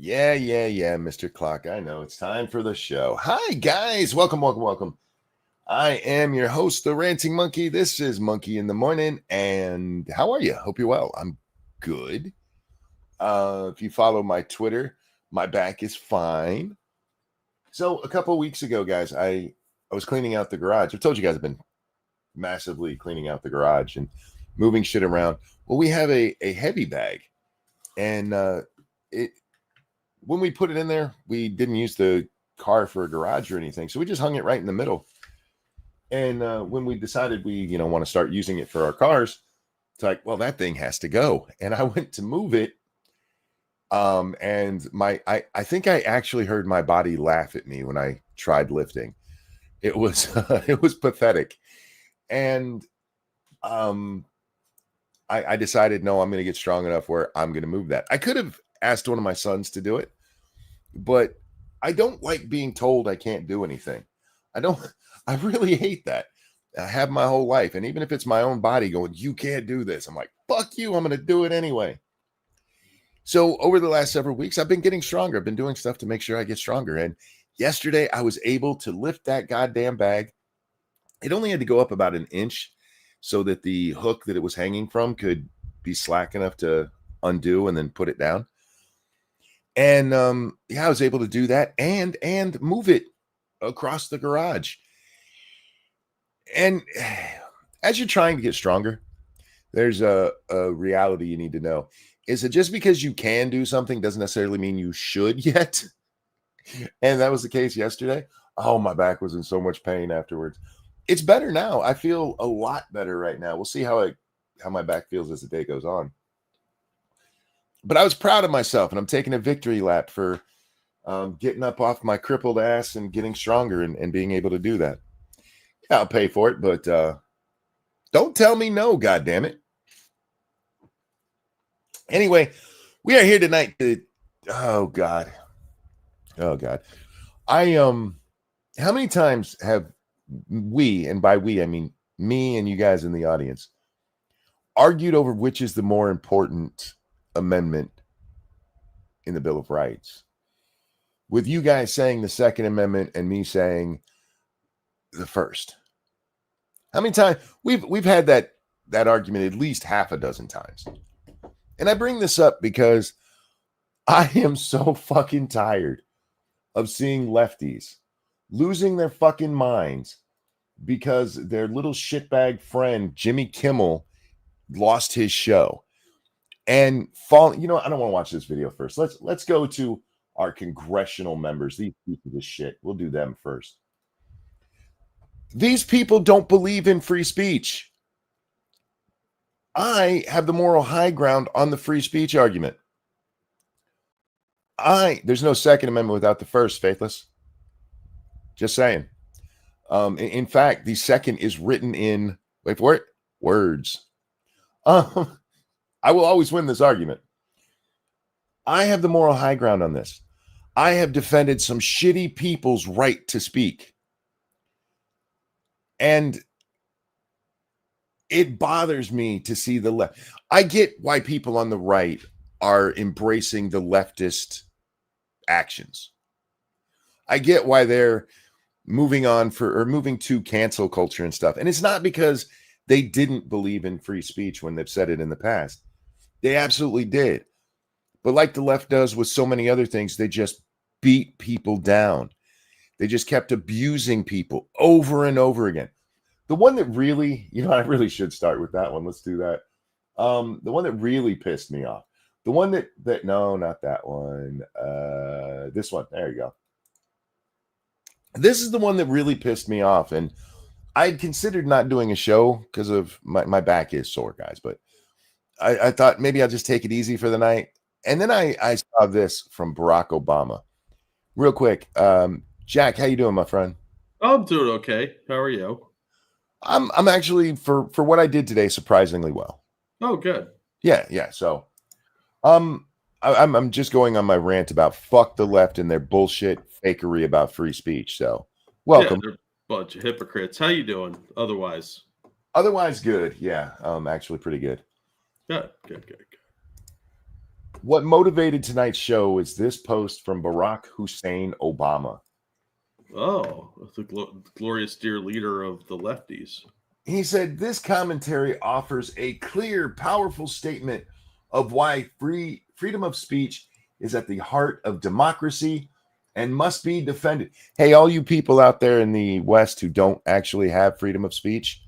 Yeah, Mr. Clock. I know it's time for the show. Hi, guys. Welcome. I am your host, the Ranting Monkey. This is Monkey in the Morning. And how are you? Hope you're well. I'm good. If you follow my Twitter, my back is fine. So a couple of weeks ago, guys, I was cleaning out the garage. I've told you guys I've been massively cleaning out the garage and moving shit around. Well, we have a heavy bag. And it when we put it in there, we didn't use the car for a garage or anything. So we just hung it right in the middle. And when we decided we, want to start using it for our cars, it's like, well, that thing has to go. And I went to move it. And I think I actually heard my body laugh at me when I tried lifting. It was it was pathetic. And I decided, no, I'm going to get strong enough where I'm going to move that. I could have asked one of my sons to do it, but I don't like being told I can't do anything. I really hate that. I have my whole life. And even if it's my own body going, you can't do this, I'm like, fuck you. I'm going to do it anyway. So over the last several weeks, I've been getting stronger. I've been doing stuff to make sure I get stronger. And yesterday I was able to lift that goddamn bag. It only had to go up about an inch so that the hook that it was hanging from could be slack enough to undo and then put it down. And I was able to do that and move it across the garage. And as you're trying to get stronger, there's a reality you need to know. Is that just because you can do something doesn't necessarily mean you should yet. And that was the case yesterday. Oh, my back was in so much pain afterwards. It's better now. I feel a lot better right now. We'll see how my back feels as the day goes on. But I was proud of myself, and I'm taking a victory lap for getting up off my crippled ass and getting stronger and being able to do that. Yeah, I'll pay for it, but don't tell me no, goddammit. Anyway, we are here tonight to oh God. How many times have we, and by we I mean me and you guys in the audience, argued over which is the more important amendment in the Bill of Rights? With you guys saying the Second Amendment and me saying the First. How many times we've had that argument at least half a dozen times. And I bring this up because I am so fucking tired of seeing lefties losing their fucking minds because their little shitbag friend Jimmy Kimmel lost his show. And I don't want to watch this video first. Let's go to our congressional members. These pieces of shit. We'll do them first. These people don't believe in free speech. I have the moral high ground on the free speech argument. There's no Second Amendment without the First, Faithless. Just saying. In fact, the second is written in, wait for it, words. I will always win this argument. I have the moral high ground on this. I have defended some shitty people's right to speak. And it bothers me to see the left. I get why people on the right are embracing the leftist actions. I get why they're moving to cancel culture and stuff. And it's not because they didn't believe in free speech when they've said it in the past. They absolutely did. But like the left does with so many other things, they just beat people down. They just kept abusing people over and over again. The one that really, I really should start with that one. Let's do that. The one that really pissed me off. The one that no, not that one. This one. There you go. This is the one that really pissed me off. And I had considered not doing a show because of my back is sore, guys. But I thought maybe I'll just take it easy for the night. And then I saw this from Barack Obama. Real quick. Jack, how you doing, my friend? I'm doing okay. How are you? I'm actually, for what I did today, surprisingly well. Oh, good. Yeah. So, I'm just going on my rant about fuck the left and their bullshit fakery about free speach. So, welcome. Yeah, they're a bunch of hypocrites. How you doing? Otherwise Otherwise, good. Yeah, actually, pretty good. Good. What motivated tonight's show is this post from Barack Hussein Obama. Oh, the glorious dear leader of the lefties. He said, this commentary offers a clear, powerful statement of why freedom of speech is at the heart of democracy and must be defended. Hey, all you people out there in the West who don't actually have freedom of speech,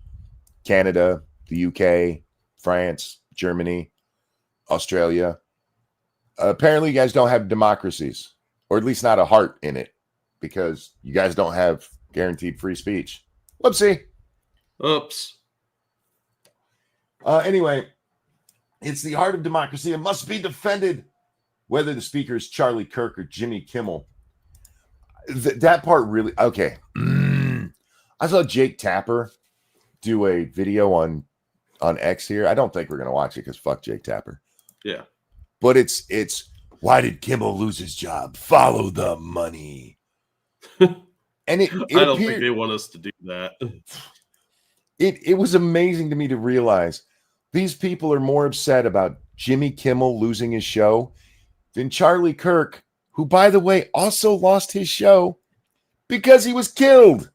Canada, the UK, France, Germany, Australia, apparently you guys don't have democracies, or at least not a heart in it, because you guys don't have guaranteed free speech. Whoopsie. Oops. Anyway, it's the heart of democracy and must be defended, whether the speaker is Charlie Kirk or Jimmy Kimmel. That part really, okay. I saw Jake Tapper do a video on X here. I don't think we're going to watch it because fuck Jake Tapper. Yeah. But it's why did Kimmel lose his job? Follow the money. And it I don't think they want us to do that. It was amazing to me to realize these people are more upset about Jimmy Kimmel losing his show than Charlie Kirk, who, by the way, also lost his show because he was killed.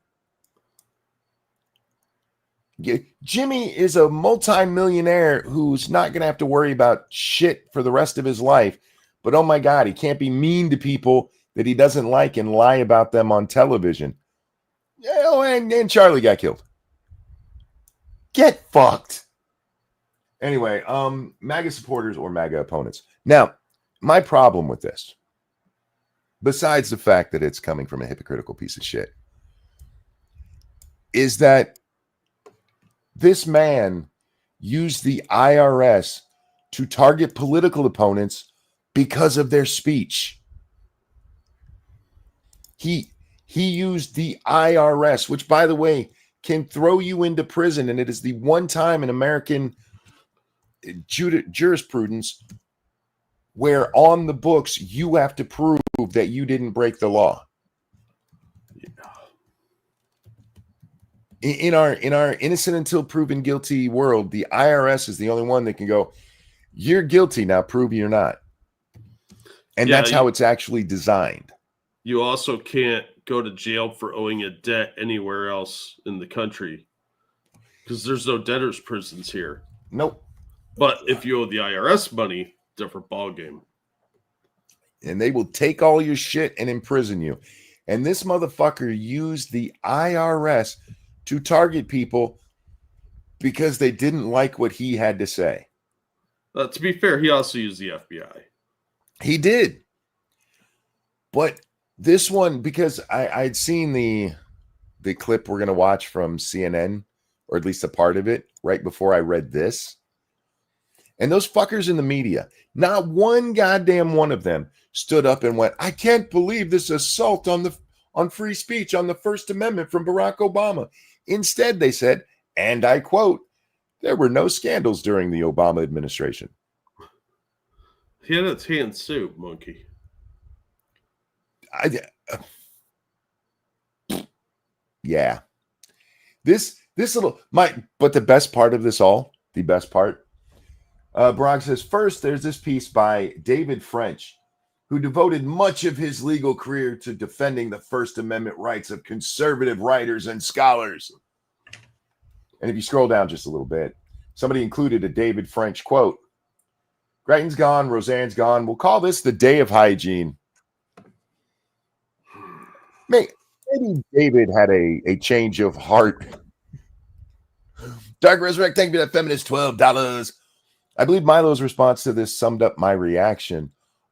Jimmy is a multimillionaire who's not going to have to worry about shit for the rest of his life. But oh my God, he can't be mean to people that he doesn't like and lie about them on television. Oh, and Charlie got killed. Get fucked. Anyway, MAGA supporters or MAGA opponents. Now, my problem with this, besides the fact that it's coming from a hypocritical piece of shit, is that this man used the IRS to target political opponents because of their speech. He used the IRS, which, by the way, can throw you into prison, and it is the one time in American jurisprudence where on the books you have to prove that you didn't break the law. In our innocent until proven guilty world, the IRS is the only one that can go, you're guilty, now prove you're not. And that's how it's actually designed. You also can't go to jail for owing a debt anywhere else in the country because there's no debtors' prisons here. Nope. But if you owe the IRS money, different ballgame. And they will take all your shit and imprison you. And this motherfucker used the IRS to target people because they didn't like what he had to say. To be fair, he also used the FBI. He did. But this one, because I'd seen the clip we're going to watch from CNN, or at least a part of it, right before I read this. And those fuckers in the media, not one goddamn one of them stood up and went, I can't believe this assault on free speech, on the First Amendment from Barack Obama. Instead, they said, and I quote, there were no scandals during the Obama administration. He had a tan suit, monkey. Yeah. This little, but the best part of this all, the best part, Barack says, first, there's this piece by David French, who devoted much of his legal career to defending the First Amendment rights of conservative writers and scholars. And if you scroll down just a little bit, somebody included a David French quote. Greiton's gone, Roseanne's gone. We'll call this the day of hygiene. Maybe David had a change of heart. Dark Resurrect, thank you for that feminist $12. I believe Milo's response to this summed up my reaction.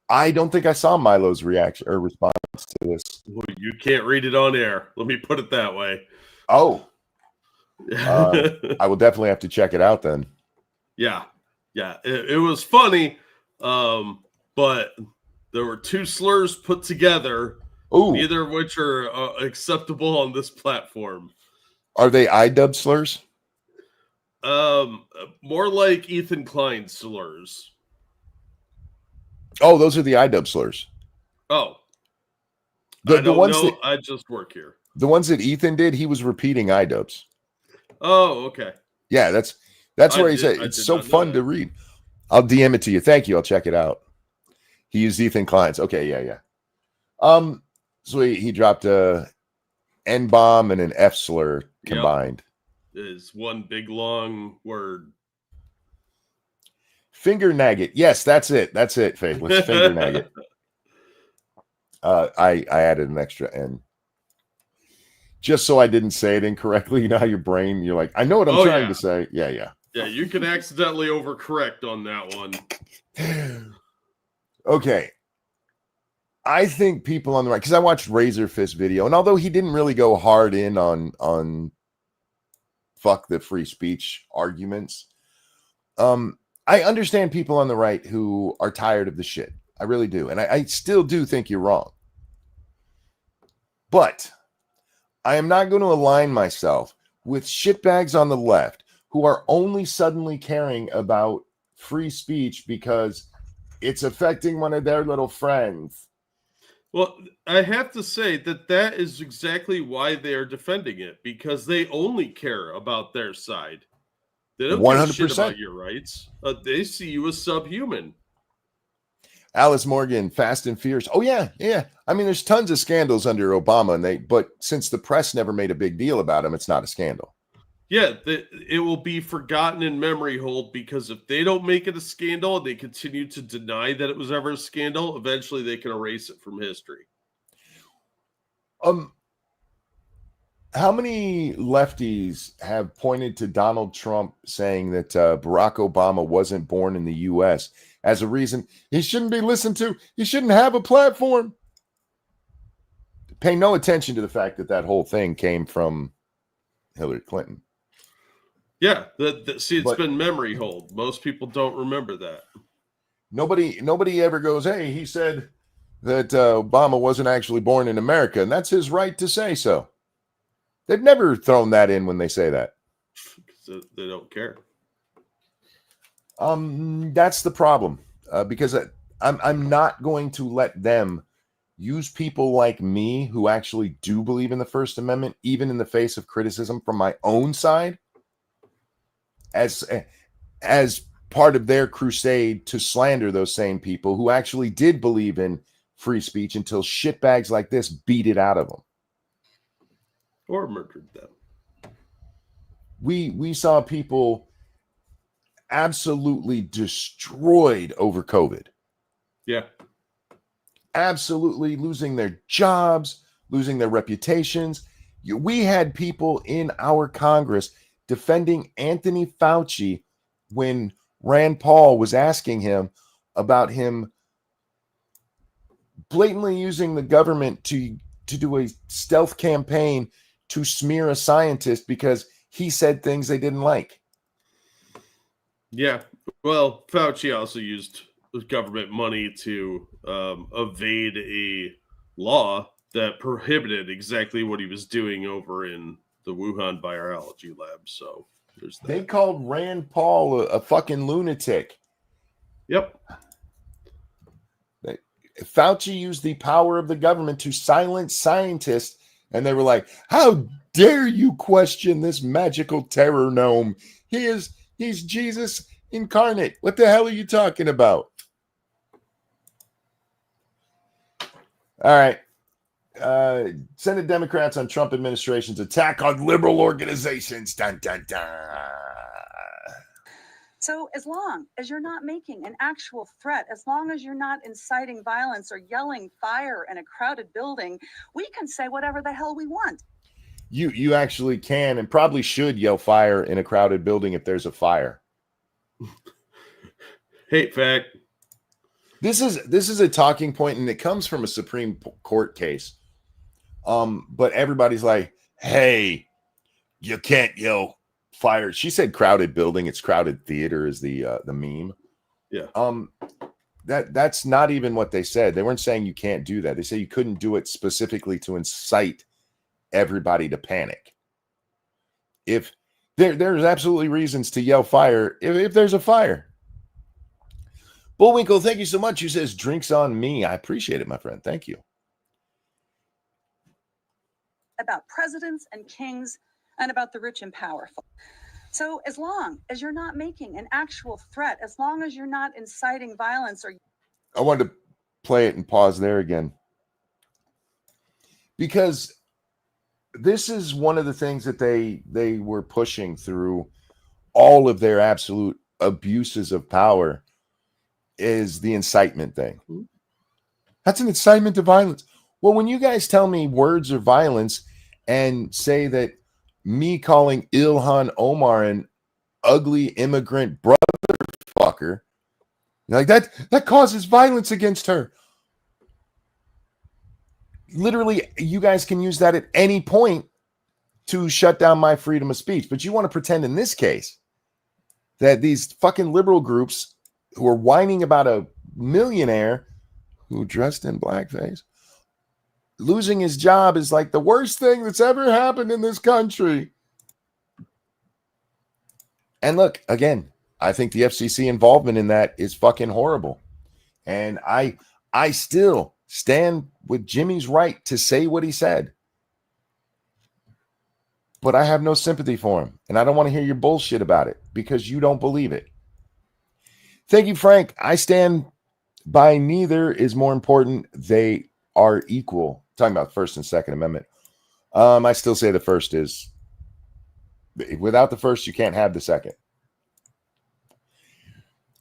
I don't think I saw Milo's reaction or response to this. Well, you can't read it on air. Let me put it that way. Oh. I will definitely have to check it out then. Yeah. It was funny, but there were two slurs put together, neither of which are acceptable on this platform. Are they iDub slurs? More like Ethan Klein slurs. Oh, those are the iDub slurs. Oh. The ones that I just work here. The ones that Ethan did, he was repeating iDubs. Oh, okay. Yeah, that's where he said it's so fun to read. I'll DM it to you. Thank you. I'll check it out. He used Ethan Klein's. Okay, yeah. So he dropped a N-bomb and an F slur combined. Yep. Is one big long word. Finger nugget. Yes, that's it. That's it, Faithless. Finger nugget. I added an extra N. Just so I didn't say it incorrectly. You know how your brain, you're like, I know what I'm trying to say. Yeah. Yeah, you can accidentally overcorrect on that one. Okay. I think people on the right, because I watched Razor Fist video, and although he didn't really go hard in on fuck the free speech arguments, I understand people on the right who are tired of the shit. I really do. And I still do think you're wrong. But I am not going to align myself with shitbags on the left who are only suddenly caring about free speech because it's affecting one of their little friends. Well, I have to say that is exactly why they are defending it, because they only care about their side. They don't 100%. Give a shit about your rights. They see you as subhuman. Alice Morgan, Fast and Fierce. Oh, yeah. I mean, there's tons of scandals under Obama, but since the press never made a big deal about them, it's not a scandal. Yeah, it will be forgotten in memory hold, because if they don't make it a scandal and they continue to deny that it was ever a scandal, eventually they can erase it from history. How many lefties have pointed to Donald Trump saying that Barack Obama wasn't born in the U.S. as a reason he shouldn't be listened to? He shouldn't have a platform. Pay no attention to the fact that whole thing came from Hillary Clinton. Yeah, it's been memory hold. Most people don't remember that. Nobody ever goes, hey, he said that Obama wasn't actually born in America, and that's his right to say so. They've never thrown that in when they say that. Because they don't care. That's the problem. Because I'm not going to let them use people like me who actually do believe in the First Amendment, even in the face of criticism from my own side, as part of their crusade to slander those same people who actually did believe in free speech until shitbags like this beat it out of them. Or murdered them. We saw people absolutely destroyed over COVID. Yeah. Absolutely losing their jobs, losing their reputations. We had people in our Congress defending Anthony Fauci when Rand Paul was asking him about him blatantly using the government to do a stealth campaign to smear a scientist because he said things they didn't like. Yeah. Well, Fauci also used government money to evade a law that prohibited exactly what he was doing over in the Wuhan virology lab. So there's that. They called Rand Paul a fucking lunatic. Yep. Fauci used the power of the government to silence scientists, and they were like, how dare you question this magical terror gnome? He's Jesus incarnate. What the hell are you talking about? All right. Senate Democrats on Trump administration's attack on liberal organizations. Dun, dun, dun. So as long as you're not making an actual threat, as long as you're not inciting violence or yelling fire in a crowded building, we can say whatever the hell we want. You actually can and probably should yell fire in a crowded building if there's a fire. Hate fact. This is a talking point, and it comes from a Supreme Court case. But everybody's like, hey, you can't yell fire. She said crowded building. It's crowded theater is the meme. Yeah. That's not even what they said. They weren't saying you can't do that. They say you couldn't do it specifically to incite everybody to panic. If there's absolutely reasons to yell fire if there's a fire. Bullwinkle, thank you so much. Who says drinks on me? I appreciate it, my friend. Thank you. About presidents and kings and about the rich and powerful. So as long as you're not making an actual threat, as long as you're not inciting violence or... I wanted to play it and pause there again. Because this is one of the things that they were pushing through all of their absolute abuses of power is the incitement thing. That's an incitement to violence. Well, when you guys tell me words are violence and say that me calling Ilhan Omar an ugly immigrant brother fucker, like that causes violence against her. Literally, you guys can use that at any point to shut down my freedom of speech. But you want to pretend in this case that these fucking liberal groups who are whining about a millionaire who dressed in blackface losing his job is like the worst thing that's ever happened in this country. And look, again, I think the FCC involvement in that is fucking horrible. And I still stand with Jimmy's right to say what he said. But I have no sympathy for him. And I don't want to hear your bullshit about it because you don't believe it. Thank you, Frank. I stand by neither is more important. They are equal. Talking about First and Second Amendment. I still say the first is, without the first, you can't have the second.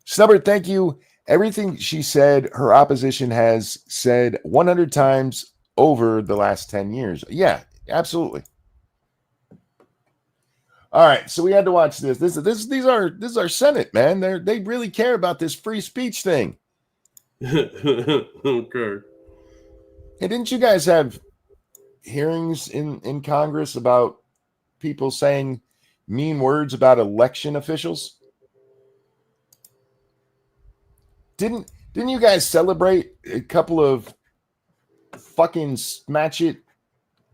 Snubbard, thank you. Everything she said, her opposition has said 100 times over the last 10 years. Yeah, absolutely. All right, so we had to watch this. This is our Senate, man. They really care about this free speech thing. Okay. Hey, didn't you guys have hearings in Congress about people saying mean words about election officials? Didn't you guys celebrate a couple of fucking smash it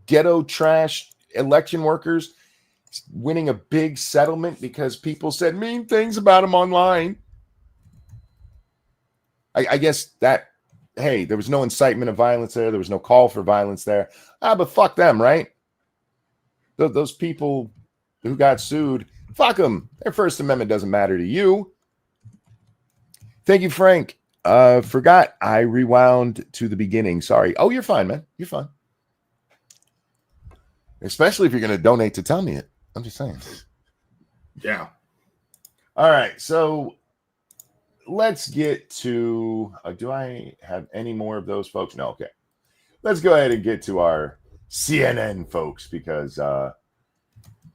ghetto trash election workers winning a big settlement because people said mean things about them online? I guess that, hey, there was no incitement of violence there. There was no call for violence there. But fuck them, right? Those people who got sued, fuck them. Their First Amendment doesn't matter to you. Thank you, Frank. Forgot I rewound to the beginning. Sorry. Oh, you're fine, man. You're fine. Especially if you're going to donate to tell me it. I'm just saying. Yeah. All right. So let's get to, do I have any more of those folks? No. Okay. Let's go ahead and get to our CNN folks because,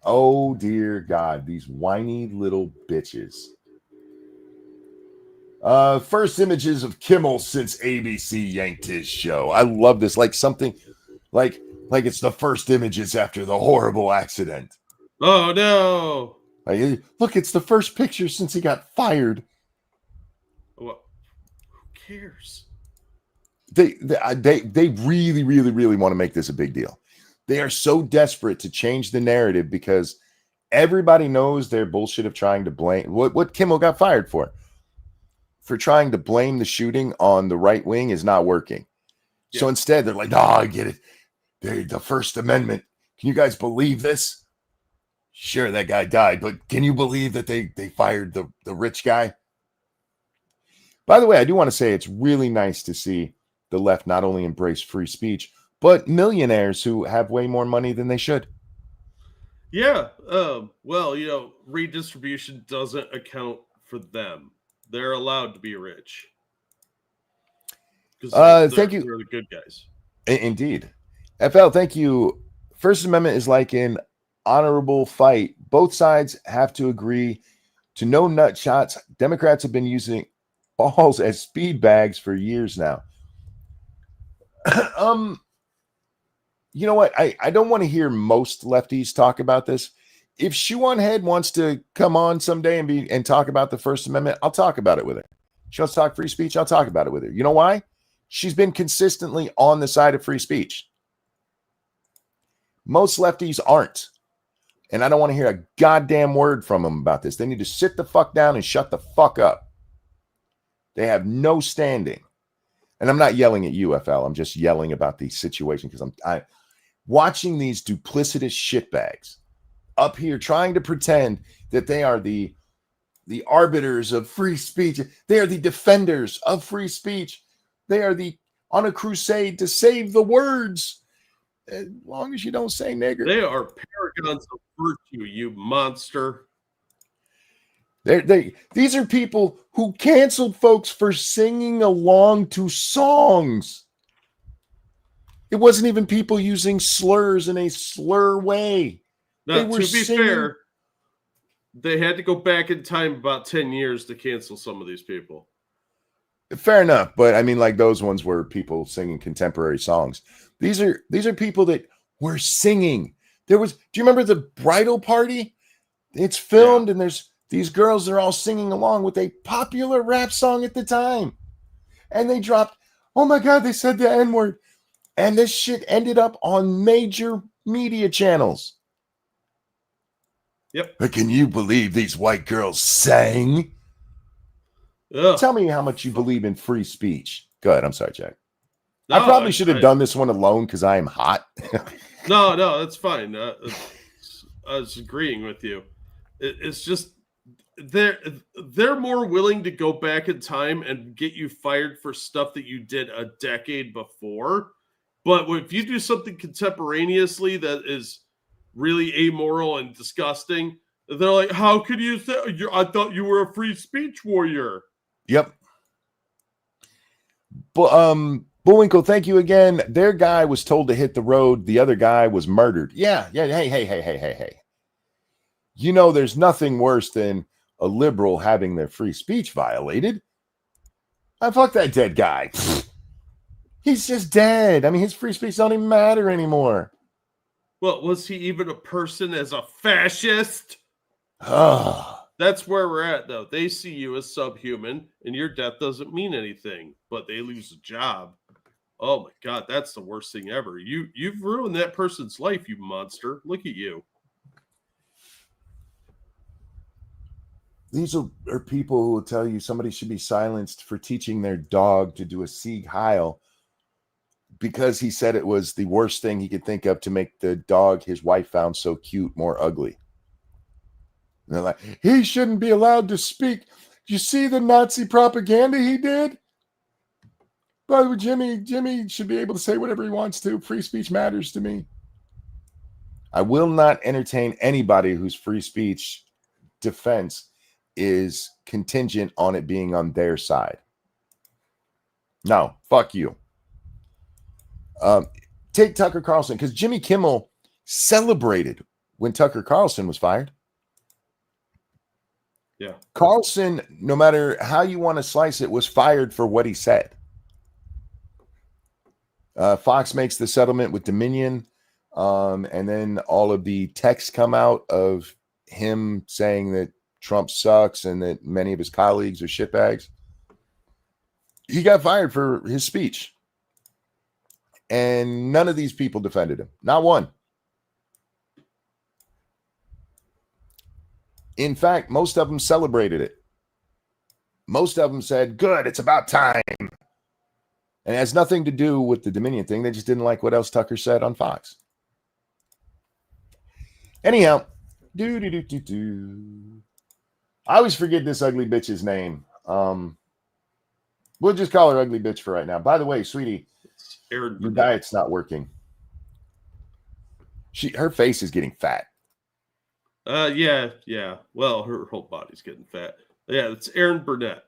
oh dear God, these whiny little bitches. First images of Kimmel since ABC yanked his show. I love this. Like something like it's the first images after the horrible accident. Oh no. Like, look, it's the first picture since he got fired. What? Who cares? They really, really, really want to make this a big deal. They are so desperate to change the narrative because everybody knows their bullshit of trying to blame what Kimmel got fired for trying to blame the shooting on the right wing is not working. Yeah. So instead, they're like, "No, I get it. The First Amendment. Can you guys believe this? Sure, that guy died, but can you believe that they fired the rich guy?" By the way, I do want to say it's really nice to see the left not only embrace free speech, but millionaires who have way more money than they should. Yeah. Well, redistribution doesn't account for them. They're allowed to be rich. Thank you. They're the good guys. Indeed. FL, thank you. First Amendment is like an honorable fight. Both sides have to agree to no nut shots. Democrats have been using balls as speed bags for years now. You know what? I don't want to hear most lefties talk about this. If Shoe on Head wants to come on someday and talk about the First Amendment, I'll talk about it with her. She wants to talk free speech, I'll talk about it with her. You know why? She's been consistently on the side of free speech. Most lefties aren't. And I don't want to hear a goddamn word from them about this. They need to sit the fuck down and shut the fuck up. They have no standing. And I'm not yelling at you, FL. I'm just yelling about the situation because I'm watching these duplicitous shitbags up here trying to pretend that they are the arbiters of free speech. They are the defenders of free speech. They are on a crusade to save the words. As long as you don't say nigger. They are paragons of virtue, you monster. These are people who canceled folks for singing along to songs. It wasn't even people using slurs in a slur way. Now, to be fair, they had to go back in time about 10 years to cancel some of these people. Fair enough, but I mean, like those ones were people singing contemporary songs. These are people that were singing. Do you remember the bridal party? It's filmed, and there's these girls, they're all singing along with a popular rap song at the time. And they dropped, oh my God, they said the N-word. And this shit ended up on major media channels. Yep. But can you believe these white girls sang? Ugh. Tell me how much you believe in free speech. Go ahead. I'm sorry, Jack. No, I probably should have done this one alone because I am hot. No, that's fine. I was agreeing with you. It's just they're more willing to go back in time and get you fired for stuff that you did a decade before. But if you do something contemporaneously that is really amoral and disgusting, they're like, how could you say, I thought you were a free speech warrior? Yep. But Bullwinkle, thank you again. Their guy was told to hit the road. The other guy was murdered. Yeah. Hey. You know, there's nothing worse than a liberal having their free speech violated. Fuck that dead guy. He's just dead. I mean, his free speech don't even matter anymore. Well, was he even a person as a fascist? Oh. That's where we're at, though. They see you as subhuman, and your death doesn't mean anything, but they lose a job. Oh my God, that's the worst thing ever. You've ruined that person's life, you monster. Look at you. These are people who will tell you somebody should be silenced for teaching their dog to do a Sieg Heil because he said it was the worst thing he could think of to make the dog his wife found so cute more ugly. And they're like, he shouldn't be allowed to speak. You see the Nazi propaganda he did? By the way, Jimmy should be able to say whatever he wants to. Free speech matters to me. I will not entertain anybody whose free speech defense is contingent on it being on their side. No, fuck you. Take Tucker Carlson, because Jimmy Kimmel celebrated when Tucker Carlson was fired. Yeah. Carlson, no matter how you want to slice it, was fired for what he said. Fox makes the settlement with Dominion, and then all of the texts come out of him saying that Trump sucks and that many of his colleagues are shitbags. He got fired for his speech. And none of these people defended him. Not one. In fact, most of them celebrated it. Most of them said, good, it's about time. And it has nothing to do with the Dominion thing. They just didn't like what else Tucker said on Fox. Anyhow, I always forget this ugly bitch's name. We'll just call her ugly bitch for right now. By the way, sweetie, your diet's not working. Her face is getting fat. Yeah. Well, her whole body's getting fat. Yeah, it's Erin Burnett.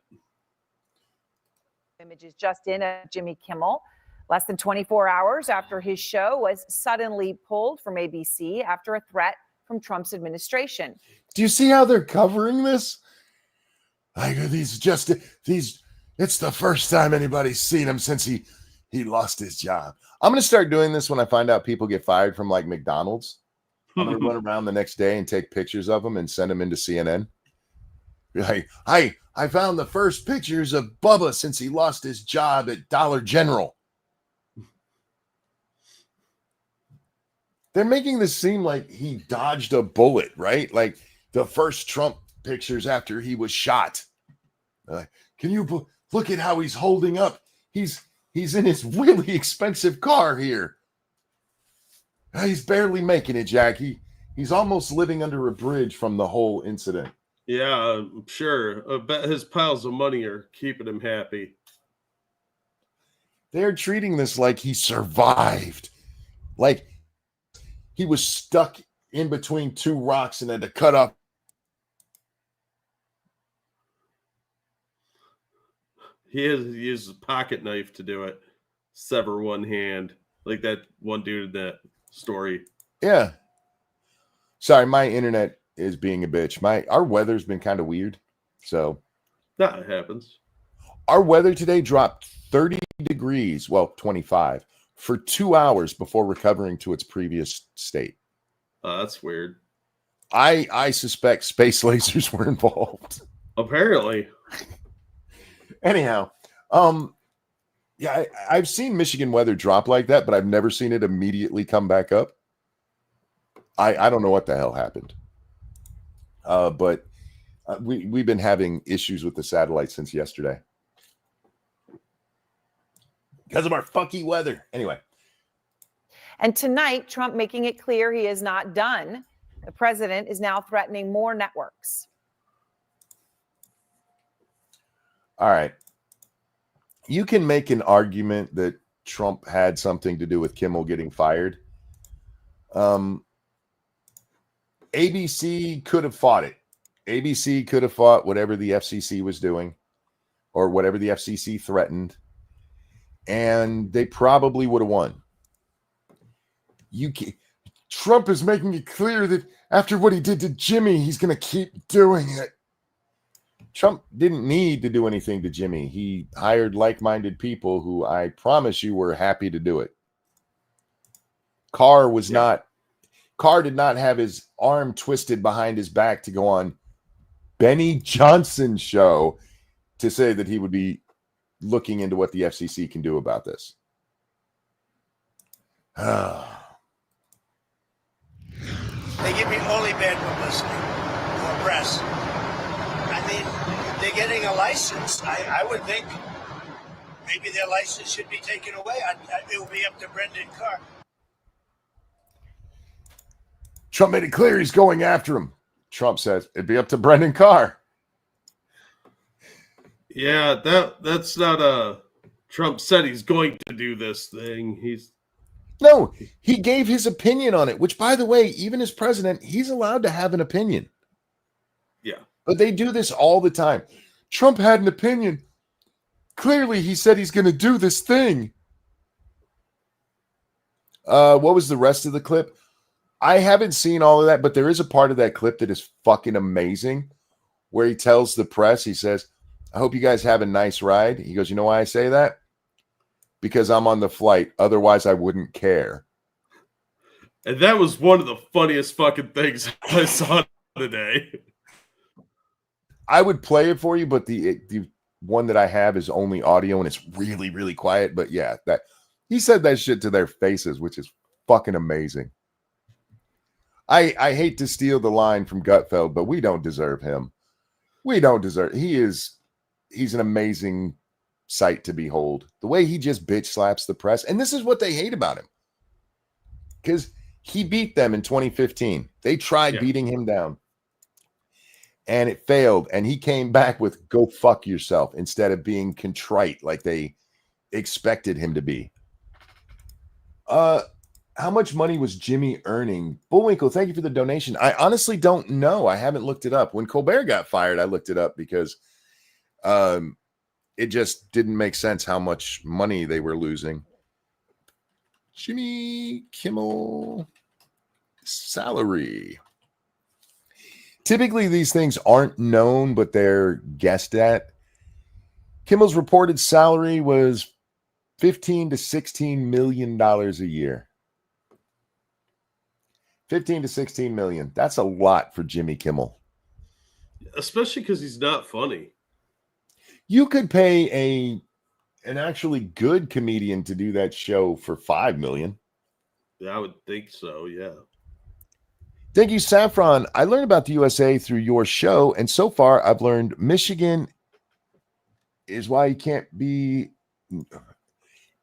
Images just in of Jimmy Kimmel, less than 24 hours after his show was suddenly pulled from ABC after a threat from Trump's administration. Do you see how they're covering this? Like it's the first time anybody's seen him since he lost his job. I'm going to start doing this when I find out people get fired from like McDonald's. I'm going to run around the next day and take pictures of them and send them into CNN. Like, I found the first pictures of Bubba since he lost his job at Dollar General. They're making this seem like he dodged a bullet, right? Like the first Trump pictures after he was shot. Can you look at how he's holding up? He's in his really expensive car here. He's barely making it, Jack. He's almost living under a bridge from the whole incident. Yeah, I'm sure. I bet his piles of money are keeping him happy. They're treating this like he survived. Like he was stuck in between two rocks and had to cut off. He used a pocket knife to do it. Sever one hand. Like that one dude in that story. Yeah. Sorry, my internet is being a bitch. Our weather's been kind of weird. So that happens. Our weather today dropped 30 degrees, well, 25, for 2 hours before recovering to its previous state. That's weird. I suspect space lasers were involved. Apparently. Anyhow, yeah, I've seen Michigan weather drop like that, but I've never seen it immediately come back up. I don't know what the hell happened. But we've been having issues with the satellite since yesterday. Because of our fucky weather. Anyway. And tonight, Trump making it clear he is not done. The president is now threatening more networks. All right. You can make an argument that Trump had something to do with Kimmel getting fired. ABC could have fought it. ABC could have fought whatever the FCC was doing or whatever the FCC threatened, and they probably would have won. Trump is making it clear that after what he did to Jimmy, he's going to keep doing it. Trump didn't need to do anything to Jimmy. He hired like-minded people who I promise you were happy to do it. Carr did not have his arm twisted behind his back to go on Benny Johnson's show to say that he would be looking into what the FCC can do about this. They give me only bad publicity or press. I mean, they're getting a license. I would think maybe their license should be taken away. It will be up to Brendan Carr. Trump made it clear he's going after him. Trump says it'd be up to Brendan Carr. Yeah, that's not Trump said he's going to do this thing. No, he gave his opinion on it, which, by the way, even as president, he's allowed to have an opinion. Yeah. But they do this all the time. Trump had an opinion. Clearly, he said he's going to do this thing. What was the rest of the clip? I haven't seen all of that, but there is a part of that clip that is fucking amazing where he tells the press, he says, I hope you guys have a nice ride. He goes, you know why I say that? Because I'm on the flight. Otherwise, I wouldn't care. And that was one of the funniest fucking things I saw today. I would play it for you, but the one that I have is only audio and it's really, really quiet. But yeah, that he said that shit to their faces, which is fucking amazing. I hate to steal the line from Gutfeld, but we don't deserve him. We don't deserve. He's an amazing sight to behold. The way he just bitch slaps the press, and this is what they hate about him, because he beat them in 2015. They tried beating him down, and it failed. And he came back with "Go fuck yourself" instead of being contrite like they expected him to be. How much money was Jimmy earning? Bullwinkle, thank you for the donation. I honestly don't know. I haven't looked it up. When Colbert got fired, I looked it up because it just didn't make sense how much money they were losing. Jimmy Kimmel salary. Typically, these things aren't known, but they're guessed at. Kimmel's reported salary was $15 to $16 million a year. 15 to 16 million. That's a lot for Jimmy Kimmel. Especially because he's not funny. You could pay an actually good comedian to do that show for $5 million. Yeah, I would think so, yeah. Thank you, Saffron. I learned about the USA through your show, and so far I've learned Michigan is why you can't be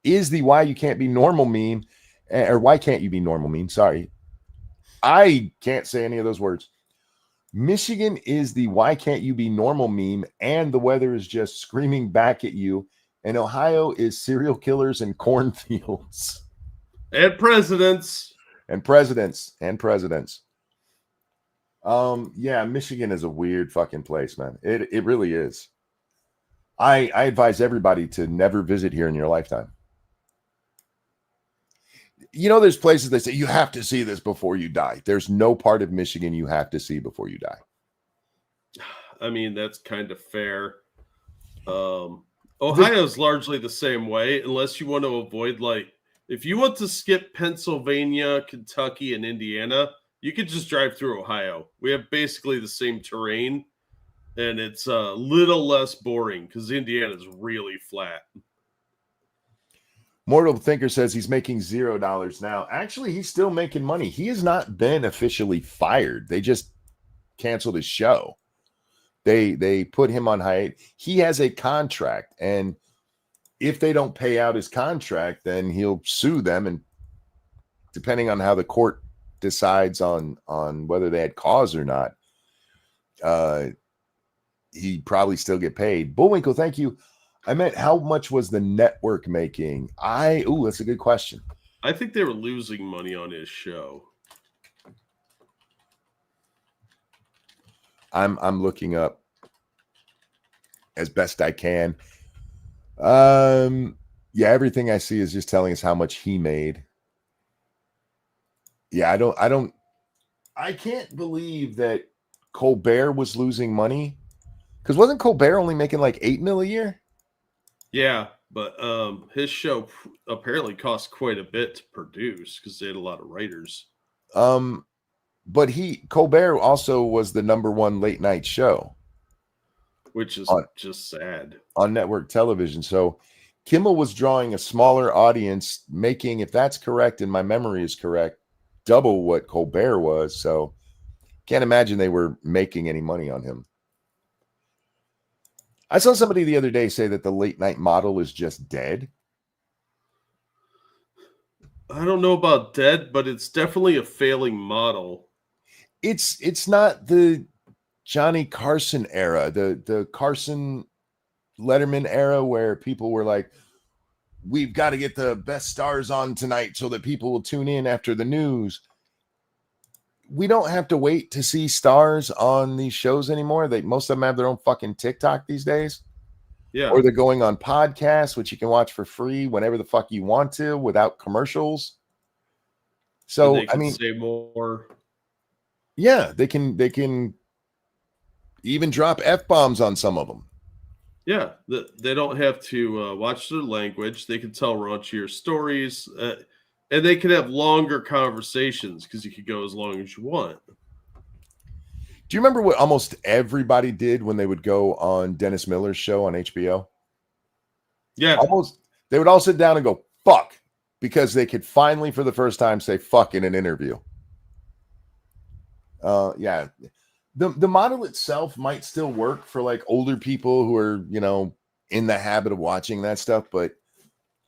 normal meme, or why can't you be normal meme? Sorry. I can't say any of those words. Michigan is the why can't you be normal meme, and the weather is just screaming back at you and Ohio is serial killers and cornfields. And presidents. And presidents. Yeah, Michigan is a weird fucking place, man. It really is. I advise everybody to never visit here in your lifetime. You know, there's places that say you have to see this before you die. There's no part of Michigan you have to see before you die. I mean, that's kind of fair. Ohio's largely the same way, unless you want to avoid, like, if you want to skip Pennsylvania, Kentucky, and Indiana, you could just drive through Ohio. We have basically the same terrain, and it's a little less boring because Indiana is really flat. Mortal Thinker says he's making $0 now. Actually, he's still making money. He has not been officially fired. They just canceled his show. They put him on hiatus. He has a contract, and if they don't pay out his contract, then he'll sue them. And depending on how the court decides on whether they had cause or not, he probably still get paid. Bullwinkle, thank you. I meant, how much was the network making? That's a good question. I think they were losing money on his show. I'm looking up as best I can. Yeah, everything I see is just telling us how much he made. Yeah, I can't believe that Colbert was losing money, because wasn't Colbert only making like $8 million a year? Yeah, but his show apparently cost quite a bit to produce because they had a lot of writers. But Colbert also was the #1 late night show, which is just sad, on network television. So Kimmel was drawing a smaller audience, making, if that's correct and my memory is correct, double what Colbert was. So can't imagine they were making any money on him. I saw somebody the other day say that the late night model is just dead. I don't know about dead, but it's definitely a failing model. It's not the Johnny Carson era, the Carson Letterman era, where people were like, we've got to get the best stars on tonight so that people will tune in after the news. We don't have to wait to see stars on these shows anymore. Most of them have their own fucking TikTok these days. Yeah. Or they're going on podcasts, which you can watch for free whenever the fuck you want to without commercials. So, I mean, say more. Yeah, they can even drop F-bombs on some of them. Yeah, they don't have to watch their language. They can tell raunchier stories, and they can have longer conversations because you could go as long as you want. Do you remember what almost everybody did when they would go on Dennis Miller's show on HBO? Yeah. They would all sit down and go, fuck, because they could finally, for the first time, say fuck in an interview. Yeah. The model itself might still work for like older people who are, in the habit of watching that stuff, but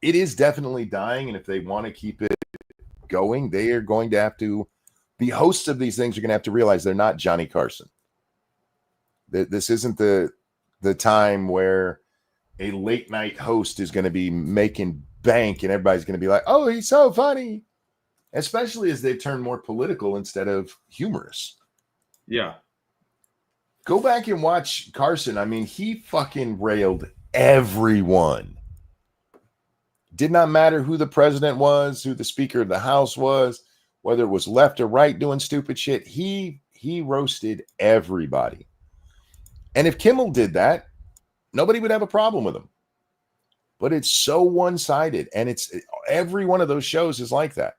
it is definitely dying. And if they want to keep it going, they are going to have to, the hosts of these things are going to have to realize they're not Johnny Carson. This isn't the time where a late night host is going to be making bank and everybody's going to be like, oh, he's so funny. Especially as they've turned more political instead of humorous. Yeah. Go back and watch Carson. I mean, he fucking railed everyone. Did not matter who the president was, who the Speaker of the House was, whether it was left or right doing stupid shit. He roasted everybody. And if Kimmel did that, nobody would have a problem with him. But it's so one-sided, and every one of those shows is like that.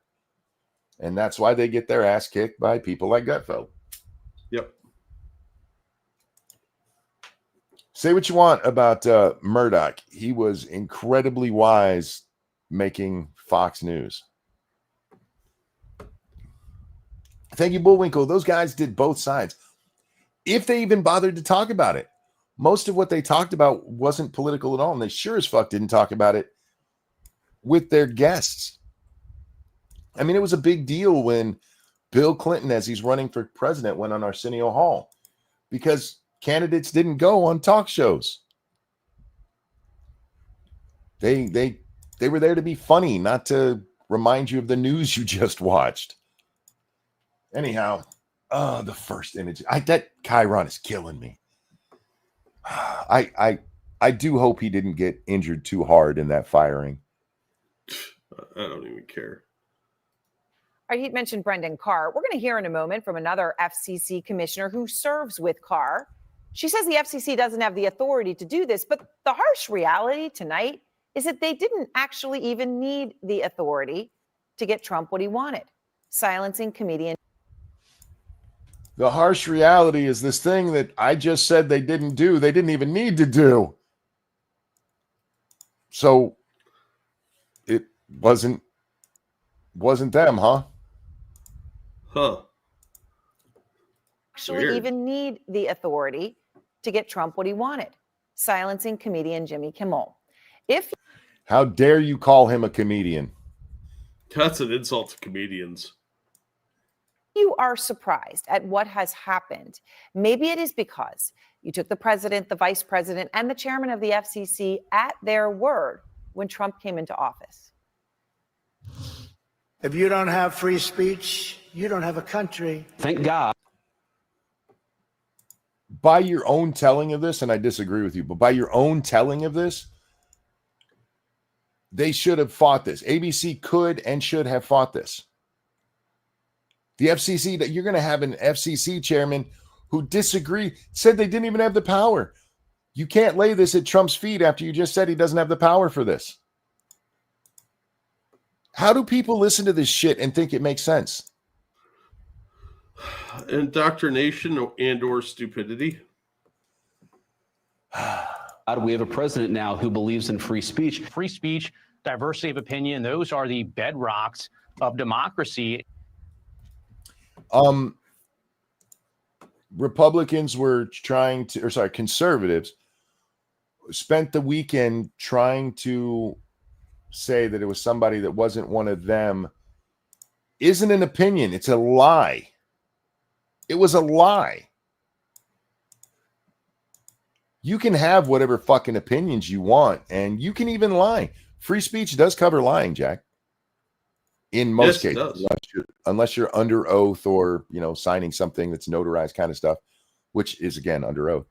And that's why they get their ass kicked by people like Gutfeld. Yep. Say what you want about Murdoch. He was incredibly wise making Fox News. Thank you, Bullwinkle. Those guys did both sides. If they even bothered to talk about it. Most of what they talked about wasn't political at all, and they sure as fuck didn't talk about it with their guests. I mean, it was a big deal when Bill Clinton, as he's running for president, went on Arsenio Hall because candidates didn't go on talk shows. They were there to be funny, not to remind you of the news you just watched. Anyhow, the first image. That Chiron is killing me. I do hope he didn't get injured too hard in that firing. I don't even care. All right, he mentioned Brendan Carr. We're going to hear in a moment from another FCC commissioner who serves with Carr. She says the FCC doesn't have the authority to do this, but the harsh reality tonight is that they didn't actually even need the authority to get Trump what he wanted, silencing comedian. The harsh reality is this thing that I just said they didn't do, they didn't even need to do. So it wasn't them, huh? Huh. Actually Weird. even need the authority to get Trump what he wanted, silencing comedian Jimmy Kimmel. How dare you call him a comedian? That's an insult to comedians. You are surprised at what has happened. Maybe it is because you took the president, the vice president, and the chairman of the FCC at their word when Trump came into office. If you don't have free speech, you don't have a country. Thank God. By your own telling of this, and I disagree with you, but by your own telling of this, they should have fought this. ABC could and should have fought this. The FCC, that you're going to have an FCC chairman who said they didn't even have the power. You can't lay this at Trump's feet after you just said he doesn't have the power for this. How do people listen to this shit and think it makes sense? Indoctrination and or stupidity. We have a president now who believes in free speech. Free speech, diversity of opinion, those are the bedrocks of democracy. Republicans were conservatives spent the weekend trying to say that it was somebody that wasn't one of them. Isn't an opinion. It's a lie. It was a lie. You can have whatever fucking opinions you want, and you can even lie. Free speech does cover lying, Jack. In most cases, unless you're under oath or, signing something that's notarized kind of stuff, which is, again, under oath.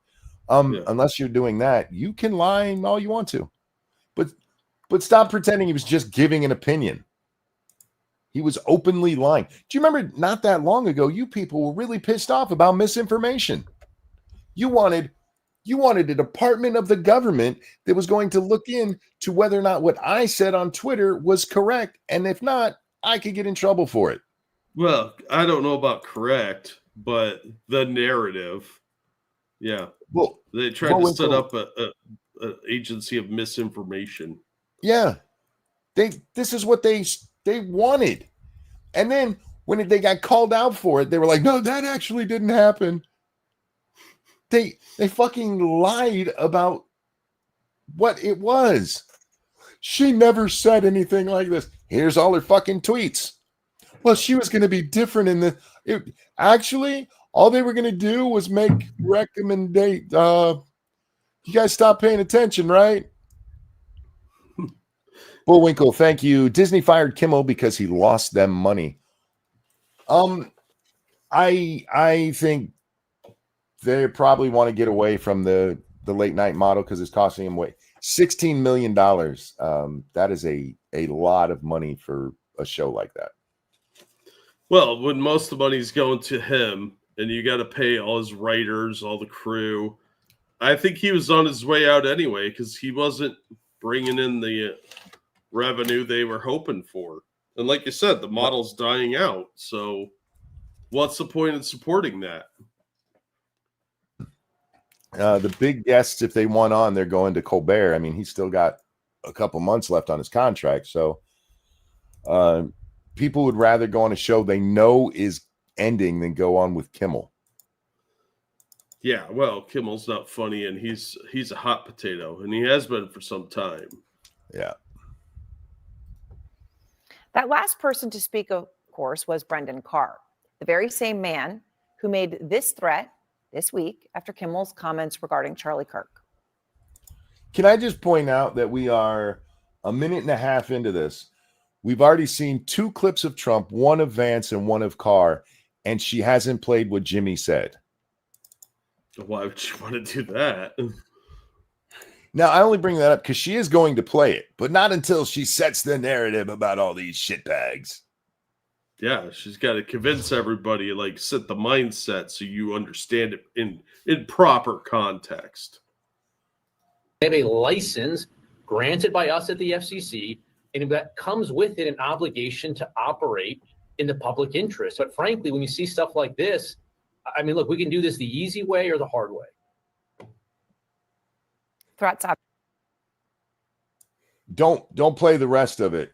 Unless you're doing that, you can lie all you want to. But stop pretending he was just giving an opinion. He was openly lying. Do you remember not that long ago, you people were really pissed off about misinformation? You wanted a department of the government that was going to look into whether or not what I said on Twitter was correct. And if not, I could get in trouble for it. Well, I don't know about correct, but the narrative. Yeah. Well, they tried to set up an agency of misinformation. Yeah. This is what they wanted. And then when they got called out for it, they were like, no, that actually didn't happen. They fucking lied about what it was. She never said anything like this. Here's all her fucking tweets. Well, she was going to be different actually, all they were going to do was make recommendation. You guys stop paying attention, right? Bullwinkle, thank you. Disney fired Kimmel because he lost them money. I think they probably want to get away from the late night model because it's costing him $16 million. That is a lot of money for a show like that. Well, when most of the money's going to him and you got to pay all his writers, all the crew, I think he was on his way out anyway because he wasn't bringing in the revenue they were hoping for. And like you said, the model's dying out. So what's the point in supporting that? The big guests, if they want on, they're going to Colbert. I mean, he's still got a couple months left on his contract. So people would rather go on a show they know is ending than go on with Kimmel. Yeah, well, Kimmel's not funny, and he's a hot potato, and he has been for some time. Yeah. That last person to speak, of course, was Brendan Carr, the very same man who made this threat this week after Kimmel's comments regarding Charlie Kirk. Can I just point out that we are a minute and a half into this, we've already seen 2 clips of Trump, one of Vance and one of Carr, and she hasn't played what Jimmy said. Why would you want to do that? Now, I only bring that up because she is going to play it, but not until she sets the narrative about all these shitbags. Yeah, she's got to convince everybody, like set the mindset so you understand it in proper context. They have a license granted by us at the FCC, and that comes with it an obligation to operate in the public interest. But frankly, when you see stuff like this, I mean, look, we can do this the easy way or the hard way. Threats up. Don't play the rest of it.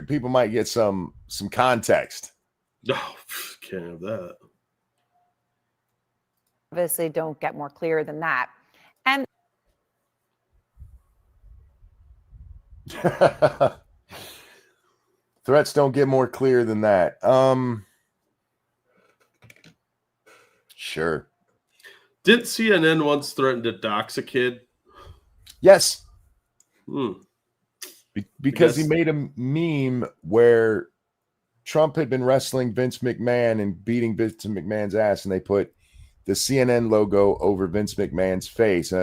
People might get some context. No, can't have that. Obviously, don't get more clear than that. And threats don't get more clear than that. Sure. Didn't CNN once threaten to dox a kid? Yes. I Because guess- he made a meme where Trump had been wrestling Vince McMahon and beating Vince McMahon's ass, and they put the CNN logo over Vince McMahon's face.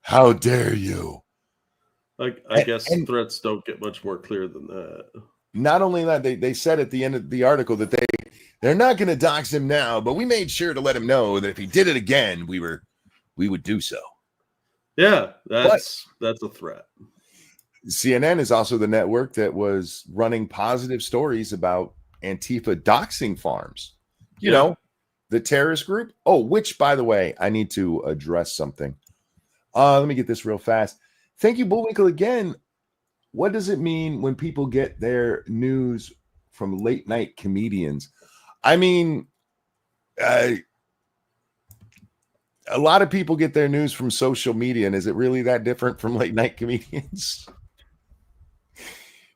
How dare you? I guess threats don't get much more clear than that. Not only that, they said at the end of the article that they're not going to dox him now, but we made sure to let him know that if he did it again, we would do so. Yeah, that's a threat. CNN is also the network that was running positive stories about Antifa doxing farms. You know, the terrorist group. Oh, which, by the way, I need to address something. Let me get this real fast. Thank you, Bullwinkle, again. What does it mean when people get their news from late night comedians? I mean, a lot of people get their news from social media, and is it really that different from late night comedians?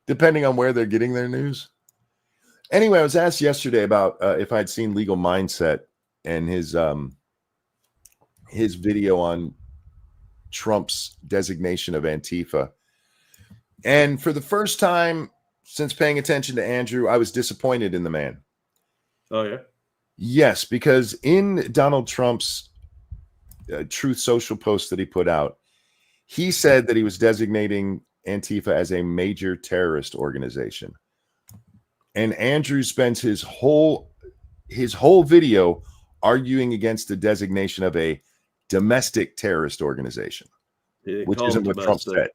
Depending on where they're getting their news. Anyway, I was asked yesterday about if I'd seen Legal Mindset and his video on Trump's designation of Antifa. And for the first time since paying attention to Andrew, I was disappointed in the man. Oh, yeah? Yes, because in Donald Trump's Truth Social post that he put out, he said that he was designating Antifa as a major terrorist organization. And Andrew spends his whole video arguing against the designation of a domestic terrorist organization, which isn't what Trump said.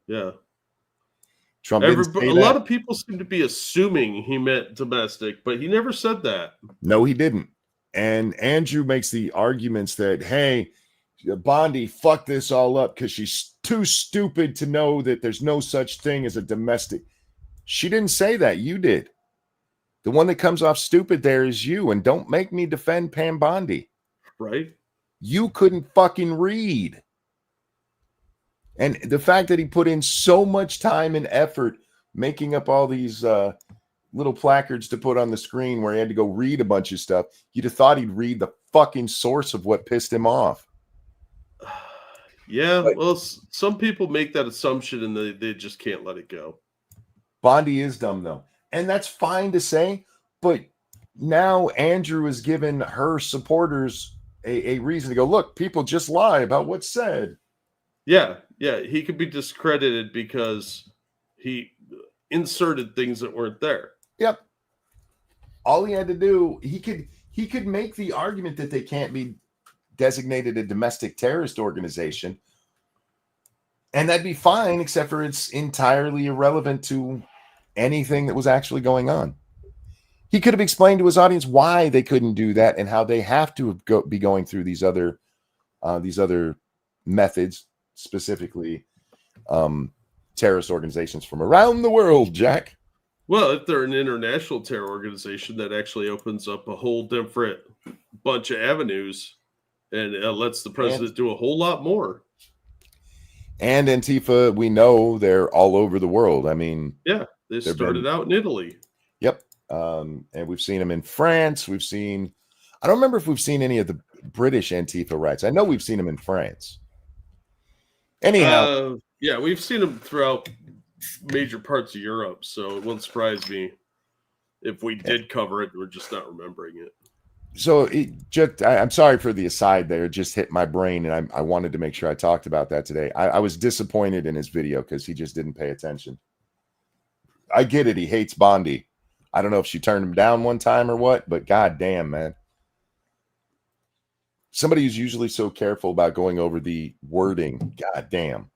Yeah. Trump A didn't say that. lot of people seem to be assuming he meant domestic, but he never said that. No, he didn't. And Andrew makes the arguments that, hey, Bondi fucked this all up because she's too stupid to know that there's no such thing as a domestic. She didn't say that. You did. The one that comes off stupid there is you. And don't make me defend Pam Bondi. Right? You couldn't fucking read. And the fact that he put in so much time and effort making up all these little placards to put on the screen where he had to go read a bunch of stuff, you'd have thought he'd read the fucking source of what pissed him off. Yeah, But- well, some people make that assumption and they just can't let it go. Bondi is dumb, though. And that's fine to say, but now Andrew has given her supporters a reason to go, look, people just lie about what's said. Yeah, he could be discredited because he inserted things that weren't there. Yep. All he had to do, he could make the argument that they can't be designated a domestic terrorist organization, and that'd be fine, except for it's entirely irrelevant to anything that was actually going on. He could have explained to his audience why they couldn't do that and how they have to be going through these other methods, specifically terrorist organizations from around the world, Jack. Well, if they're an international terror organization, that actually opens up a whole different bunch of avenues and lets the president do a whole lot more. And Antifa, we know they're all over the world. I mean, Yeah, they started out in Italy. Yep. And we've seen them in France. I don't remember if we've seen any of the British Antifa riots. I know we've seen them in France. Anyhow, yeah, we've seen him throughout major parts of Europe, so it wouldn't surprise me if we did cover it. We're just not remembering it. so I'm sorry for the aside there. It just hit my brain, and I wanted to make sure I talked about that today. I was disappointed in his video because he just didn't pay attention. I get it. He hates Bondi. I don't know if she turned him down one time or what, but god damn, man. Somebody who's usually so careful about going over the wording. God damn.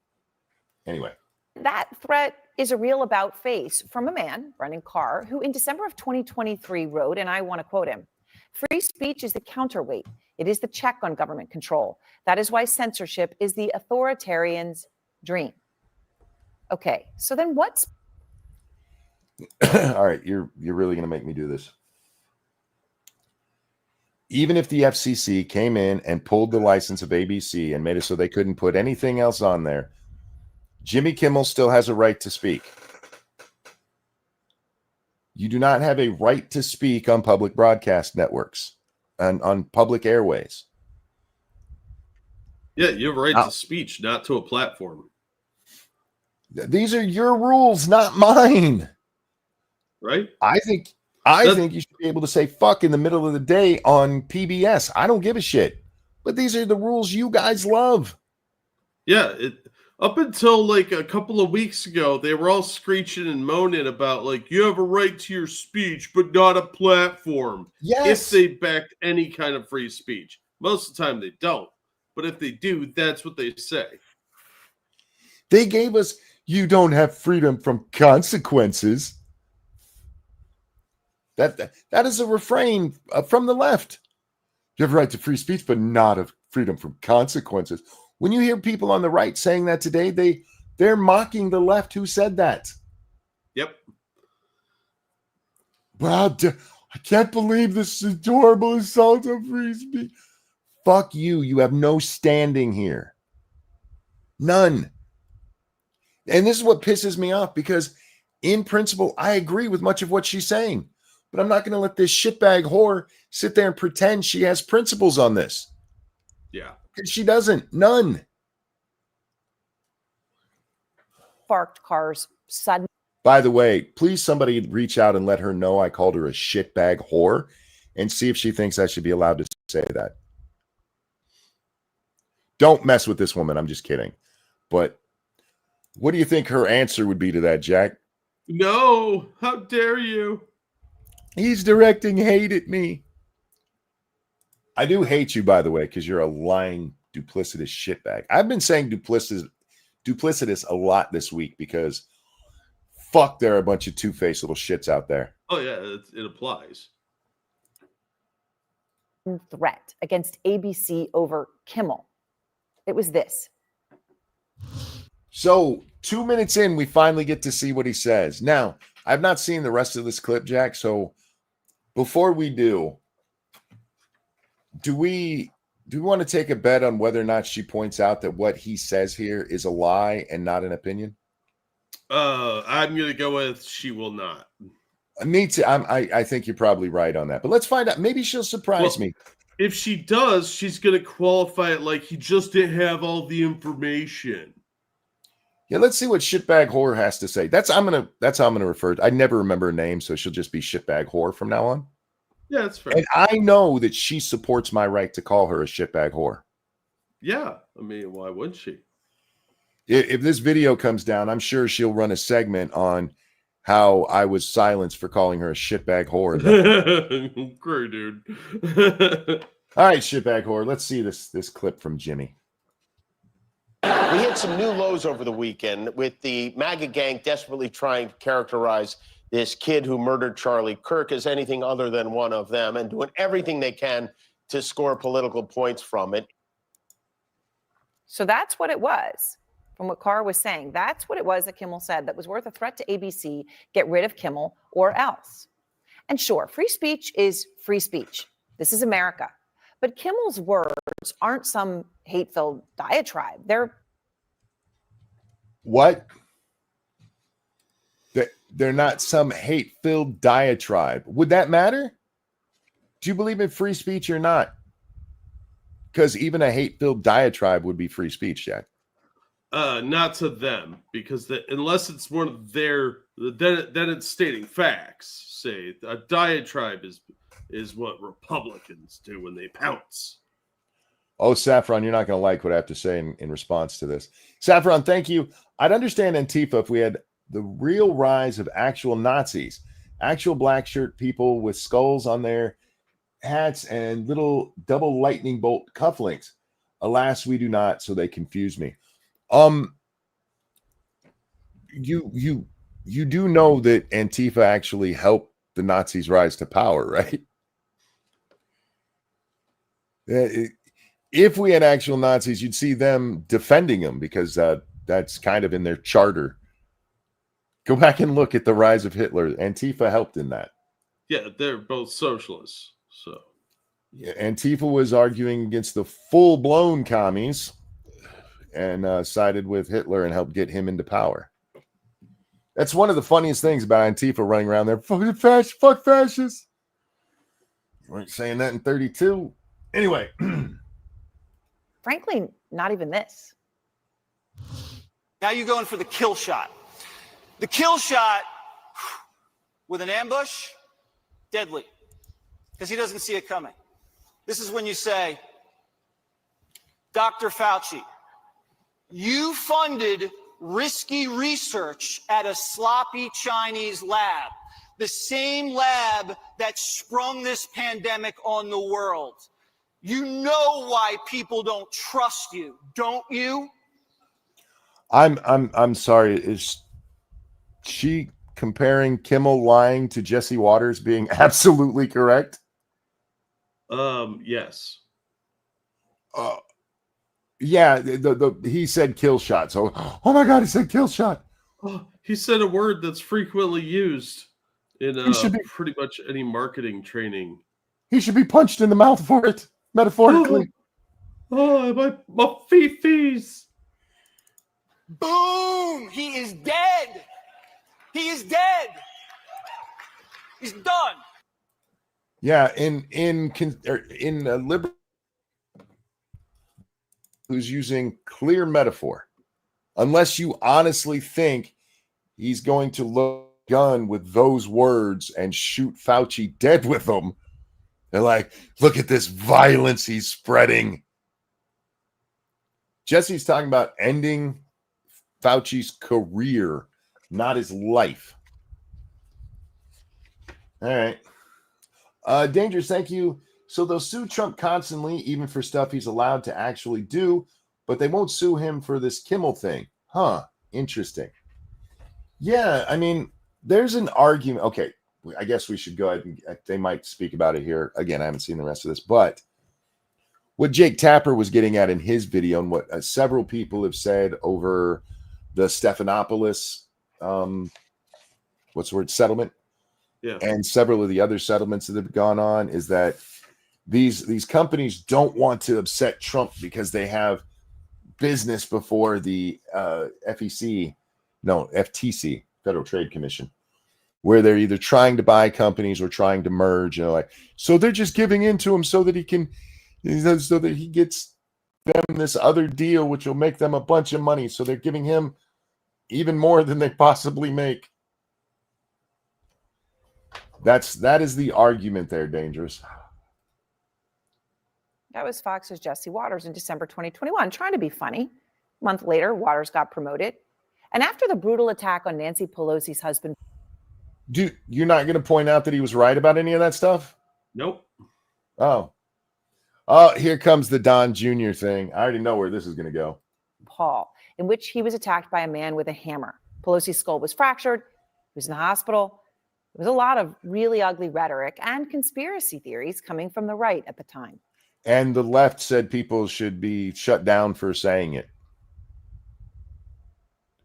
Anyway. That threat is a real about face from a man, Brendan Carr, who in December of 2023 wrote, and I want to quote him, "Free speech is the counterweight. It is the check on government control. That is why censorship is the authoritarian's dream." Okay, so then what's... All right, you're really going to make me do this. Even if the FCC came in and pulled the license of ABC and made it so they couldn't put anything else on there, Jimmy Kimmel still has a right to speak. You do not have a right to speak on public broadcast networks and on public airways. Yeah, you have a right to speech, not to a platform. These are your rules, not mine. Right? I think you should be able to say fuck in the middle of the day on PBS. I don't give a shit. But these are the rules you guys love. Yeah, up until like a couple of weeks ago, they were all screeching and moaning about like, you have a right to your speech, but not a platform. Yes. If they backed any kind of free speech. Most of the time they don't. But if they do, that's what they say. They gave us, you don't have freedom from consequences. That is a refrain from the left. You have a right to free speech, but not of freedom from consequences. When you hear people on the right saying that today, they're mocking the left who said that. Yep. Wow, I can't believe this adorable assault on free speech. Fuck you. You have no standing here. None. And this is what pisses me off because in principle, I agree with much of what she's saying. But I'm not going to let this shitbag whore sit there and pretend she has principles on this. Yeah. Because she doesn't. None. Sparked Carr's sudden... By the way, please somebody reach out and let her know I called her a shitbag whore and see if she thinks I should be allowed to say that. Don't mess with this woman. I'm just kidding. But what do you think her answer would be to that, Jack? No. How dare you? He's directing hate at me. I do hate you, by the way, because you're a lying, duplicitous shitbag. I've been saying duplicitous a lot this week because fuck, there are a bunch of two-faced little shits out there. Oh, yeah, it applies. Threat against ABC over Kimmel. It was this. So 2 minutes in, we finally get to see what he says. Now, I've not seen the rest of this clip, Jack, so before we do we want to take a bet on whether or not she points out that what he says here is a lie and not an opinion? I'm going to go with she will not. Me too. I think you're probably right on that. But let's find out. Maybe she'll surprise me. If she does, she's going to qualify it like he just didn't have all the information. Yeah, let's see what shitbag whore has to say. That's how I'm gonna refer to. I never remember her name, so she'll just be shitbag whore from now on. Yeah, that's fair. And I know that she supports my right to call her a shitbag whore. Yeah, I mean, why would she? If this video comes down, I'm sure she'll run a segment on how I was silenced for calling her a shitbag whore. Great, dude. All right, shitbag whore. Let's see this clip from Jimmy. We hit some new lows over the weekend with the MAGA gang desperately trying to characterize this kid who murdered Charlie Kirk as anything other than one of them and doing everything they can to score political points from it. So that's what it was. From what Carr was saying, that's what it was that Kimmel said that was worth a threat to ABC. Get rid of Kimmel or else. And sure, free speech is free speech. This is America. But Kimmel's words aren't some hate-filled diatribe. They're what? They're not some hate-filled diatribe. Would that matter? Do you believe in free speech or not? Because even a hate-filled diatribe would be free speech, Jack. Not to them, because unless it's one of their, then it's stating facts. Say a diatribe is what Republicans do when they pounce. Oh, Saffron, you're not going to like what I have to say in response to this. Saffron, thank you. I'd understand Antifa if we had the real rise of actual Nazis, actual black shirt people with skulls on their hats and little double lightning bolt cufflinks. Alas, we do not, so they confuse me. You do know that Antifa actually helped the Nazis rise to power, right? If we had actual Nazis, you'd see them defending them because that's kind of in their charter. Go back and look at the rise of Hitler. Antifa helped in that. Yeah, they're both socialists. So yeah, Antifa was arguing against the full-blown commies and sided with Hitler and helped get him into power. That's one of the funniest things about Antifa running around there. Fuck fascists. You weren't saying that in 32. Anyway. Frankly, not even this. Now you're going for the kill shot. The kill shot with an ambush, deadly, because he doesn't see it coming. This is when you say, Dr. Fauci, you funded risky research at a sloppy Chinese lab, the same lab that sprung this pandemic on the world. You know why people don't trust you, don't you? I'm sorry. Is she comparing Kimmel lying to Jesse Waters being absolutely correct? Yes. Yeah, he said kill shot. So, oh my God, he said kill shot. Oh, he said a word that's frequently used in pretty much any marketing training. He should be punched in the mouth for it, metaphorically. Oh, my fifis. Boom! He is dead. He is dead. He's done. Yeah, in liberal, who's using clear metaphor, unless you honestly think he's going to load a gun with those words and shoot Fauci dead with them. They're like, look at this violence he's spreading. Jesse's talking about ending Fauci's career, not his life. All right. Dangerous, thank you. So they'll sue Trump constantly, even for stuff he's allowed to actually do, but they won't sue him for this Kimmel thing. Huh. Interesting. Yeah, I mean, there's an argument. Okay, I guess we should go ahead and they might speak about it here. Again, I haven't seen the rest of this, but what Jake Tapper was getting at in his video and what several people have said over the Stephanopoulos, settlement? Yeah. And several of the other settlements that have gone on is that these companies don't want to upset Trump because they have business before the FTC, Federal Trade Commission, where they're either trying to buy companies or trying to merge. So they're just giving in to him so that he gets them this other deal, which will make them a bunch of money. So they're giving him even more than they possibly make. That is the argument there, Dangerous. That was Fox's Jesse Waters in December 2021, trying to be funny. A month later, Waters got promoted. And after the brutal attack on Nancy Pelosi's husband. Dude, you're not going to point out that he was right about any of that stuff? Nope. Oh, here comes the Don Jr. thing. I already know where this is going to go. Paul, in which he was attacked by a man with a hammer. Pelosi's skull was fractured. He was in the hospital. There was a lot of really ugly rhetoric and conspiracy theories coming from the right at the time. And the left said people should be shut down for saying it.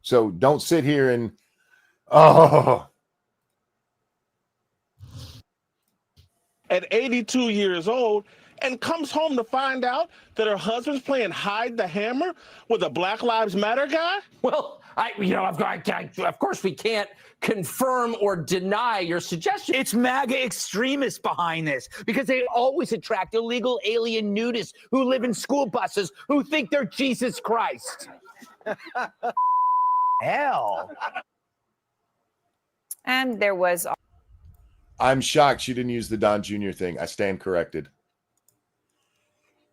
So don't sit here and, At 82 years old, and comes home to find out that her husband's playing hide the hammer with a Black Lives Matter guy? Well, of course we can't confirm or deny your suggestion. It's MAGA extremists behind this because they always attract illegal alien nudists who live in school buses who think they're Jesus Christ. Hell. And there was. I'm shocked she didn't use the Don Jr. thing. I stand corrected.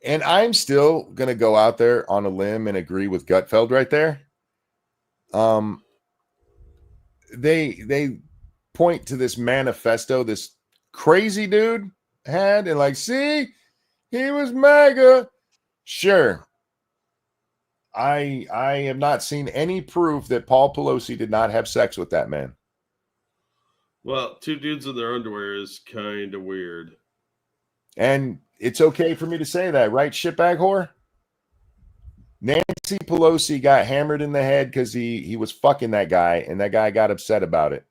And I'm still going to go out there on a limb and agree with Gutfeld right there. They point to this manifesto this crazy dude had and like, see, he was MAGA. Sure. I have not seen any proof that Paul Pelosi did not have sex with that man. Well, two dudes in their underwear is kind of weird. And it's okay for me to say that, right, shitbag whore? Nancy Pelosi got hammered in the head because he was fucking that guy, and that guy got upset about it.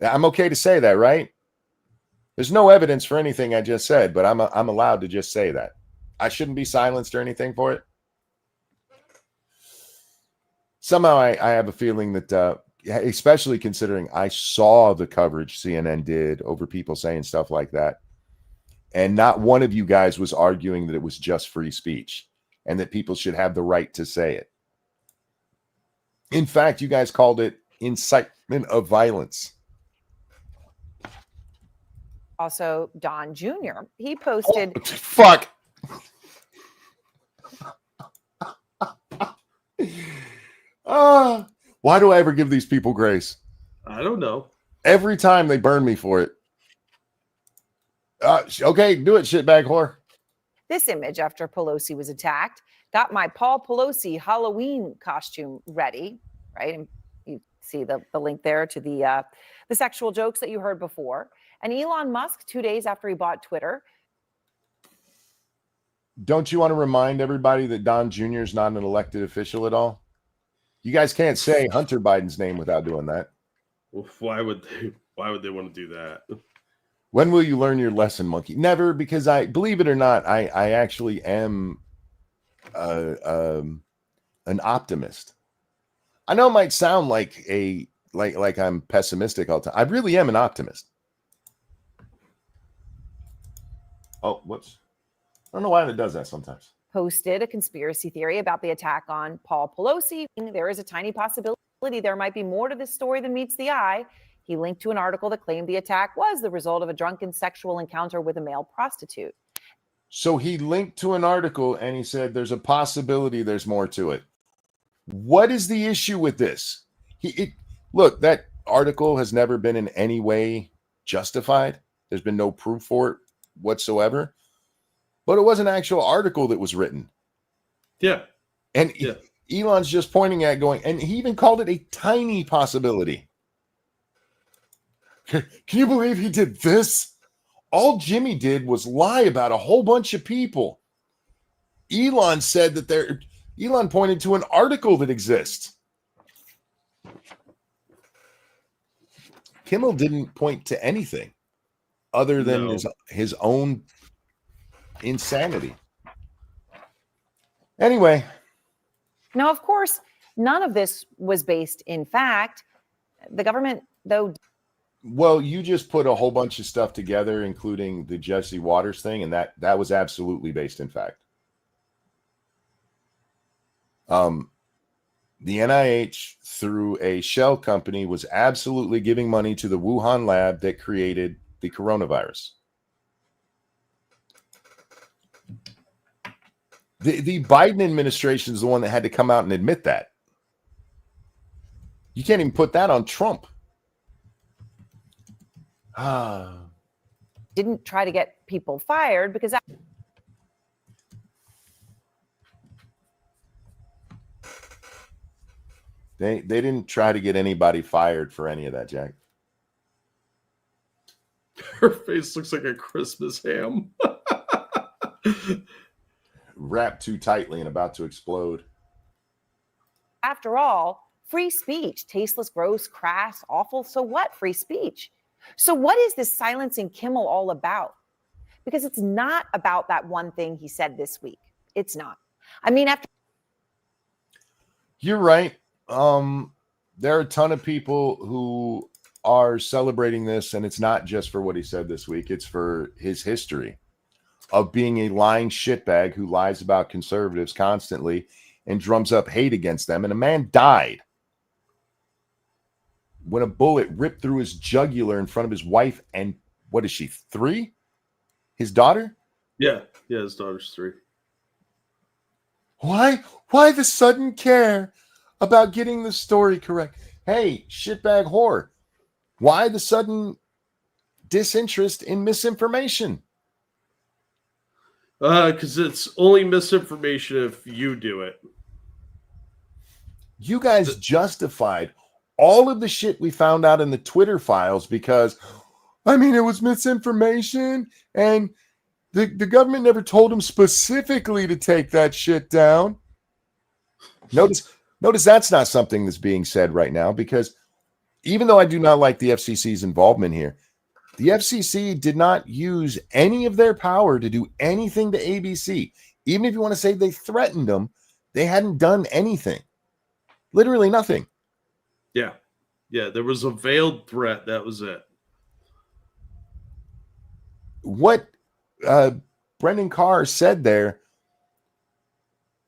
I'm okay to say that, right? There's no evidence for anything I just said, but I'm allowed to just say that. I shouldn't be silenced or anything for it. Somehow I have a feeling that, especially considering I saw the coverage CNN did over people saying stuff like that, and not one of you guys was arguing that it was just free speech and that people should have the right to say it. In fact, you guys called it incitement of violence. Also, Don Jr. He posted. Oh, fuck. Why do I ever give these people grace? I don't know. Every time they burn me for it. Okay, do it, shitbag whore. This image after Pelosi was attacked got my Paul Pelosi Halloween costume ready, right? And you see the link there to the sexual jokes that you heard before. And Elon Musk, 2 days after he bought Twitter. Don't you want to remind everybody that Don Jr. is not an elected official at all? You guys can't say Hunter Biden's name without doing that. Well, why would they want to do that? When will you learn your lesson, monkey? Never, because I believe it or not, I actually am an optimist. I know it might sound like I'm pessimistic all the time. I really am an optimist. Oh, whoops. I don't know why it does that sometimes. Posted a conspiracy theory about the attack on Paul Pelosi. There is a tiny possibility there might be more to this story than meets the eye. He linked to an article that claimed the attack was the result of a drunken sexual encounter with a male prostitute. So he linked to an article and he said there's a possibility there's more to it. What is the issue with this? Look, that article has never been in any way justified. There's been no proof for it whatsoever. But it was an actual article that was written. Yeah. And Elon's just pointing at going, and he even called it a tiny possibility. Can you believe he did this? All Jimmy did was lie about a whole bunch of people. Elon said that Elon pointed to an article that exists. Kimmel didn't point to anything other than his own insanity. Anyway. Now, of course, none of this was based in fact. The government, though. Well, you just put a whole bunch of stuff together, including the Jesse Waters thing, and that was absolutely based in fact. The NIH, through a shell company, was absolutely giving money to the Wuhan lab that created the coronavirus. The Biden administration is the one that had to come out and admit that. You can't even put that on Trump. Didn't try to get people fired because they didn't try to get anybody fired for any of that, Jack. Her face looks like a Christmas ham. Wrapped too tightly and about to explode. After all, free speech, tasteless, gross, crass, awful. So what? Free speech. So what is this silencing Kimmel all about? Because it's not about that one thing he said this week. It's not. I mean, You're right. There are a ton of people who are celebrating this, and it's not just for what he said this week. It's for his history of being a lying shitbag who lies about conservatives constantly and drums up hate against them. And a man died when a bullet ripped through his jugular in front of his wife. And what is she, 3? His daughter? Yeah, his daughter's 3. Why the sudden care about getting the story correct? Hey, shitbag whore. Why the sudden disinterest in misinformation? Because it's only misinformation if you do it. You guys justified all of the shit we found out in the Twitter files because, I mean, it was misinformation and the government never told them specifically to take that shit down. Notice that's not something that's being said right now, because even though I do not like the FCC's involvement here, the FCC did not use any of their power to do anything to ABC. Even if you want to say they threatened them, they hadn't done anything. Literally nothing. Yeah. Yeah, there was a veiled threat. That was it. What Brendan Carr said there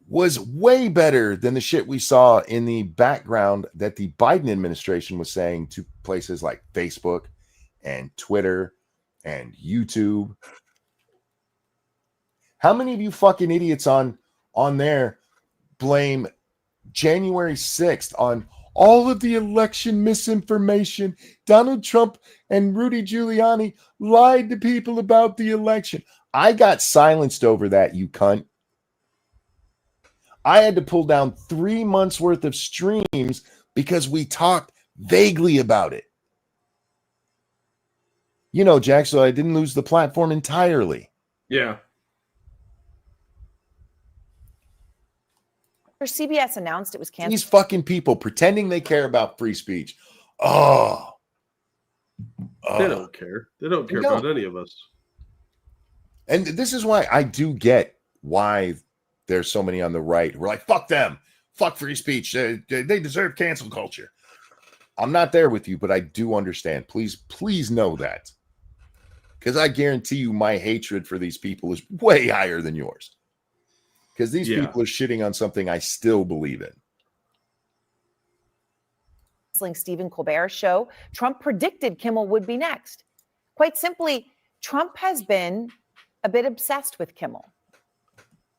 was way better than the shit we saw in the background that the Biden administration was saying to places like Facebook and Twitter and YouTube. How many of you fucking idiots on there blame January 6th on all of the election misinformation? Donald Trump and Rudy Giuliani lied to people about the election. I got silenced over that, you cunt. I had to pull down 3 months worth of streams because we talked vaguely about it. You know, Jack, so I didn't lose the platform entirely. Yeah. CBS announced it was canceled. These fucking people pretending they care about free speech. Oh. They don't care. They don't care about any of us. And this is why I do get why there's so many on the right. We're like, fuck them. Fuck free speech. They deserve cancel culture. I'm not there with you, but I do understand. Please know that. Because I guarantee you my hatred for these people is way higher than yours. Because these people are shitting on something I still believe in. Stephen Colbert's show, Trump predicted Kimmel would be next. Quite simply, Trump has been a bit obsessed with Kimmel.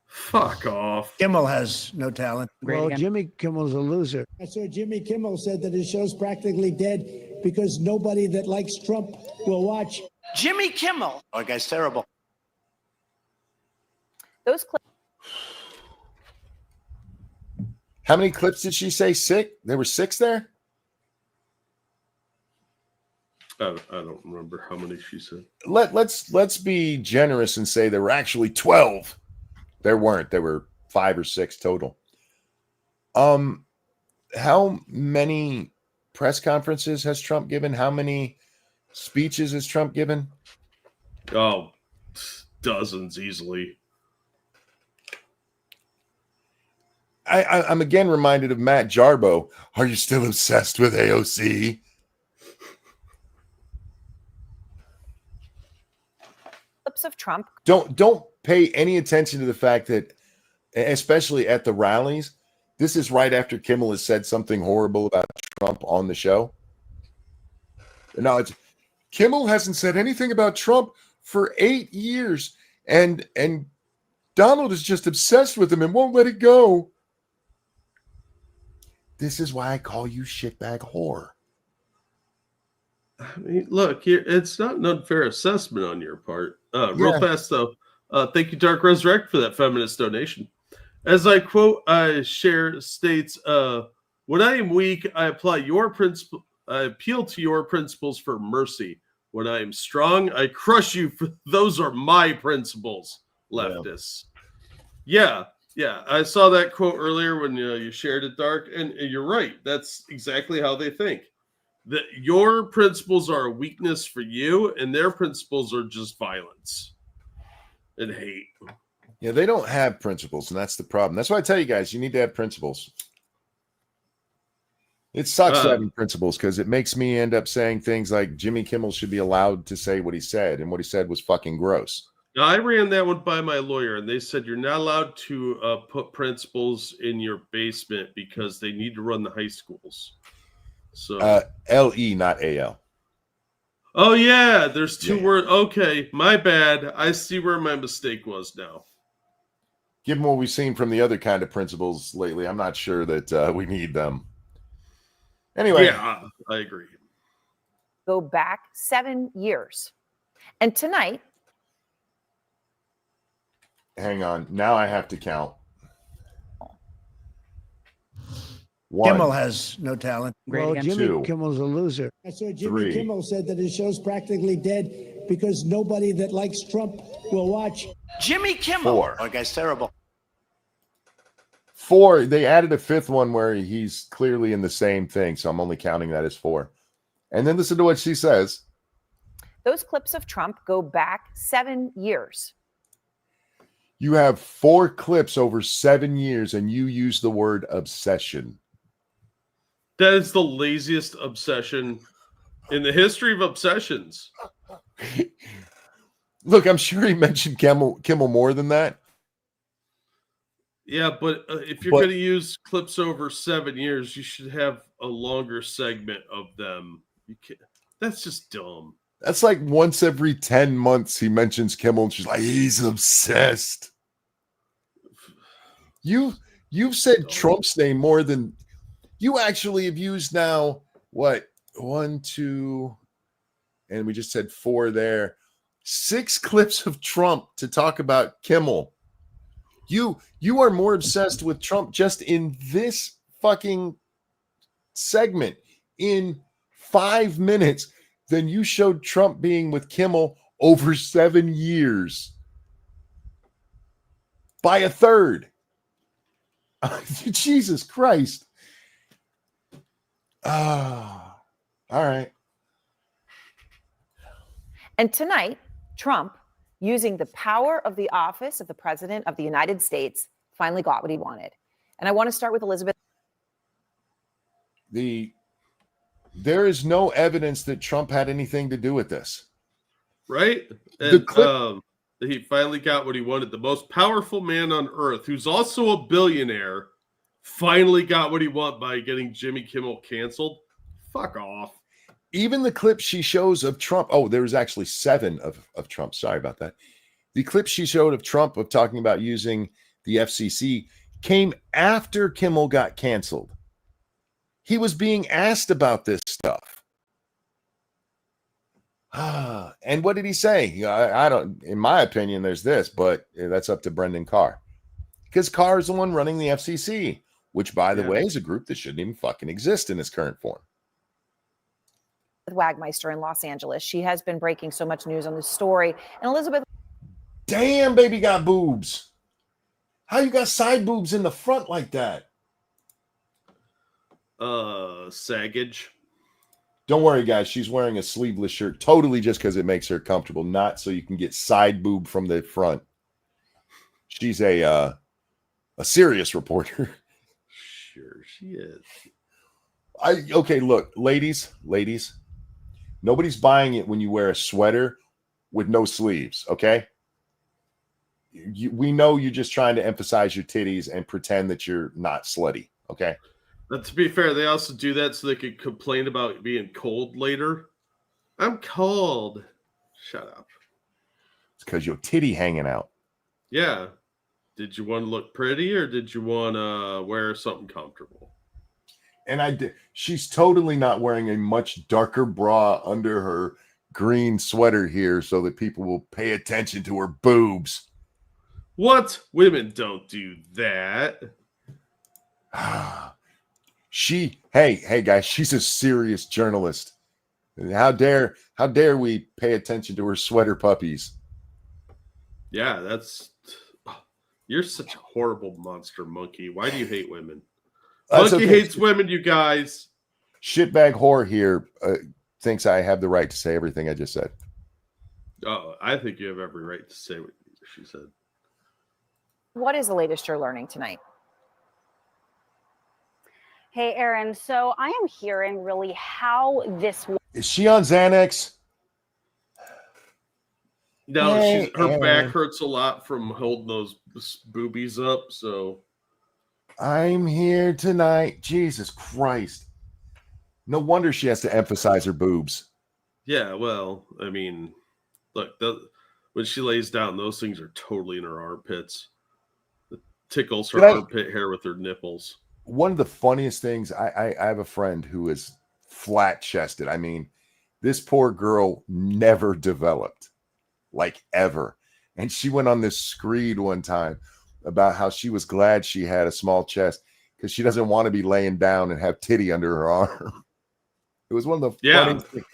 Fuck off. Kimmel has no talent. Well, Jimmy Kimmel's a loser. I saw Jimmy Kimmel said that his show's practically dead because nobody that likes Trump will watch. Jimmy Kimmel. That guy's terrible. Those clips. How many clips did she say? 6? There were 6 there? I don't remember how many she said. Let's be generous and say there were actually 12. There weren't. There were 5 or 6 total. How many press conferences has Trump given? How many speeches has Trump given? Oh, dozens easily. I'm again reminded of Matt Jarbo. Are you still obsessed with AOC? Clips of Trump. Don't pay any attention to the fact that, especially at the rallies, this is right after Kimmel has said something horrible about Trump on the show. Now it's Kimmel hasn't said anything about Trump for 8 years, and Donald is just obsessed with him and won't let it go. This is why I call you shitbag whore. I mean, look, it's not an unfair assessment on your part. Real fast, though. Thank you, Dark Resurrect, for that feminist donation. As I quote, I share states, when I am weak, I apply your principle. I appeal to your principles for mercy. When I am strong, I crush you. Those are my principles, leftists. Yeah. I saw that quote earlier when you shared it, Dark, and you're right. That's exactly how they think. That your principles are a weakness for you, and their principles are just violence and hate. Yeah, they don't have principles, and that's the problem. That's why I tell you guys, you need to have principles. It sucks having principles because it makes me end up saying things like Jimmy Kimmel should be allowed to say what he said, and what he said was fucking gross. Now, I ran that one by my lawyer, and they said you're not allowed to put principals in your basement because they need to run the high schools. So LE, not AL. Oh yeah, there's two words. Okay, my bad. I see where my mistake was now. Given what we've seen from the other kind of principals lately, I'm not sure that we need them. Anyway, yeah, I agree. Go back 7 years, and tonight. Hang on. Now I have to count. 1. Kimmel has no talent. Well, Jimmy 2. Kimmel's a loser. I saw Jimmy 3. Kimmel said that his show's practically dead because nobody that likes Trump will watch. Jimmy Kimmel. 4. That guy's terrible. 4. They added a 5th one where he's clearly in the same thing, so I'm only counting that as 4. And then listen to what she says. Those clips of Trump go back 7 years. You have 4 clips over 7 years, and you use the word obsession. That is the laziest obsession in the history of obsessions. Look, I'm sure he mentioned Kimmel more than that. Yeah, but if you're going to use clips over 7 years, you should have a longer segment of them. You can't. That's just dumb. That's like once every 10 months he mentions Kimmel, and she's like, he's obsessed. You've said Trump's name more than you actually have used now. What? 1, 2, and we just said 4 there. 6 clips of Trump to talk about Kimmel. You are more obsessed with Trump just in this fucking segment in 5 minutes than you showed Trump being with Kimmel over 7 years. By a third. Jesus Christ. All right. And tonight, Trump, using the power of the office of the President of the United States, finally got what he wanted. And I want to start with Elizabeth. There is no evidence that Trump had anything to do with this. Right? And he finally got what he wanted. The most powerful man on earth, who's also a billionaire, finally got what he wanted by getting Jimmy Kimmel canceled. Fuck off. Even the clip she shows of Trump. Oh, there was actually 7 of Trump. Sorry about that. The clip she showed of Trump of talking about using the FCC came after Kimmel got canceled. He was being asked about this stuff. And what did he say? I don't, in my opinion, there's this, but that's up to Brendan Carr. Because Carr is the one running the FCC, which, by the way, is a group that shouldn't even fucking exist in its current form. Wagmeister in Los Angeles. She has been breaking so much news on this story. And Elizabeth. Damn, baby got boobs. How you got side boobs in the front like that? Saggage. Don't worry, guys. She's wearing a sleeveless shirt totally just because it makes her comfortable, not so you can get side boob from the front. She's a serious reporter. Sure, she is. Okay, look, ladies, nobody's buying it when you wear a sweater with no sleeves, okay? We know you're just trying to emphasize your titties and pretend that you're not slutty, okay? But to be fair, they also do that so they could complain about being cold later. I'm cold. Shut up. It's because your titty hanging out. Yeah. Did you want to look pretty or did you want to wear something comfortable? And I did. She's totally not wearing a much darker bra under her green sweater here so that people will pay attention to her boobs. What? Women don't do that. Hey guys, she's a serious journalist. How dare we pay attention to her sweater puppies? Yeah, you're such a horrible monster monkey. Why do you hate women? Monkey hates women, you guys. Shitbag whore here thinks I have the right to say everything I just said. Oh, I think you have every right to say what she said. What is the latest you're learning tonight? Hey, Aaron. So I am hearing really how this. Is she on Xanax? No, Hey, her back Aaron. hurts a lot from holding those boobies up. So I'm here tonight. Jesus Christ. No wonder she has to emphasize her boobs. yeah, well, I mean, look, when she lays down, those things are totally in her armpits. It tickles her armpit hair with her nipples. One of the funniest things, I have a friend who is flat chested. I mean, this poor girl never developed, like ever. And she went on this screed one time about how she was glad she had a small chest because she doesn't want to be laying down and have titty under her arm. It was one of the funniest things.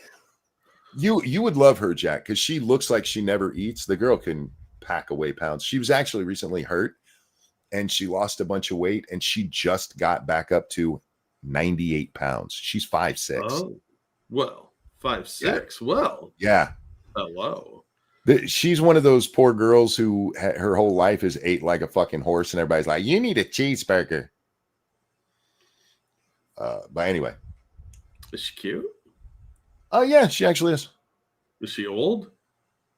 You would love her, Jack, because she looks like she never eats. The girl can pack away pounds. She was actually recently hurt and she lost a bunch of weight and she just got back up to 98 pounds. She's 5'6". Oh, well, 5'6". Well, yeah. Hello. She's one of those poor girls who her whole life is ate like a fucking horse, and everybody's like, "You need a cheeseburger." But anyway, is she cute? Oh yeah, she actually is. Is she old?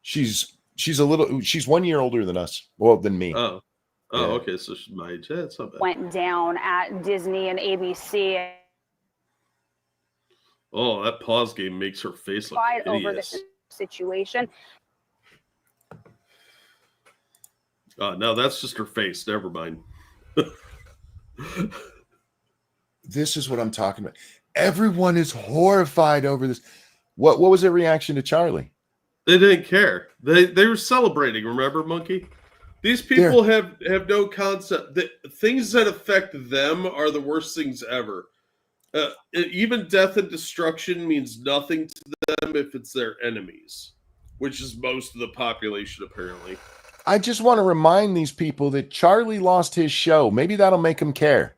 She's 1 year older than us. Well, than me. Oh, Yeah. okay. So she's my age. Yeah, it's not bad. Went down at Disney and ABC. Oh, that pause game makes her face look Fight over hideous. this situation. No, that's just her face. Never mind. This is what I'm talking about. Everyone is horrified over this. What was their reaction to Charlie? They didn't care. They were celebrating. Remember, Monkey? These people have no concept that things that affect them are the worst things ever. Even death and destruction means nothing to them if it's their enemies, which is most of the population, apparently. I just want to remind these people that Charlie lost his show. Maybe that'll make him care.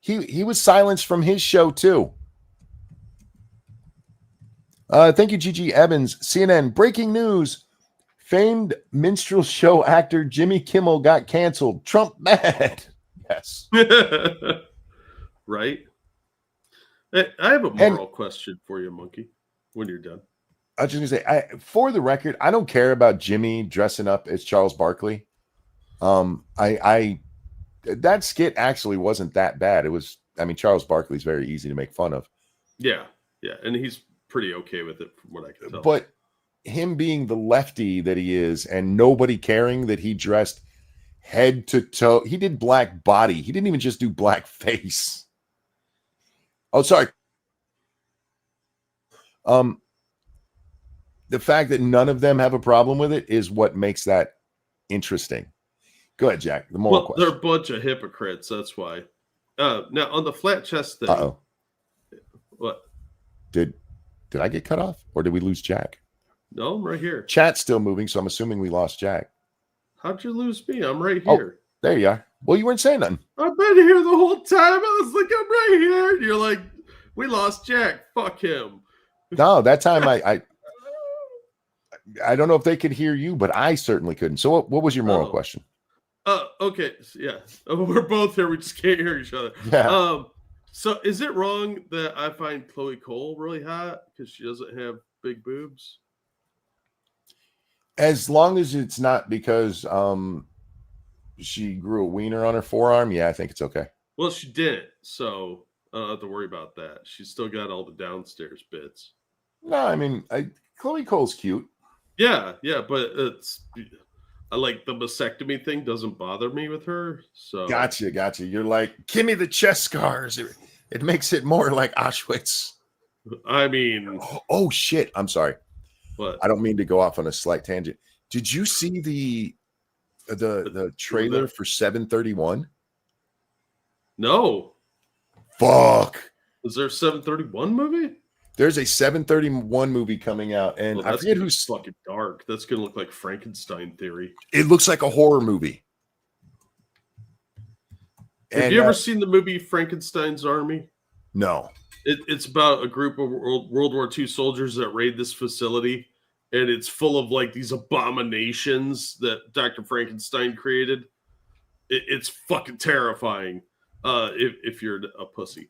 He was silenced from his show too. Thank you, Gigi Evans. CNN breaking news: famed minstrel show actor Jimmy Kimmel got canceled. Trump mad. Yes. Right. Hey, I have a moral question for you, Monkey. When you're done. I was just gonna say, for the record, I don't care about Jimmy dressing up as Charles Barkley. That skit actually wasn't that bad. It was, I mean, Charles Barkley's very easy to make fun of. Yeah, and he's pretty okay with it from what I can tell. But him being the lefty that he is, and nobody caring that he dressed head to toe, he did black body. He didn't even just do black face. Oh, sorry. The fact that none of them have a problem with it is what makes that interesting. Go ahead, Jack. The moral question. They're a bunch of hypocrites. That's why. Now on the flat chest thing. Uh-oh. What? Did I get cut off, or did we lose Jack? No, I'm right here. Chat's still moving, so I'm assuming we lost Jack. How'd you lose me? I'm right here. Oh, there you are. Well, you weren't saying nothing. I've been here the whole time. I was like, I'm right here. And you're like, we lost Jack. Fuck him. No, that time I don't know if they could hear you, but I certainly couldn't. So what was your moral question? Okay. So, yeah. We're both here. We just can't hear each other. Yeah. So is it wrong that I find Chloe Cole really hot because she doesn't have big boobs? As long as it's not because she grew a wiener on her forearm, yeah, I think it's okay. Well, she didn't, so I don't have to worry about that. She's still got all the downstairs bits. No, I mean, Chloe Cole's cute. Yeah, but I like the mastectomy thing doesn't bother me with her. So Gotcha. You're like, give me the chest scars. It makes it more like Auschwitz. I mean, oh shit. I'm sorry. What? I don't mean to go off on a slight tangent. Did you see the trailer for 731? No. Fuck. Is there a 731 movie? There's a 731 movie coming out, and I forget who's fucking dark. That's gonna look like Frankenstein Theory. It looks like a horror movie. Have you ever seen the movie Frankenstein's Army? No. It's about a group of World War II soldiers that raid this facility, and it's full of like these abominations that Dr. Frankenstein created. It's fucking terrifying if you're a pussy.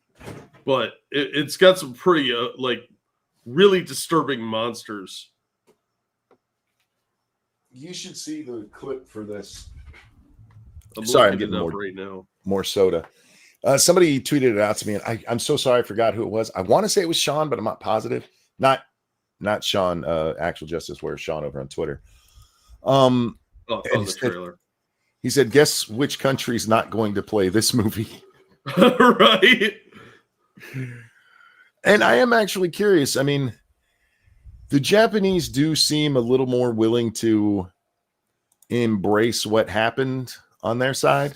But it's got some pretty like really disturbing monsters. You should see the clip for this. I'm Sorry, I'm looking getting it up more, right now. more soda. Somebody tweeted it out to me, and I'm so sorry I forgot who it was. I want to say it was Sean, but I'm not positive. Not Sean, Actual Justice Warrior Sean over on Twitter. Oh, and the trailer. He said, guess which country's not going to play this movie? Right. And I am actually curious. I mean, the Japanese do seem a little more willing to embrace what happened on their side.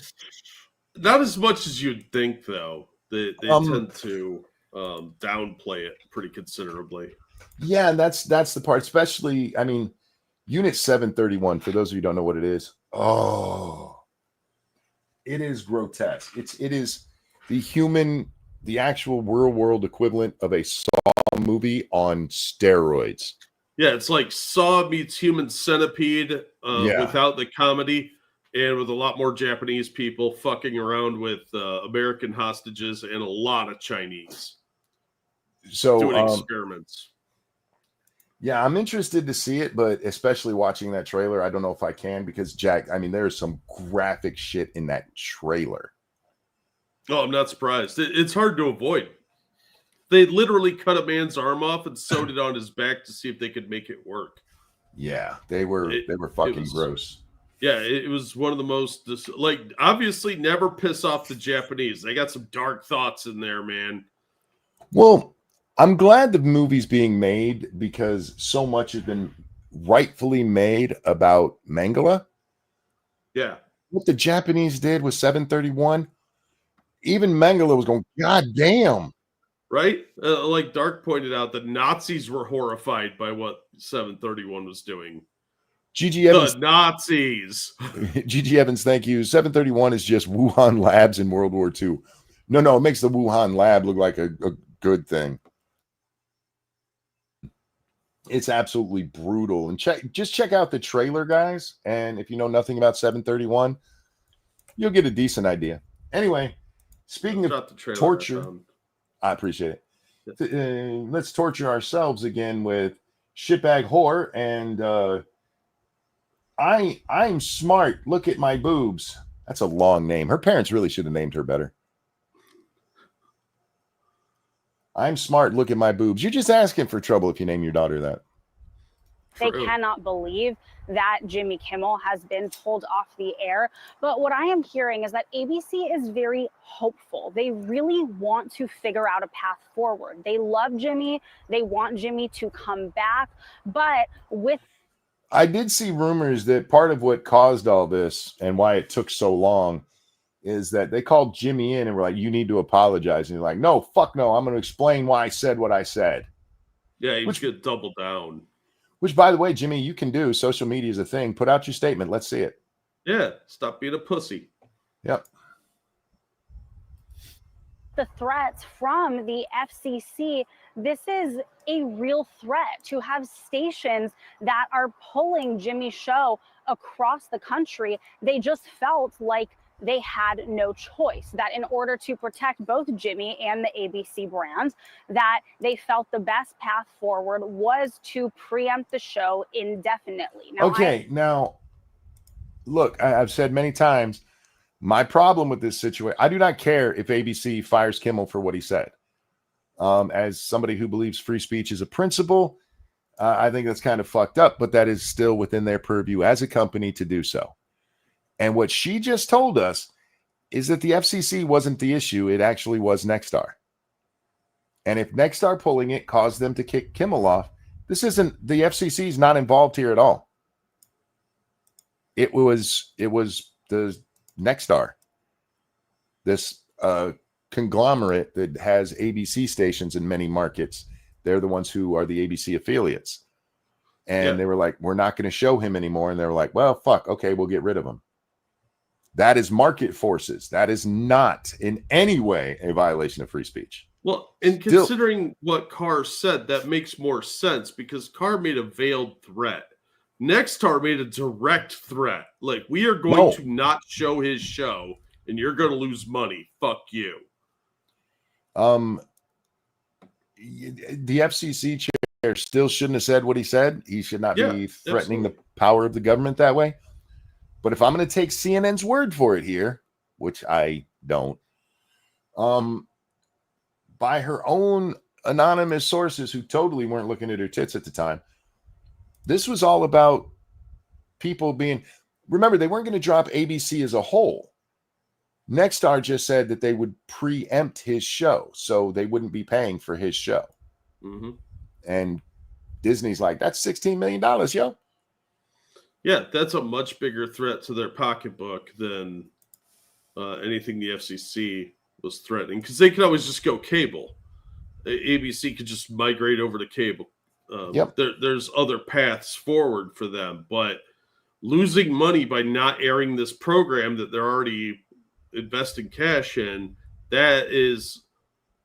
Not as much as you'd think, though. They tend to downplay it pretty considerably. Yeah, and that's the part, especially, I mean, Unit 731, for those of you who don't know what it is. Oh, it is grotesque. It is the actual real world equivalent of a Saw movie on steroids. Yeah, it's like Saw meets Human Centipede without the comedy and with a lot more Japanese people fucking around with American hostages and a lot of Chinese. So doing experiments. Yeah, I'm interested to see it, but especially watching that trailer, I don't know if I can because Jack, I mean, there's some graphic shit in that trailer. Oh, I'm not surprised. It's hard to avoid. They literally cut a man's arm off and sewed it on his back to see if they could make it work. Yeah, they were fucking gross. Yeah, it was one of the most obviously never piss off the Japanese. They got some dark thoughts in there, man. Well, I'm glad the movie's being made because so much has been rightfully made about Mengele. Yeah. What the Japanese did with 731, even Mengele was going, God damn. Right? Like Dark pointed out, the Nazis were horrified by what 731 was doing. GG Evans, the Nazis. GG Evans, thank you. 731 is just Wuhan labs in World War II. No, it makes the Wuhan lab look like a good thing. It's absolutely brutal. And just check out the trailer, guys. And if you know nothing about 731, you'll get a decent idea. Anyway, speaking of torture, I appreciate it. Let's torture ourselves again with Shitbag Whore. And I'm smart. Look at my boobs. That's a long name. Her parents really should have named her better. I'm smart. Look at my boobs. You're just asking for trouble if you name your daughter that. They cannot believe that Jimmy Kimmel has been pulled off the air. But what I am hearing is that ABC is very hopeful. They really want to figure out a path forward. They love Jimmy. They want Jimmy to come back. But I did see rumors that part of what caused all this and why it took so long is that they called Jimmy in and were like, you need to apologize. And he's like, no, fuck no. I'm going to explain why I said what I said. Yeah, he was going to double down. Which, by the way, Jimmy, you can do. Social media is a thing. Put out your statement. Let's see it. Yeah, stop being a pussy. Yep. the threats from the FCC, this is a real threat to have stations that are pulling Jimmy's show across the country. They just felt like they had no choice, that in order to protect both Jimmy and the ABC brands, that they felt the best path forward was to preempt the show indefinitely. Now, Now, look, I've said many times, my problem with this situation, I do not care if ABC fires Kimmel for what he said. As somebody who believes free speech is a principle, I think that's kind of fucked up, but that is still within their purview as a company to do so. And what she just told us is that the FCC wasn't the issue. It actually was Nexstar. And if Nexstar pulling it caused them to kick Kimmel off, this isn't, the FCC is not involved here at all. It was the Nexstar, this conglomerate that has ABC stations in many markets. They're the ones who are the ABC affiliates. And they were like, we're not going to show him anymore. And they were like, well, fuck, okay, we'll get rid of him. That is market forces. That is not in any way a violation of free speech. Well, and considering what Carr said, that makes more sense because Carr made a veiled threat. Nexstar made a direct threat. Like, we are going to not show his show and you're going to lose money. Fuck you. The FCC chair still shouldn't have said what he said. He should not be threatening absolutely. the power of the government that way. But if I'm going to take CNN's word for it here, which I don't, by her own anonymous sources who totally weren't looking at her tits at the time, this was all about people being, remember, they weren't going to drop ABC as a whole. Nexstar just said that they would preempt his show, so they wouldn't be paying for his show. Mm-hmm. And Disney's like, that's $16 million, yo. Yeah, that's a much bigger threat to their pocketbook than anything the FCC was threatening, because they could always just go cable. ABC could just migrate over to cable. There's other paths forward for them, but losing money by not airing this program that they're already investing cash in, that is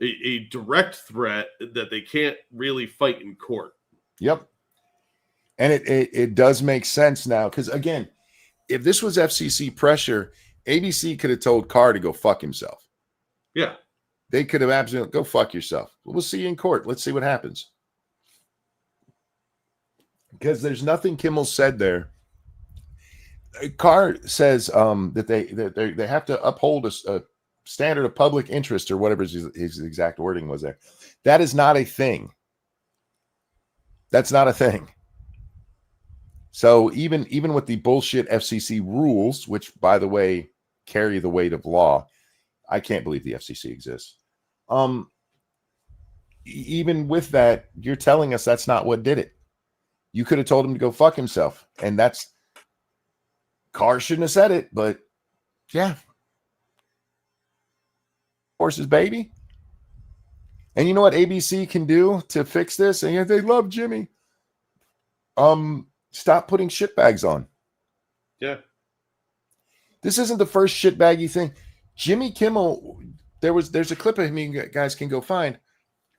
a direct threat that they can't really fight in court. Yep. And it does make sense now, because again, if this was FCC pressure, ABC could have told Carr to go fuck himself. Yeah. They could have absolutely, go fuck yourself. We'll see you in court. Let's see what happens. Because there's nothing Kimmel said there. Carr says that they have to uphold a standard of public interest, or whatever his exact wording was there. That is not a thing. That's not a thing. So even with the bullshit FCC rules, which, by the way, carry the weight of law, I can't believe the FCC exists. Even with that, you're telling us that's not what did it. You could have told him to go fuck himself, and that's, Carr shouldn't have said it, but yeah, horse's baby. And you know what ABC can do to fix this? And they love Jimmy. Stop putting shitbags on. Yeah. This isn't the first shitbaggy thing. Jimmy Kimmel, there's a clip of him you guys can go find.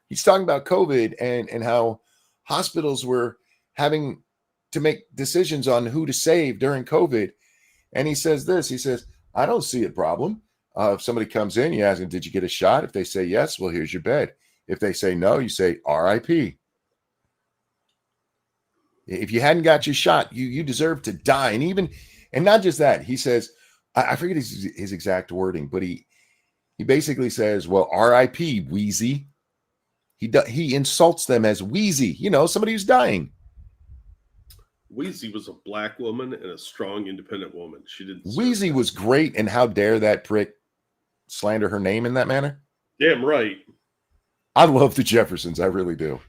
He's talking about COVID and how hospitals were having to make decisions on who to save during COVID. And he says this, he says, I don't see a problem. If somebody comes in, you ask them, did you get a shot? If they say yes, well, here's your bed. If they say no, you say RIP. If you hadn't got your shot, you deserve to die. And not just that, he says, I forget his exact wording, but he basically says, well, RIP, Wheezy. He insults them as Wheezy, somebody who's dying. Wheezy was a black woman and a strong, independent woman. She didn't. Wheezy was great, and how dare that prick slander her name in that manner? Damn right. I love the Jeffersons, I really do.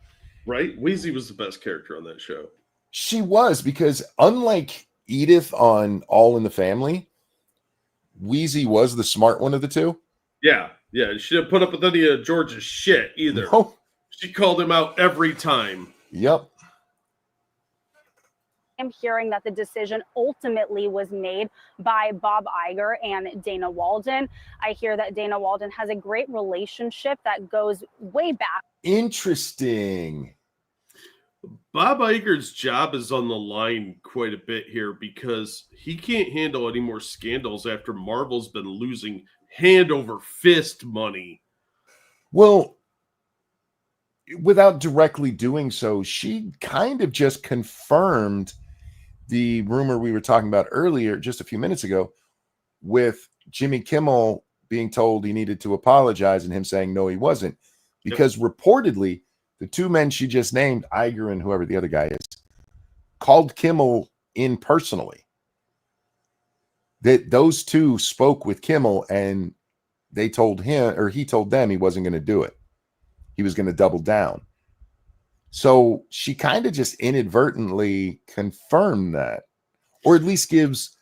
Right? Wheezy was the best character on that show. She was, because unlike Edith on All in the Family, Wheezy was the smart one of the two. Yeah. She didn't put up with any of George's shit either. No. She called him out every time. Yep. I'm hearing that the decision ultimately was made by Bob Iger and Dana Walden. I hear that Dana Walden has a great relationship that goes way back. Interesting. Bob Iger's job is on the line quite a bit here, because he can't handle any more scandals after Marvel's been losing hand over fist money. Well, without directly doing so, she kind of just confirmed the rumor we were talking about earlier, just a few minutes ago, with Jimmy Kimmel being told he needed to apologize and him saying no, he wasn't. Because reportedly, the two men she just named, Iger and whoever the other guy is, called Kimmel in personally. That those two spoke with Kimmel, and they told him, or he told them, he wasn't going to do it. He was going to double down. So she kind of just inadvertently confirmed that, or at least gives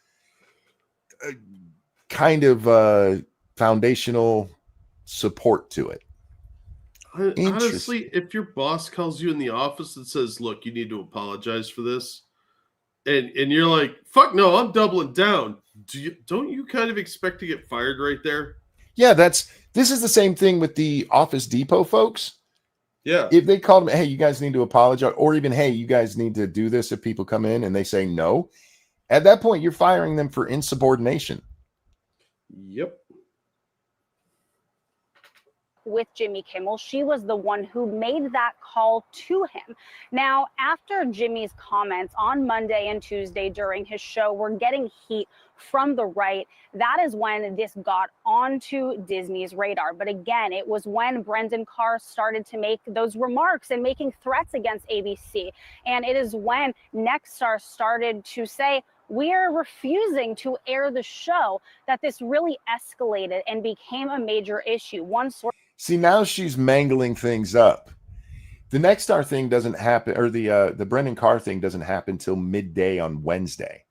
a kind of foundational support to it. Honestly, if your boss calls you in the office and says, look, you need to apologize for this, and you're like, fuck no, I'm doubling down. Don't you kind of expect to get fired right there? Yeah, this is the same thing with the Office Depot folks. Yeah. If they called them, hey, you guys need to apologize, or even, hey, you guys need to do this if people come in, and they say no, at that point, you're firing them for insubordination. Yep. with Jimmy Kimmel. She was the one who made that call to him. Now, after Jimmy's comments on Monday and Tuesday during his show were getting heat from the right, that is when this got onto Disney's radar. But again, it was when Brendan Carr started to make those remarks and making threats against ABC. And it is when Nexstar started to say, we are refusing to air the show, that this really escalated and became a major issue. One source. See, now she's mangling things up. The Nexstar thing doesn't happen, or the Brendan Carr thing doesn't happen till midday on Wednesday.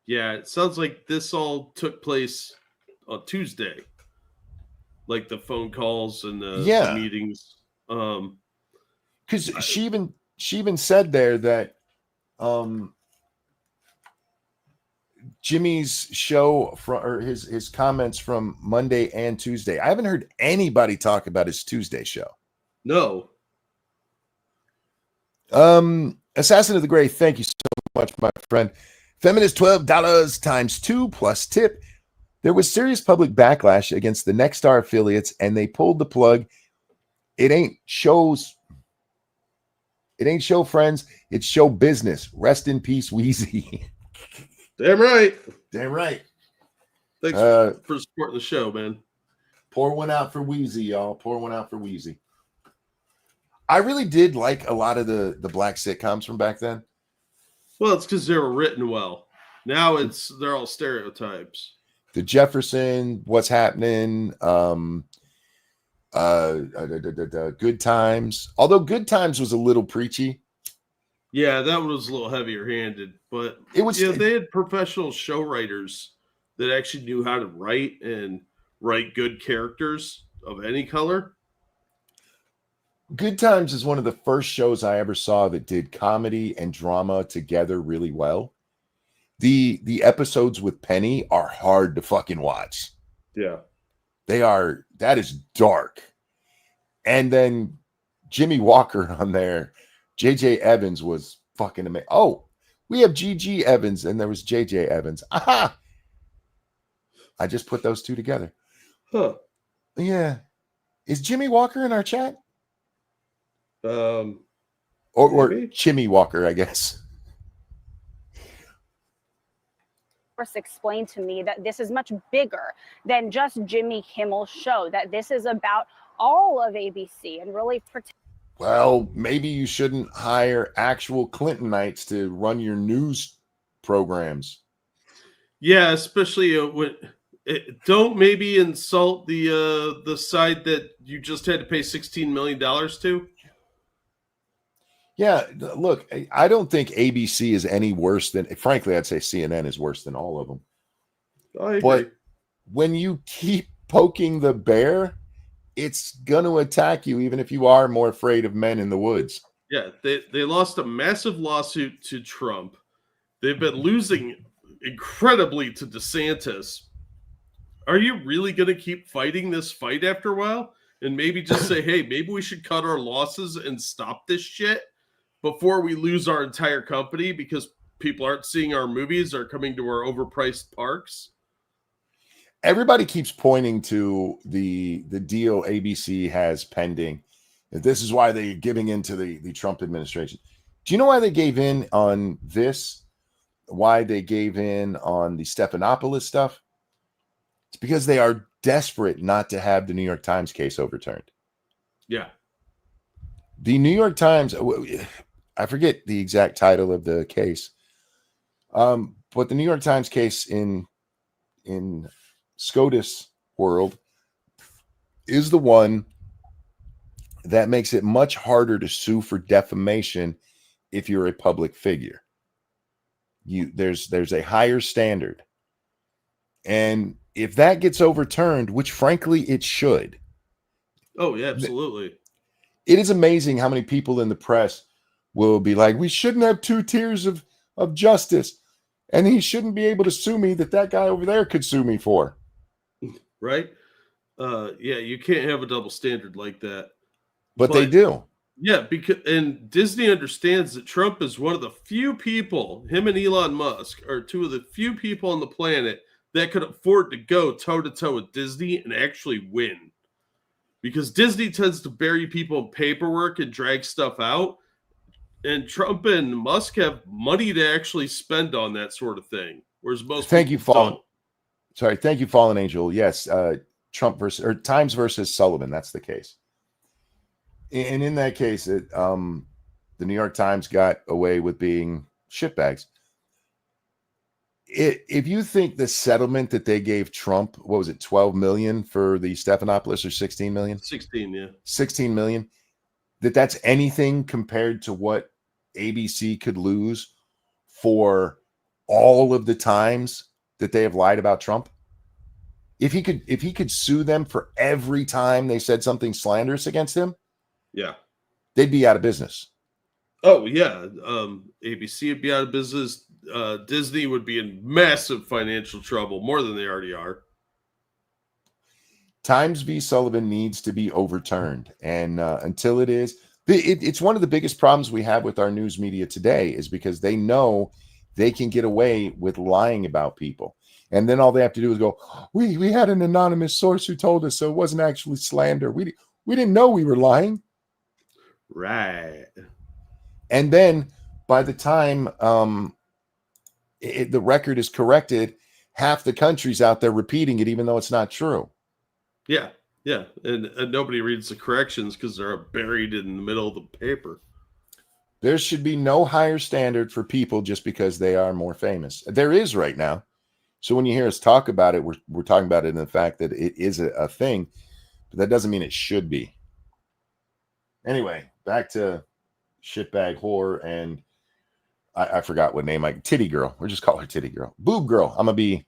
Yeah, it sounds like this all took place on Tuesday, like the phone calls and the meetings. Because she even said there that Jimmy's show or his comments from Monday and Tuesday. I haven't heard anybody talk about his Tuesday show. No. Assassin of the Gray, thank you so much, my friend. Feminist $12 times 2 plus tip. There was serious public backlash against the Nexstar affiliates, and they pulled the plug. It ain't show friends. It's show business. Rest in peace, Wheezy. Damn right. Damn right. Thanks for supporting the show, man. Pour one out for Wheezy, y'all. Pour one out for Wheezy. I really did like a lot of the black sitcoms from back then. Well, it's because they were written well. Now they're all stereotypes. The Jefferson, What's Happening, Good Times. Although Good Times was a little preachy. Yeah, that was a little heavier handed, but it was. They had professional show writers that actually knew how to write and write good characters of any color. Good Times is one of the first shows I ever saw that did comedy and drama together really well. The episodes with Penny are hard to fucking watch. Yeah. They are. That is dark. And then Jimmy Walker on there. JJ Evans was fucking amazing. Oh, we have GG Evans and there was JJ Evans. Aha! I just put those two together. Huh. Yeah. Is Jimmy Walker in our chat? Or Chimmy Walker, I guess. Explained to me that this is much bigger than just Jimmy Kimmel's show, that this is about all of ABC and really protect. Well, maybe you shouldn't hire actual Clintonites to run your news programs. Yeah, especially don't maybe insult the side that you just had to pay $16 million to. Yeah, look, I don't think ABC is any worse than, frankly, I'd say CNN is worse than all of them. I agree. But when you keep poking the bear, it's going to attack you, even if you are more afraid of men in the woods. Yeah, they lost a massive lawsuit to Trump. They've been losing incredibly to DeSantis. Are you really going to keep fighting this fight after a while? And maybe just say, hey, maybe we should cut our losses and stop this shit before we lose our entire company because people aren't seeing our movies or coming to our overpriced parks? Everybody keeps pointing to the deal ABC has pending. This is why they're giving into the Trump administration. Do you know why they gave in on this? Why they gave in on the Stephanopoulos stuff? It's because they are desperate not to have the New York Times case overturned. Yeah. The New York Times, I forget the exact title of the case, but the New York Times case in SCOTUS world is the one that makes it much harder to sue for defamation if you're a public figure. There's a higher standard. And if that gets overturned, which frankly it should. Oh, yeah, absolutely. It is amazing how many people in the press will be like, we shouldn't have two tiers of justice. And he shouldn't be able to sue me that guy over there could sue me for. Right? Yeah, you can't have a double standard like that. But they do. Yeah, and Disney understands that Trump is one of the few people, him and Elon Musk are two of the few people on the planet that could afford to go toe-to-toe with Disney and actually win. because Disney tends to bury people in paperwork and drag stuff out. And Trump and Musk have money to actually spend on that sort of thing. Whereas most Thank you, people Fallen. don't. Sorry, thank you, Fallen Angel. Yes, Trump versus or Times versus Sullivan. That's the case. And in that case, the New York Times got away with being shitbags. If you think the settlement that they gave Trump, what was it, 12 million for the Stephanopoulos, or 16 million? 16, yeah. 16 million, that's anything compared to what ABC could lose for all of the times that they have lied about Trump. If he could sue them for every time they said something slanderous against him, Yeah. they'd be out of business. Oh, yeah. ABC would be out of business. Disney would be in massive financial trouble, more than they already are. Times v. Sullivan needs to be overturned. And until it is, it's one of the biggest problems we have with our news media today, is because they know they can get away with lying about people. And then all they have to do is go, we had an anonymous source who told us, so it wasn't actually slander. We didn't know we were lying. Right. And then by the time the record is corrected, half the country's out there repeating it, even though it's not true. Yeah. Yeah. And nobody reads the corrections because they're buried in the middle of the paper. There should be no higher standard for people just because they are more famous. There is right now. So when you hear us talk about it, we're talking about it in the fact that it is a thing, but that doesn't mean it should be. Anyway, back to shitbag whore, and I forgot what name. Titty girl. We'll just call her Titty girl. Boob girl. I'm gonna be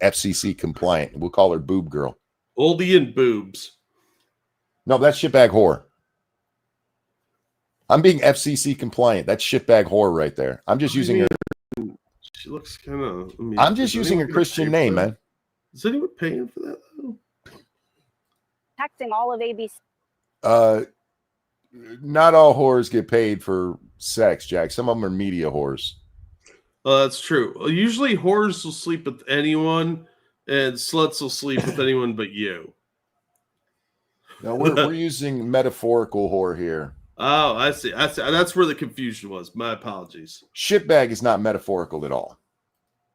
FCC compliant. We'll call her Boob girl. Oldie and boobs. No, that's shitbag whore. I'm being FCC compliant. That's shitbag whore right there. I'm just using her. She looks kind of. I'm just using a Christian name, man. Is anyone paying for that though? Protecting all of ABC. Not all whores get paid for sex, Jack. Some of them are media whores. That's true. Usually whores will sleep with anyone, and sluts will sleep with anyone but you. No, we're using metaphorical whore here. Oh, I see. That's where the confusion was. My apologies. Shitbag is not metaphorical at all.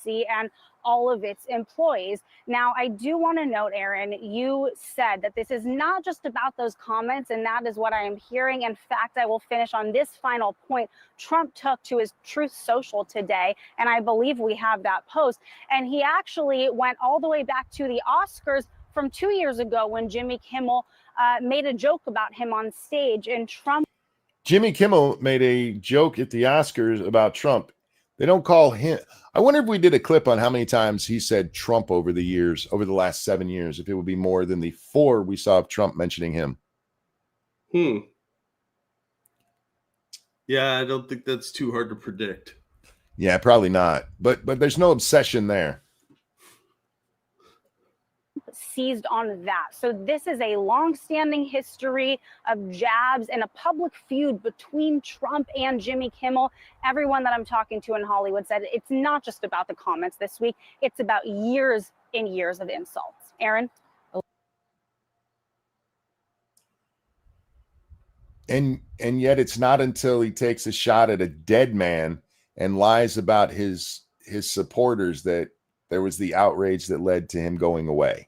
And all of its employees. Now, I do want to note, Aaron, you said that this is not just about those comments, and that is what I am hearing. In fact, I will finish on this final point. Trump took to his Truth Social today, and I believe we have that post, and he actually went all the way back to the Oscars from 2 years ago when Jimmy Kimmel made a joke about him on stage, and Trump. Jimmy Kimmel made a joke at the Oscars about Trump. They don't call him. I wonder if we did a clip on how many times he said Trump over the last 7 years, if it would be more than the 4 we saw of Trump mentioning him. Yeah, I don't think that's too hard to predict. Yeah, probably not. But there's no obsession there. Seized on that. So this is a long-standing history of jabs and a public feud between Trump and Jimmy Kimmel. Everyone that I'm talking to in Hollywood said it's not just about the comments this week. It's about years and years of insults. Aaron? And yet it's not until he takes a shot at a dead man and lies about his supporters that there was the outrage that led to him going away.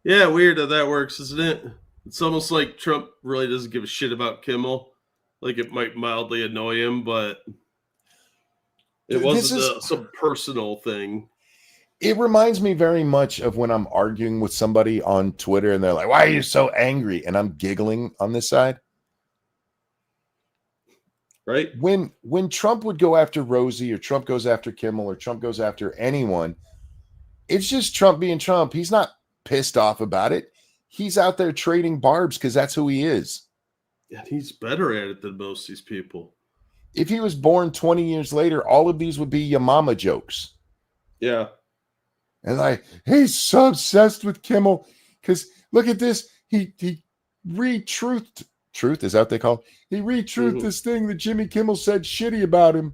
Yeah, weird how that works, isn't it? It's almost like Trump really doesn't give a shit about Kimmel. Like it might mildly annoy him, but it wasn't some personal thing. It reminds me very much of when I'm arguing with somebody on Twitter and they're like, "Why are you so angry?" And I'm giggling on this side. Right? When Trump would go after Rosie, or Trump goes after Kimmel, or Trump goes after anyone, it's just Trump being Trump. He's not pissed off about it. He's out there trading barbs because that's who he is. Yeah, he's better at it than most of these people. If he was born 20 years later, all of these would be your mama jokes. Yeah. And like, he's so obsessed with Kimmel because look at this. He re-truthed. Truth, is that what they call it? He re-truthed this thing that Jimmy Kimmel said shitty about him.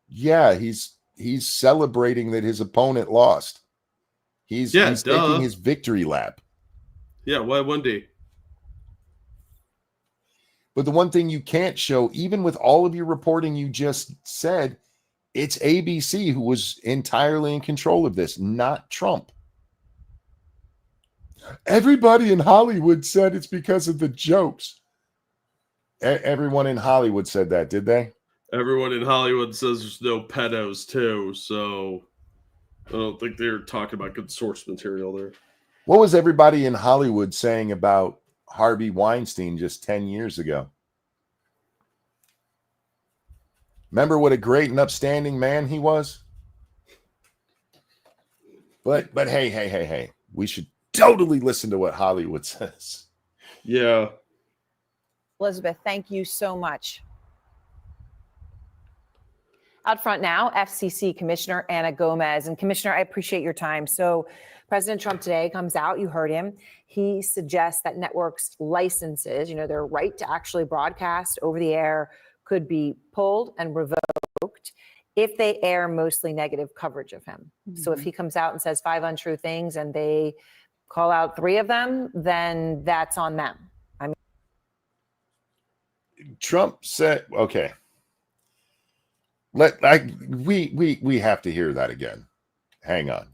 Yeah, he's celebrating that his opponent lost. He's duh. taking his victory lap. Yeah, why wouldn't he? But the one thing you can't show, even with all of your reporting you just said, it's ABC who was entirely in control of this, not Trump. Everybody in Hollywood said it's because of the jokes. Everyone in Hollywood said that, did they? Everyone in Hollywood says there's no pedos too, so I don't think they're talking about good source material there. What was everybody in Hollywood saying about Harvey Weinstein just 10 years ago? Remember what a great and upstanding man he was? But hey. We should totally listen to what Hollywood says. Yeah. Elizabeth, thank you so much. Out front now, FCC Commissioner Anna Gomez. And Commissioner, I appreciate your time. So President Trump today comes out, you heard him. He suggests that networks' licenses, their right to actually broadcast over the air, could be pulled and revoked if they air mostly negative coverage of him. So if he comes out and says 5 untrue things and they call out 3 of them, then that's on them. I mean, Trump said, okay. We have to hear that again. Hang on.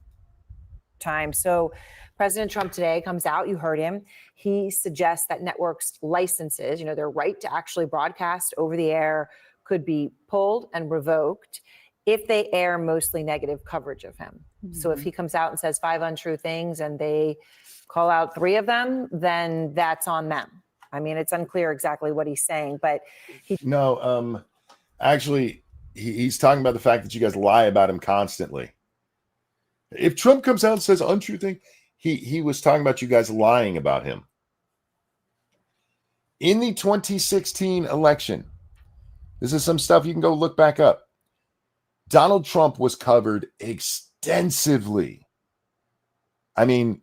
Time. So President Trump today comes out, you heard him. He suggests that networks' licenses, their right to actually broadcast over the air, could be pulled and revoked if they air mostly negative coverage of him. So if he comes out and says 5 untrue things and they call out 3 of them, then that's on them. I mean, it's unclear exactly what he's saying, but actually, he's talking about the fact that you guys lie about him constantly. If Trump comes out and says untrue thing, he was talking about you guys lying about him. In the 2016 election, this is some stuff you can go look back up. Donald Trump was covered extensively. I mean,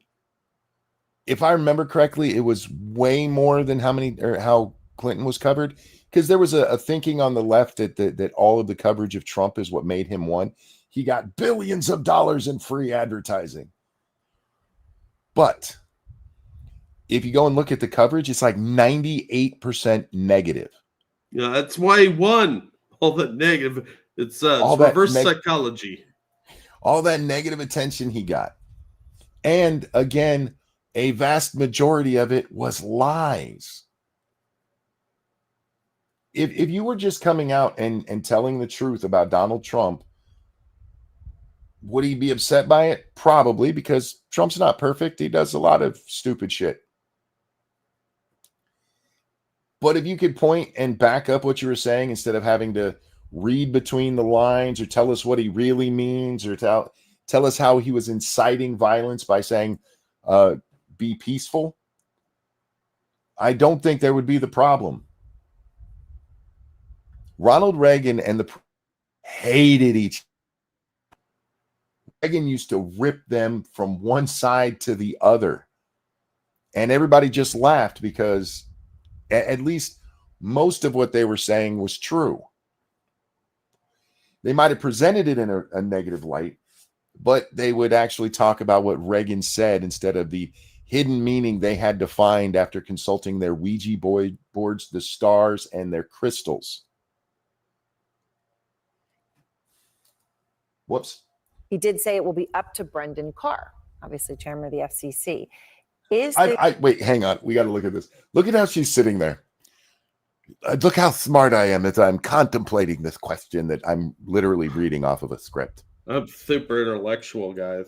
if I remember correctly, it was way more than how Clinton was covered, because there was a thinking on the left that all of the coverage of Trump is what made him one. He got billions of dollars in free advertising. But if you go and look at the coverage, it's like 98% negative. Yeah, that's why he won. All that negative. It's reverse psychology. All that negative attention he got. And again, a vast majority of it was lies. If you were just coming out and telling the truth about Donald Trump, would he be upset by it? Probably, because Trump's not perfect. He does a lot of stupid shit. But if you could point and back up what you were saying instead of having to read between the lines or tell us what he really means or tell us how he was inciting violence by saying, be peaceful, I don't think there would be the problem. Ronald Reagan and the hated each other. Reagan used to rip them from one side to the other. And everybody just laughed because at least most of what they were saying was true. They might have presented it in a negative light, but they would actually talk about what Reagan said instead of the hidden meaning they had to find after consulting their Ouija boards, the stars, and their crystals. Whoops. he did say it will be up to Brendan Carr, obviously chairman of the FCC. Wait, hang on. We got to look at this. Look at how she's sitting there. Look how smart I am as I'm contemplating this question that I'm literally reading off of a script. I'm super intellectual, guys.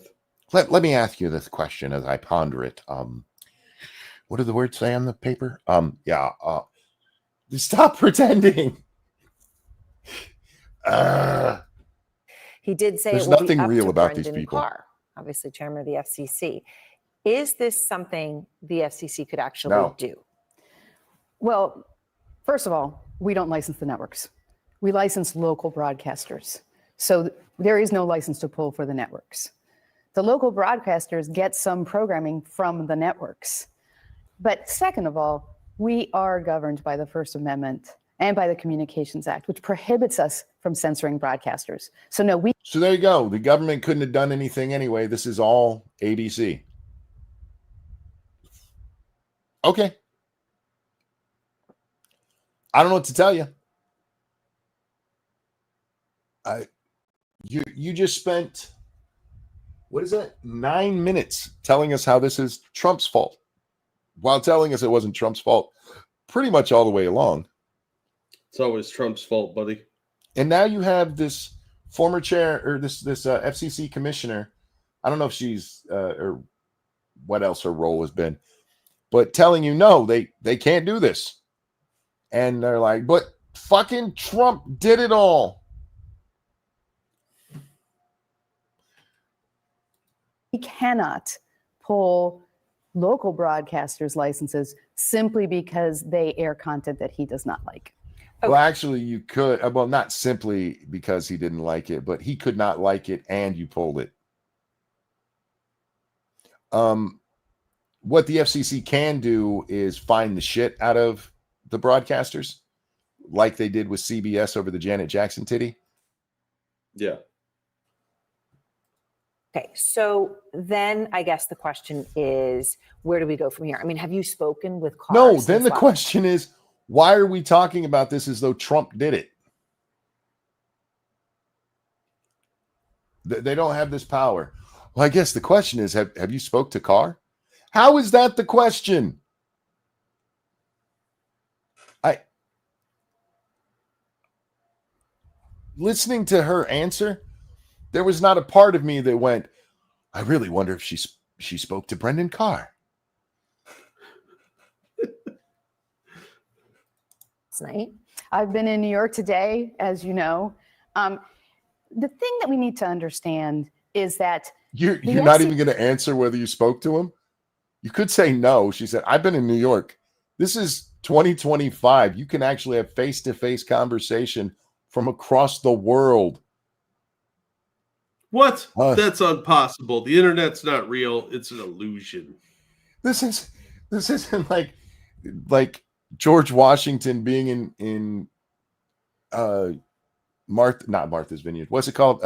Let me ask you this question as I ponder it. What do the words say on the paper? Stop pretending. He did say there's it will nothing be up real to about Brendan these people. Carr, obviously chairman of the FCC. Is this something the FCC could actually do? Well, first of all, we don't license the networks. We license local broadcasters. So there is no license to pull for the networks. The local broadcasters get some programming from the networks. But second of all, we are governed by the First Amendment and by the Communications Act, which prohibits us from censoring broadcasters. So no, So there you go. The government couldn't have done anything anyway. This is all ABC. Okay. I don't know what to tell you. You just spent, what is that, 9 minutes telling us how this is Trump's fault, while telling us it wasn't Trump's fault pretty much all the way along. It's always Trump's fault, buddy. And now you have this former chair, or this FCC commissioner. I don't know if she's or what else her role has been, but telling you no, they can't do this. And they're like, but fucking Trump did it all. we cannot pull local broadcasters' licenses simply because they air content that he does not like. Well, actually, you could. Well, not simply because he didn't like it, but he could not like it and you pulled it. What the FCC can do is fine the shit out of the broadcasters, like they did with CBS over the Janet Jackson titty. Yeah. Okay, so then I guess the question is, where do we go from here? I mean, have you spoken with Carr? No, then the question is, why are we talking about this as though Trump did it? They don't have this power. Well, I guess the question is, have you spoke to Carr? How is that the question? Listening to her answer, there was not a part of me that went, I really wonder if she spoke to Brendan Carr. Night. I've been in New York today, as you know. The thing that we need to understand is that you're not even going to answer whether you spoke to him. You could say no. She said, I've been in New York. This is 2025. You can actually have face-to-face conversation from across the world. What? That's impossible. The internet's not real. It's an illusion. This isn't like George Washington being in not Martha's Vineyard. What's it called?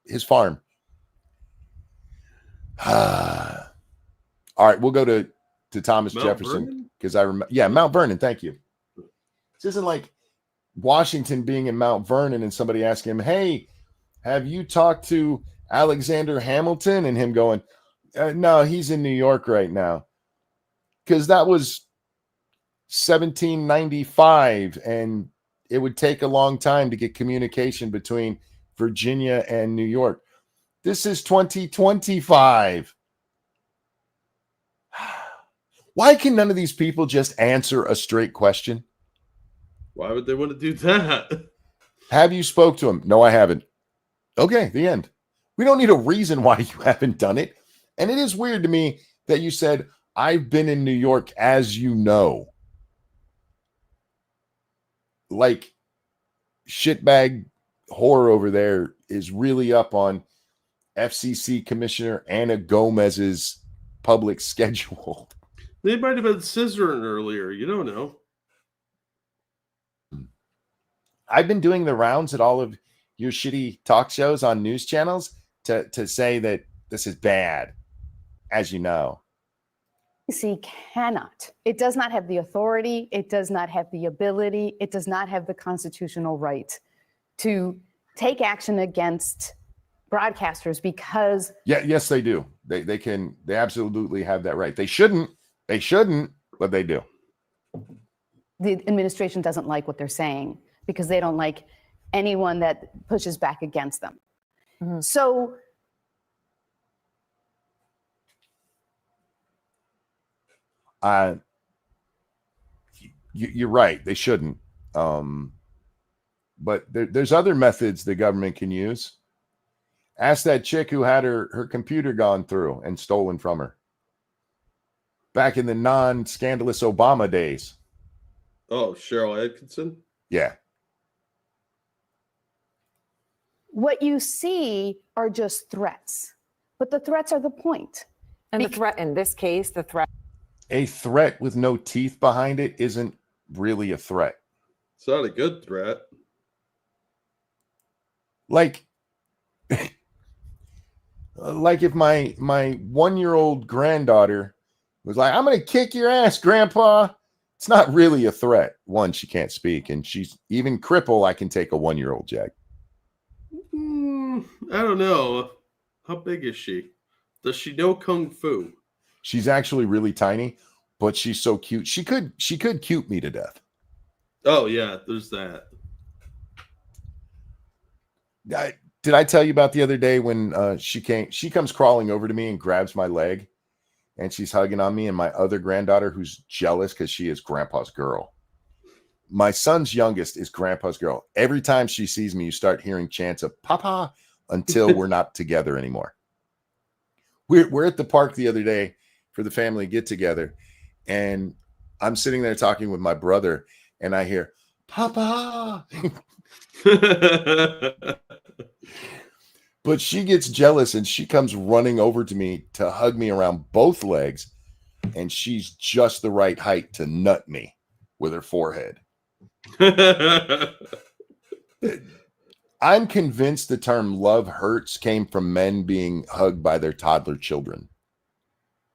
His farm. All right, we'll go to Thomas Mount Jefferson because I remember. Yeah, Mount Vernon. Thank you. This isn't like Washington being in Mount Vernon and somebody asking him, "Hey, have you talked to Alexander Hamilton?" And him going, "No, he's in New York right now," because that was 1795, and it would take a long time to get communication between Virginia and New York. This is 2025. Why can none of these people just answer a straight question? Why would they want to do that? Have you spoke to him? No, I haven't. Okay, the end. We don't need a reason why you haven't done it. And it is weird to me that you said, I've been in New York, as you know. Like, shitbag whore over there is really up on FCC Commissioner Anna Gomez's public schedule. They might have been scissoring earlier. You don't know. I've been doing the rounds at all of your shitty talk shows on news channels to say that this is bad, as you know. FCC cannot. It does not have the authority. It does not have the ability. It does not have the constitutional right to take action against broadcasters because... Yes, they do. They can. They absolutely have that right. They shouldn't, but they do. The administration doesn't like what they're saying because they don't like anyone that pushes back against them. Mm-hmm. So... you're right. They shouldn't. But there's other methods the government can use. Ask that chick who had her computer gone through and stolen from her back in the non-scandalous Obama days. Oh, Cheryl Atkinson? Yeah. What you see are just threats, but the threats are the point. And the threat in this case, the threat. A threat with no teeth behind it isn't really a threat. It's not a good threat. Like if my 1-year-old granddaughter was like, I'm going to kick your ass, Grandpa. It's not really a threat. One, she can't speak, and she's even cripple. I can take a 1-year-old, Jack. I don't know. How big is she? Does she know Kung Fu? She's actually really tiny, but she's so cute. She could cute me to death. Oh, yeah, there's that. Did I tell you about the other day when she comes crawling over to me and grabs my leg, and she's hugging on me, and my other granddaughter, who's jealous because she is Grandpa's girl. My son's youngest is Grandpa's girl. Every time she sees me, you start hearing chants of Papa until we're not together anymore. We're at the park the other day for the family get together, and I'm sitting there talking with my brother, and I hear Papa. But she gets jealous and she comes running over to me to hug me around both legs, and she's just the right height to nut me with her forehead. I'm convinced the term love hurts came from men being hugged by their toddler children.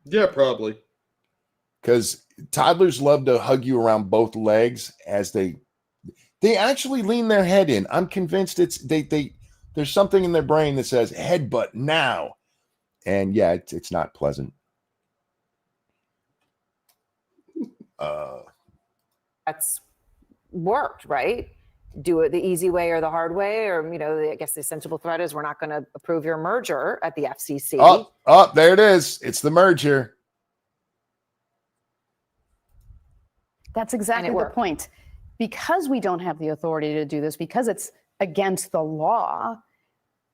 Yeah, probably. Because toddlers love to hug you around both legs as they actually lean their head in. I'm convinced there's something in their brain that says headbutt now. And yeah, it's not pleasant. That's worked, right? Do it the easy way or the hard way, or I guess the sensible threat is we're not going to approve your merger at the FCC. Oh, there it is. It's the merger. That's exactly the point. Because we don't have the authority to do this, because it's against the law,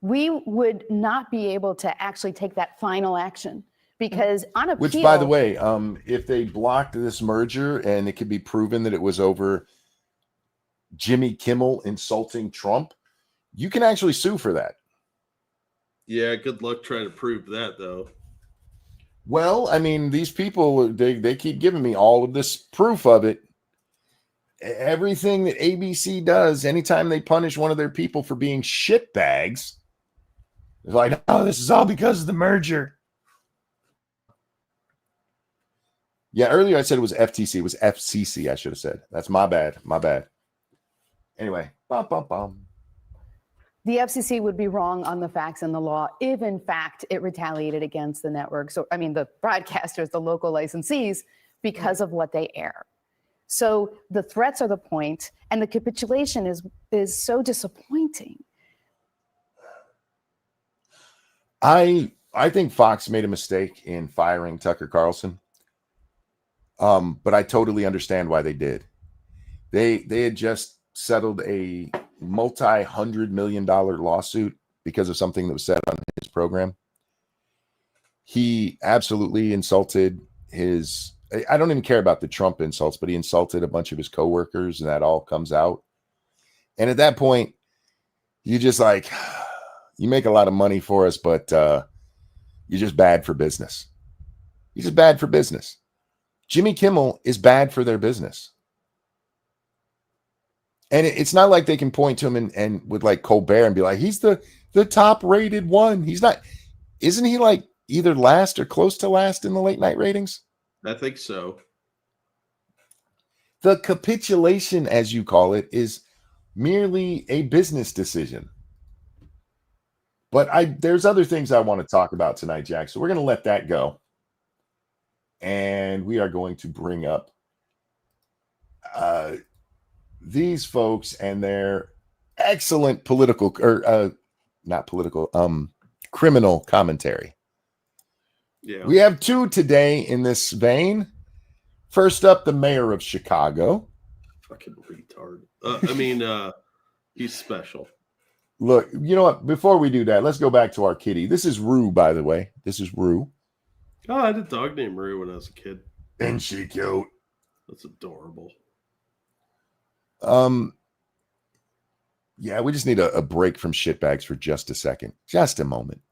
we would not be able to actually take that final action. Because on appeal, which, by the way, if they blocked this merger and it could be proven that it was over Jimmy Kimmel insulting Trump, you can actually sue for that. Yeah, good luck trying to prove that, though. Well, I mean, these people, they keep giving me all of this proof of it. Everything that ABC does, anytime they punish one of their people for being shitbags, it's like, oh, this is all because of the merger. Yeah, earlier I said it was FTC. It was FCC, I should have said. That's my bad. My bad. Anyway, the FCC would be wrong on the facts and the law if, in fact, it retaliated against the networks, the broadcasters, the local licensees, because of what they air. So the threats are the point, and the capitulation is so disappointing. I think Fox made a mistake in firing Tucker Carlson, but I totally understand why they did. They had just settled a multi-$100 million lawsuit because of something that was said on his program. He absolutely insulted his. I don't even care about the Trump insults, but he insulted a bunch of his coworkers, and that all comes out. And at that point, you just like, you make a lot of money for us, but you're just bad for business. You're just bad for business. Jimmy Kimmel is bad for their business. And it's not like they can point to him and with like Colbert and be like, he's the top rated one. He's not. Isn't he like either last or close to last in the late night ratings? I think so. The capitulation, as you call it, is merely a business decision. But there's other things I want to talk about tonight, Jack. So we're going to let that go. And we are going to bring up these folks and their excellent political criminal commentary. Yeah. We have two today in this vein. First up, the mayor of Chicago. Fucking retard. He's special. Look, you know what? Before we do that, let's go back to our kitty. This is Rue, by the way. This is Rue. Oh, I had a dog named Rue when I was a kid. Isn't she cute? That's adorable. Yeah, we just need a break from shitbags for just a second. Just a moment.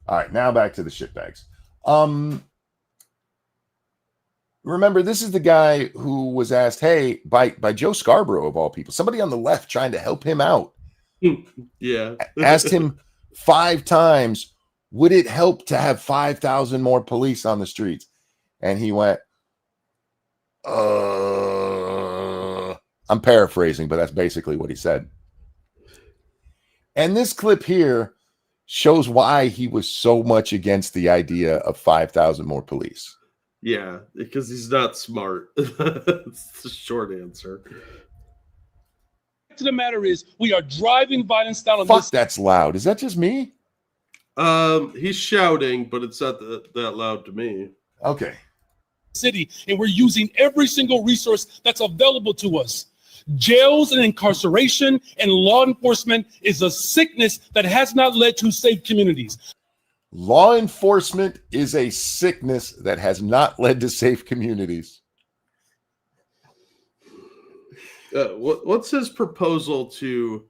All right, now back to the shitbags. Remember, this is the guy who was asked, hey, by Joe Scarborough, of all people, somebody on the left trying to help him out. Yeah. Asked him 5 times, would it help to have 5,000 more police on the streets? And he went, I'm paraphrasing, but that's basically what he said. And this clip here shows why he was so much against the idea of 5,000 more police. Yeah, because he's not smart. It's the short answer. To the matter is, we are driving violence down on Fuck, this. that's loud. Is that just me? He's shouting, but it's not that loud to me. Okay. City, and we're using every single resource that's available to us. Jails and incarceration and law enforcement is a sickness that has not led to safe communities. Law enforcement is a sickness that has not led to safe communities. What's his proposal to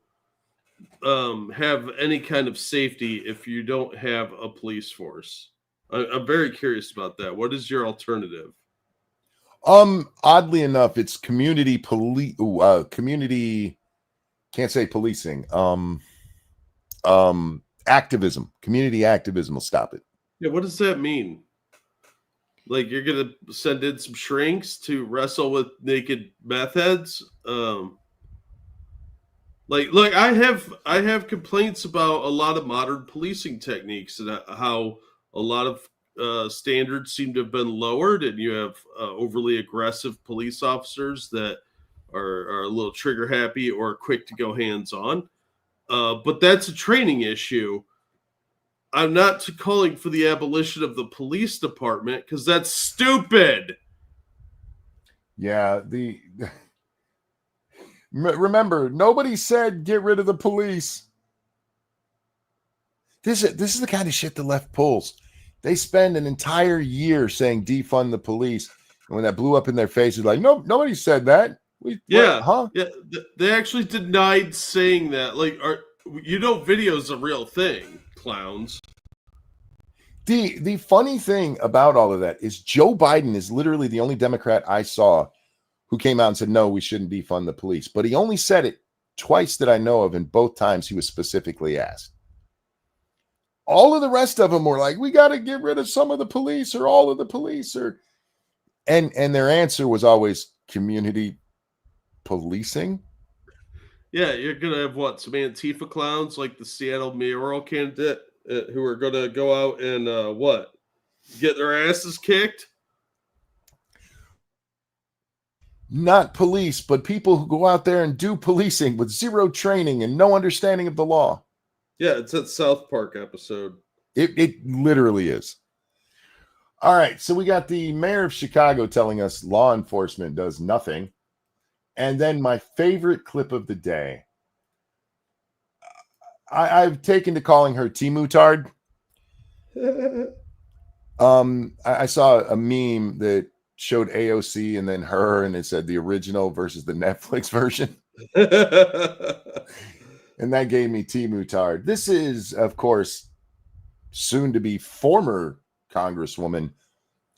have any kind of safety if you don't have a police force? I'm very curious about that. What is your alternative? Oddly enough, it's community can't say policing. Activism. Community activism will stop it. Yeah, what does that mean? Like you're gonna send in some shrinks to wrestle with naked meth heads? Like I have complaints about a lot of modern policing techniques and how a lot of standards seem to have been lowered, and you have overly aggressive police officers that are a little trigger happy or quick to go hands on. But that's a training issue. I'm not calling for the abolition of the police department because that's stupid. Yeah, remember, nobody said get rid of the police. This is the kind of shit the left pulls. They spend an entire year saying defund the police, and when that blew up in their faces, like, no, nobody said that. Yeah, they actually denied saying that. Like, video's a real thing, clowns. The funny thing about all of that is Joe Biden is literally the only Democrat I saw who came out and said, no, we shouldn't defund the police. But he only said it twice that I know of, and both times he was specifically asked. All of the rest of them were like, we got to get rid of some of the police or all of the police. And their answer was always community policing. Yeah, you're going to have some Antifa clowns like the Seattle mayoral candidate who are going to go out and get their asses kicked? Not police, but people who go out there and do policing with zero training and no understanding of the law. Yeah, it's that South Park episode. It literally is. All right, so we got the mayor of Chicago telling us law enforcement does nothing. And then my favorite clip of the day. I've taken to calling her T-Mutard. I saw a meme that showed AOC and then her, and it said the original versus the Netflix version. And that gave me T-Mutard. This is, of course, soon to be former Congresswoman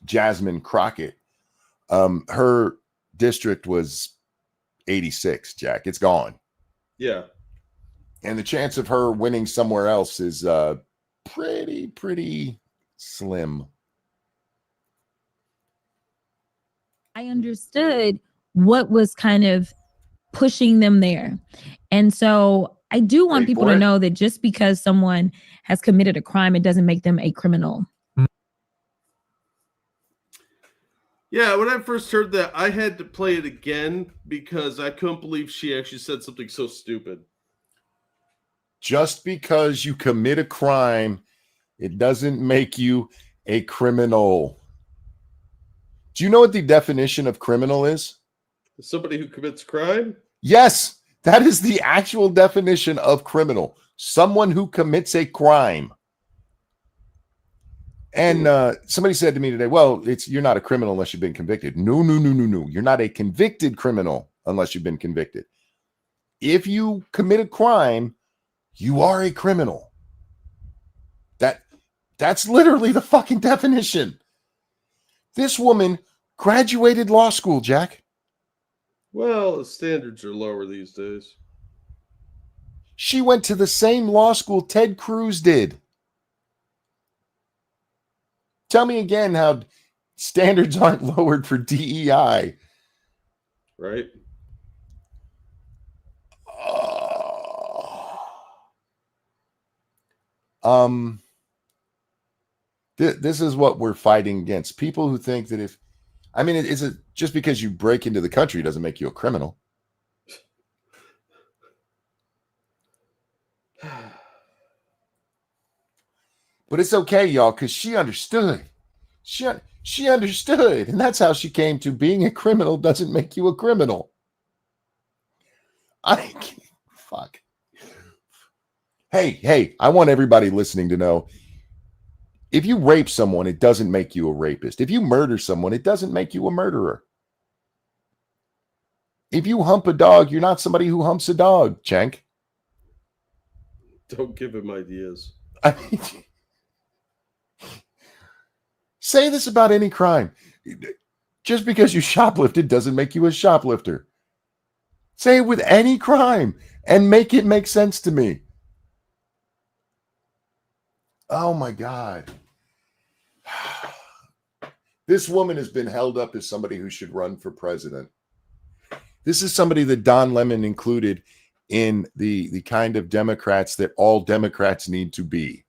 Jasmine Crockett. Her district was 86, Jack. It's gone. Yeah. And the chance of her winning somewhere else is pretty slim. I understood what was kind of pushing them there. And so I do want people to know that just because someone has committed a crime, it doesn't make them a criminal. Yeah, when I first heard that, I had to play it again because I couldn't believe she actually said something so stupid. Just because you commit a crime, it doesn't make you a criminal. Do you know what the definition of criminal is? Somebody who commits crime? Yes, that is the actual definition of criminal. Someone who commits a crime. And somebody said to me today, well, you're not a criminal unless you've been convicted. No. You're not a convicted criminal unless you've been convicted. If you commit a crime, you are a criminal. That's literally the fucking definition. This woman graduated law school, Jack. Well, the standards are lower these days. She went to the same law school Ted Cruz did. Tell me again how standards aren't lowered for DEI. Right? This is what we're fighting against. People who think that is it just because you break into the country doesn't make you a criminal. But it's okay, y'all, because she understood. She understood, and that's how she came to being a criminal doesn't make you a criminal. Fuck. Hey, I want everybody listening to know, if you rape someone, it doesn't make you a rapist. If you murder someone, it doesn't make you a murderer. If you hump a dog, you're not somebody who humps a dog, Cenk. Don't give him ideas. I mean, say this about any crime. Just because you shoplifted doesn't make you a shoplifter. Say it with any crime and make it make sense to me. Oh my God. This woman has been held up as somebody who should run for president. This is somebody that Don Lemon included in the kind of Democrats that all Democrats need to be.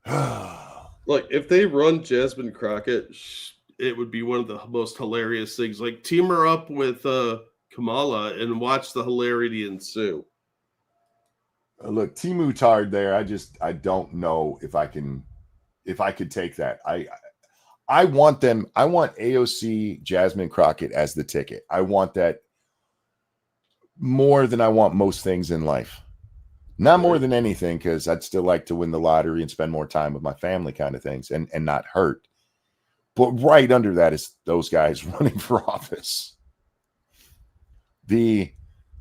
Like, if they run Jasmine Crockett, it would be one of the most hilarious things. Like, team her up with Kamala and watch the hilarity ensue. Look, Timu Tard there. I don't know if I could take that. I want them. I want AOC Jasmine Crockett as the ticket. I want that more than I want most things in life. Not more than anything, because I'd still like to win the lottery and spend more time with my family, kind of things, and not hurt. But right under that is those guys running for office. The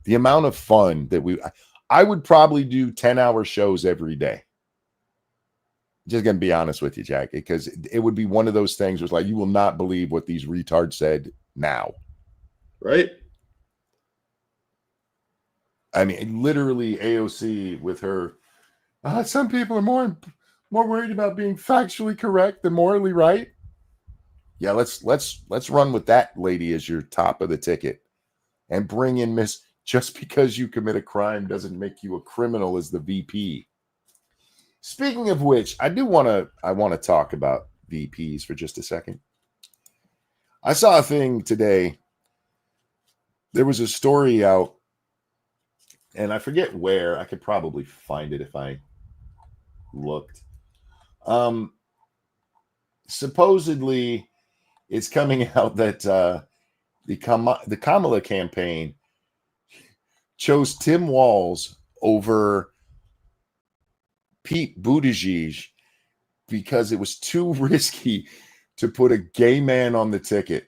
amount of fun that I would probably do 10-hour shows every day. Just going to be honest with you, Jack, because it would be one of those things where it's like, you will not believe what these retards said now. Right? I mean, literally AOC with her, some people are more worried about being factually correct than morally right. Yeah, let's run with that lady as your top of the ticket and bring in Miss just because you commit a crime doesn't make you a criminal as the VP. Speaking of which, I want to talk about VPs for just a second. I saw a thing today. There was a story out, and I forget where. I could probably find it if I looked. Supposedly, it's coming out that the Kamala campaign chose Tim Walz over Pete Buttigieg because it was too risky to put a gay man on the ticket.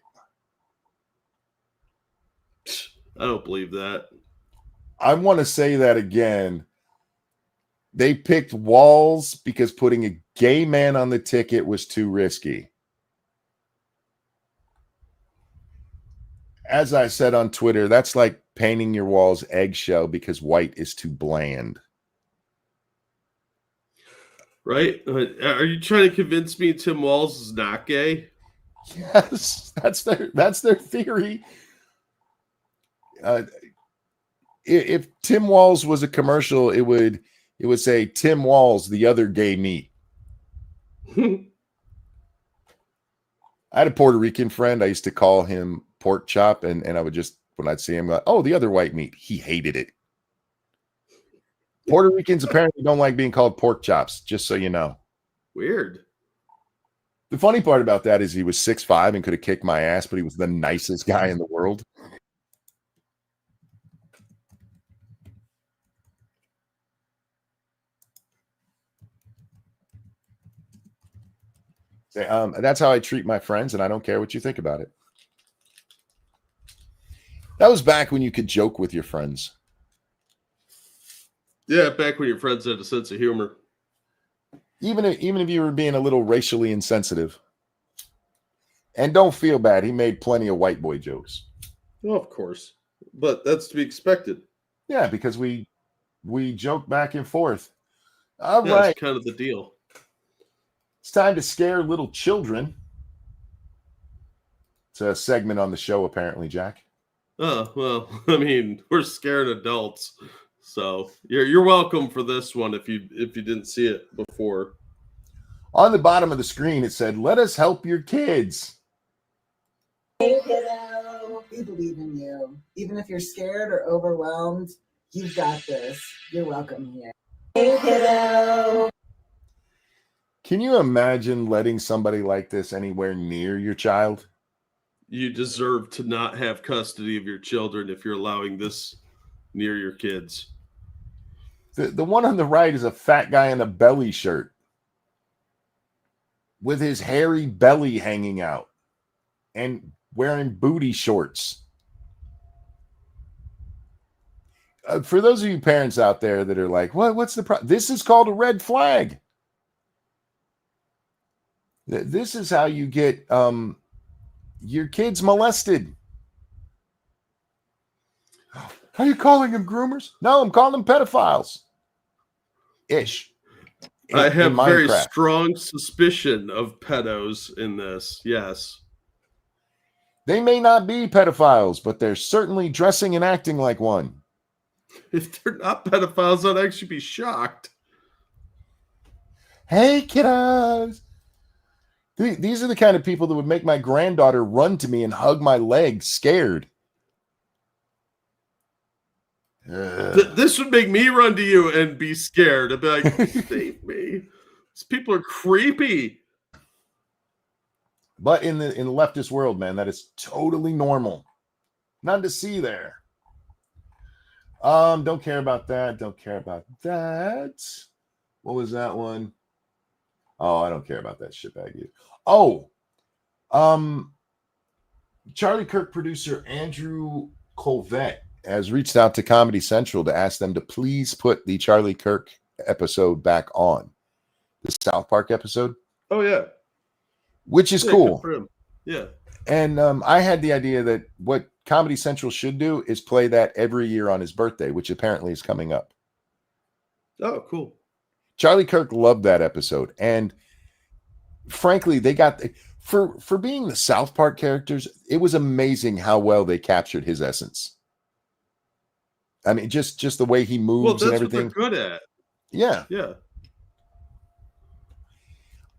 I don't believe that. I want to say that again. They picked Walz because putting a gay man on the ticket was too risky. As I said on Twitter, that's like painting your walls eggshell because white is too bland. Right? Are you trying to convince me Tim Walz is not gay? Yes, that's their theory. If Tim Walz was a commercial, it would say Tim Walz, the other gay meat. I had a Puerto Rican friend. I used to call him Pork Chop, and I would just, when I'd see him, go, oh, the other white meat. He hated it. Puerto Ricans apparently don't like being called pork chops, just so you know. Weird. The funny part about that is he was 6'5" and could have kicked my ass, but he was the nicest guy in the world. That's how I treat my friends, and I don't care what you think about it. That was back when you could joke with your friends. Yeah, back when your friends had a sense of humor. Even if you were being a little racially insensitive. And don't feel bad. He made plenty of white boy jokes. Well, of course. But that's to be expected. Yeah, because we joke back and forth. All Yeah, right. that's kind of the deal. It's time to scare little children. It's a segment on the show, apparently, Jack. Oh, well, I mean, we're scared adults. So you're welcome for this one if you didn't see it before. On the bottom of the screen, it said, "Let us help your kids." Hey, kiddo, we believe in you. Even if you're scared or overwhelmed, you've got this. You're welcome here. Hey, kiddo. Can you imagine letting somebody like this anywhere near your child? You deserve to not have custody of your children if you're allowing this near your kids. The one on the right is a fat guy in a belly shirt with his hairy belly hanging out and wearing booty shorts. For those of you parents out there that are like, what's the problem? This is called a red flag. This is how you get your kids molested. Are you calling them groomers? No, I'm calling them pedophiles. Ish. I have in very Minecraft. strong suspicion of pedos in this. Yes. They may not be pedophiles, but they're certainly dressing and acting like one. If they're not pedophiles, I'd actually be shocked. Hey, kiddos. These are the kind of people that would make my granddaughter run to me and hug my leg scared. This would make me run to you and be scared. I'd be like, save me. These people are creepy. But in the leftist world, man, that is totally normal. None to see there. Don't care about that. Don't care about that. What was that one? Oh, I don't care about that shitbag either. Oh, Charlie Kirk producer Andrew Colvette has reached out to Comedy Central to ask them to please put the Charlie Kirk episode back on. The South Park episode. Oh, yeah. Which is Yeah, cool. good for him. Yeah. And I had the idea that what Comedy Central should do is play that every year on his birthday, which apparently is coming up. Oh, cool. Charlie Kirk loved that episode. And frankly, they got for being the South Park characters, it was amazing how well they captured his essence. I mean, just the way he moves and everything. What they're good at. Yeah. Yeah.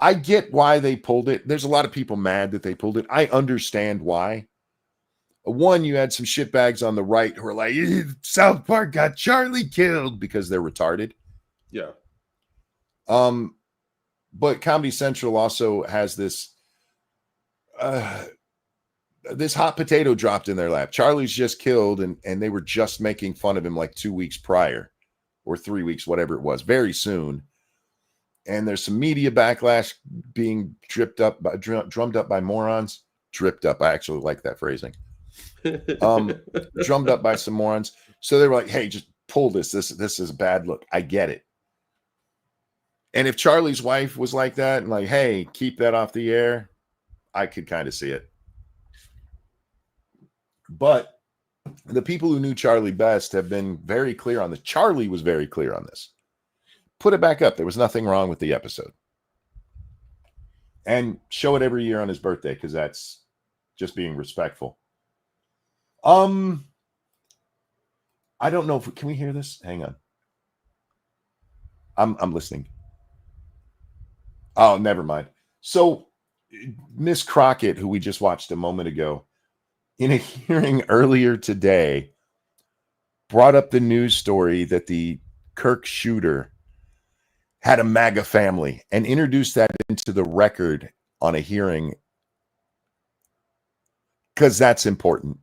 I get why they pulled it. There's a lot of people mad that they pulled it. I understand why. One, you had some shitbags on the right who are like, South Park got Charlie killed because they're retarded. Yeah. But Comedy Central also has this this hot potato dropped in their lap. Charlie's just killed, and they were just making fun of him like 2 weeks prior or 3 weeks, whatever it was, very soon. And there's some media backlash being drummed up by morons. Dripped up. I actually like that phrasing. Drummed up by some morons. So they were like, hey, just pull this. This is a bad look. I get it. And if Charlie's wife was like that and like, hey, keep that off the air, I could kind of see it. But the people who knew Charlie best have been very clear on this. Charlie was very clear on this. Put it back up. There was nothing wrong with the episode. And show it every year on his birthday, because that's just being respectful. I don't know if can we hear this? Hang on. I'm listening. Oh, never mind. So Miss Crockett, who we just watched a moment ago, in a hearing earlier today, brought up the news story that the Kirk shooter had a MAGA family and introduced that into the record on a hearing because that's important.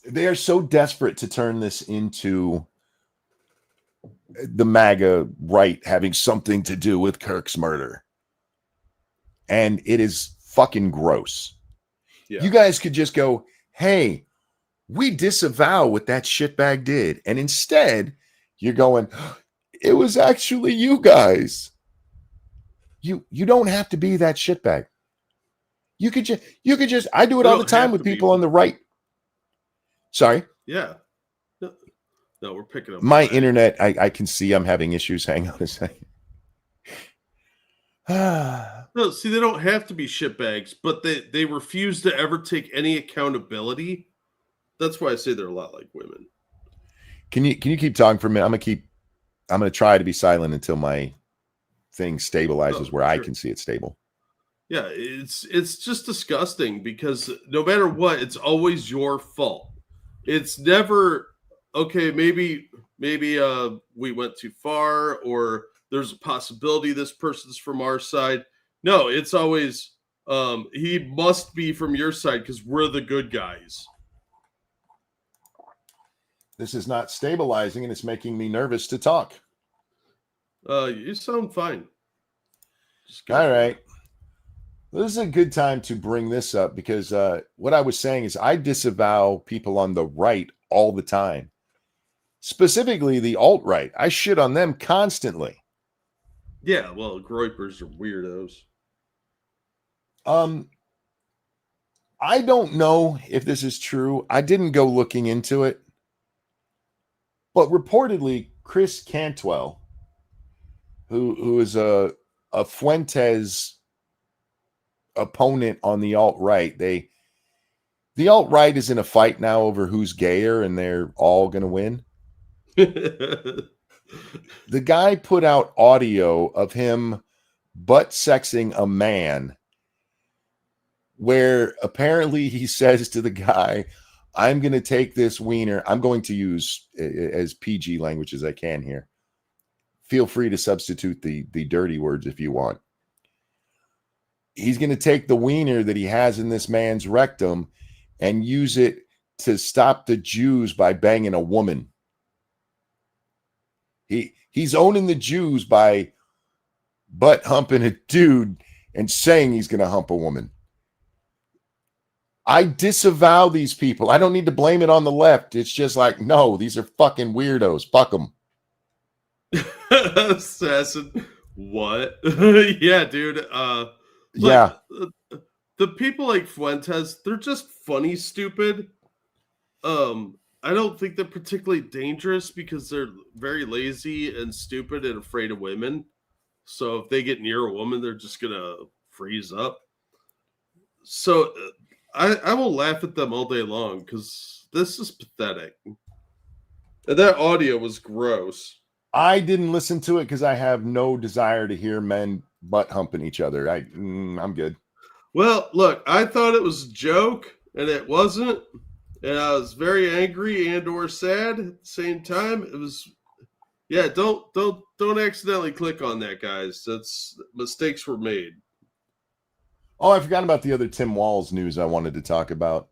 They are so desperate to turn this into the MAGA right having something to do with Kirk's murder. And it is fucking gross. Yeah. You guys could just go, hey, we disavow what that shitbag did. And instead, you're going, it was actually you guys. You don't have to be that shitbag. You could just I do it all the time with people on the right. Sorry? Yeah. No, we're picking up. My internet, I can see I'm having issues. Hang on a second. No, see, they don't have to be shitbags, but they refuse to ever take any accountability. That's why I say they're a lot like women. Can you keep talking for a minute? I'm gonna try to be silent until my thing stabilizes where I can see it stable. Yeah, it's just disgusting because no matter what, it's always your fault. It's never okay, maybe we went too far, or there's a possibility this person's from our side. No, it's always he must be from your side because we're the good guys. This is not stabilizing and it's making me nervous to talk. You sound fine. All right. This is a good time to bring this up because what I was saying is I disavow people on the right all the time. Specifically the alt-right. I shit on them constantly. Yeah, well, Groypers are weirdos. I don't know if this is true. I didn't go looking into it. But reportedly, Chris Cantwell, who is a Fuentes opponent on the alt-right, the alt-right is in a fight now over who's gayer, and they're all going to win. The guy put out audio of him butt sexing a man where apparently he says to the guy, I'm going to take this wiener. I'm going to use as PG language as I can here. Feel free to substitute the dirty words if you want. He's going to take the wiener that he has in this man's rectum and use it to stop the Jews by banging a woman. He's owning the Jews by butt humping a dude and saying he's going to hump a woman. I disavow these people. I don't need to blame it on the left. It's just like, no, these are fucking weirdos. Fuck them. Assassin. What? Yeah, dude. Yeah. The people like Fuentes, they're just funny, stupid. I don't think they're particularly dangerous because they're very lazy and stupid and afraid of women. So if they get near a woman, they're just gonna freeze up. So I will laugh at them all day long because this is pathetic. And that audio was gross. I didn't listen to it because I have no desire to hear men butt humping each other. I'm good. Well, look, I thought it was a joke, and it wasn't. And I was very angry and or sad at the same time. It was, yeah. Don't accidentally click on that, guys. That's mistakes were made. Oh, I forgot about the other Tim Walz news I wanted to talk about.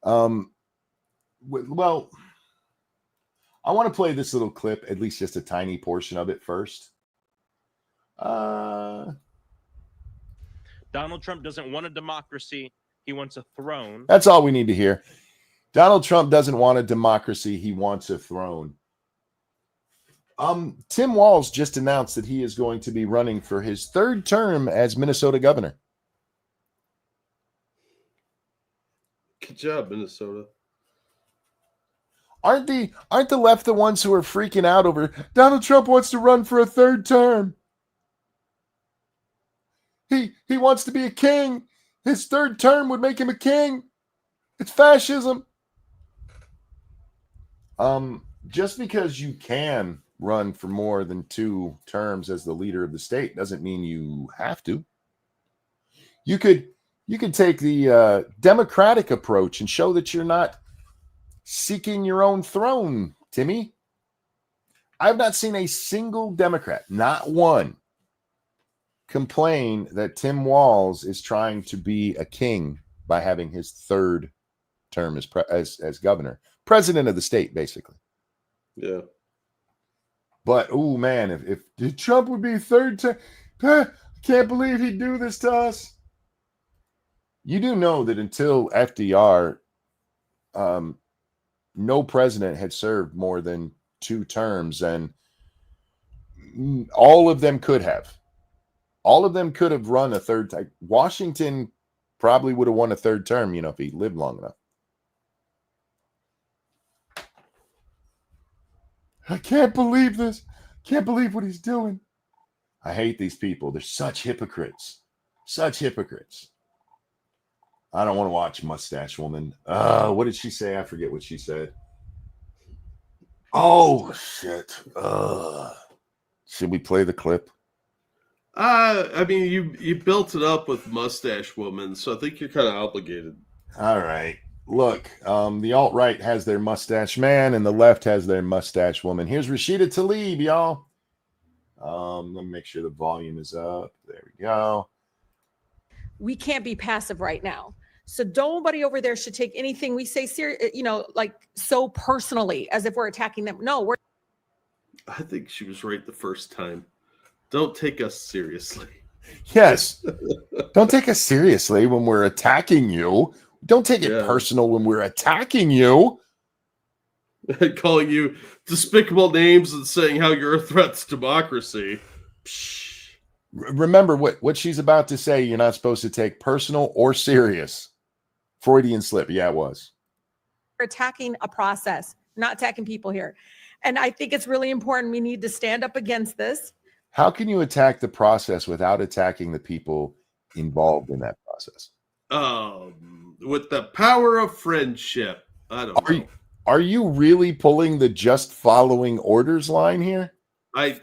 Well, I want to play this little clip, at least just a tiny portion of it first. Donald Trump doesn't want a democracy. He wants a throne. That's all we need to hear. Donald Trump doesn't want a democracy. He wants a throne. Tim Walz just announced that he is going to be running for his third term as Minnesota governor. Good job, Minnesota. Aren't the left the ones who are freaking out over Donald Trump wants to run for a third term? He wants to be a king. His third term would make him a king. It's fascism. Just because you can run for more than 2 terms as the leader of the state doesn't mean you have to. You could take the democratic approach and show that you're not seeking your own throne, Timmy. I've not seen a single Democrat, not one, complain that Tim Walz is trying to be a king by having his third term as governor, president of the state, basically. Yeah. But oh man, if Trump would be third term, I can't believe he'd do this to us. You do know that until FDR, no president had served more than 2 terms, and all of them could have. All of them could have run a third time. Washington probably would have won a third term, if he lived long enough. I can't believe this. Can't believe what he's doing. I hate these people. They're such hypocrites. Such hypocrites. I don't want to watch Mustache Woman. What did she say? I forget what she said. Oh, shit. Should we play the clip? I mean, you built it up with Mustache Woman, so I think you're kind of obligated. All right. Look, the alt-right has their mustache man, and the left has their mustache woman. Here's Rashida Tlaib, y'all. Let me make sure the volume is up. There we go. We can't be passive right now. So nobody over there should take anything we say like so personally, as if we're attacking them. No, I think she was right the first time. Don't take us seriously. Yes. Don't take us seriously when we're attacking you. Don't take it personal when we're attacking you. Calling you despicable names and saying how you're a threat to democracy. Remember what she's about to say. You're not supposed to take personal or serious. Freudian slip. Yeah, it was. we're attacking a process, not attacking people here. And I think it's really important. We need to stand up against this. How can you attack the process without attacking the people involved in that process? With the power of friendship. I don't know. Are you really pulling the just following orders line here? I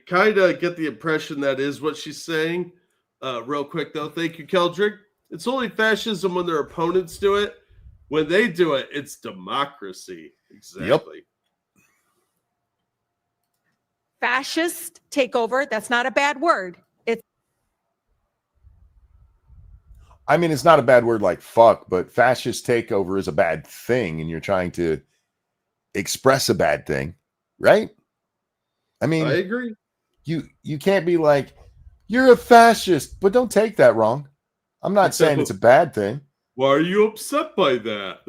kind of get the impression that is what she's saying. Real quick, though. Thank you, Keldrick. It's only fascism when their opponents do it. When they do it, it's democracy. Exactly. Yep. Fascist takeover, that's not a bad word. I mean, it's not a bad word like fuck, but fascist takeover is a bad thing, and you're trying to express a bad thing, right? I mean, I agree. You can't be like, you're a fascist, but don't take that wrong. I'm not saying it's a bad thing. Why are you upset by that?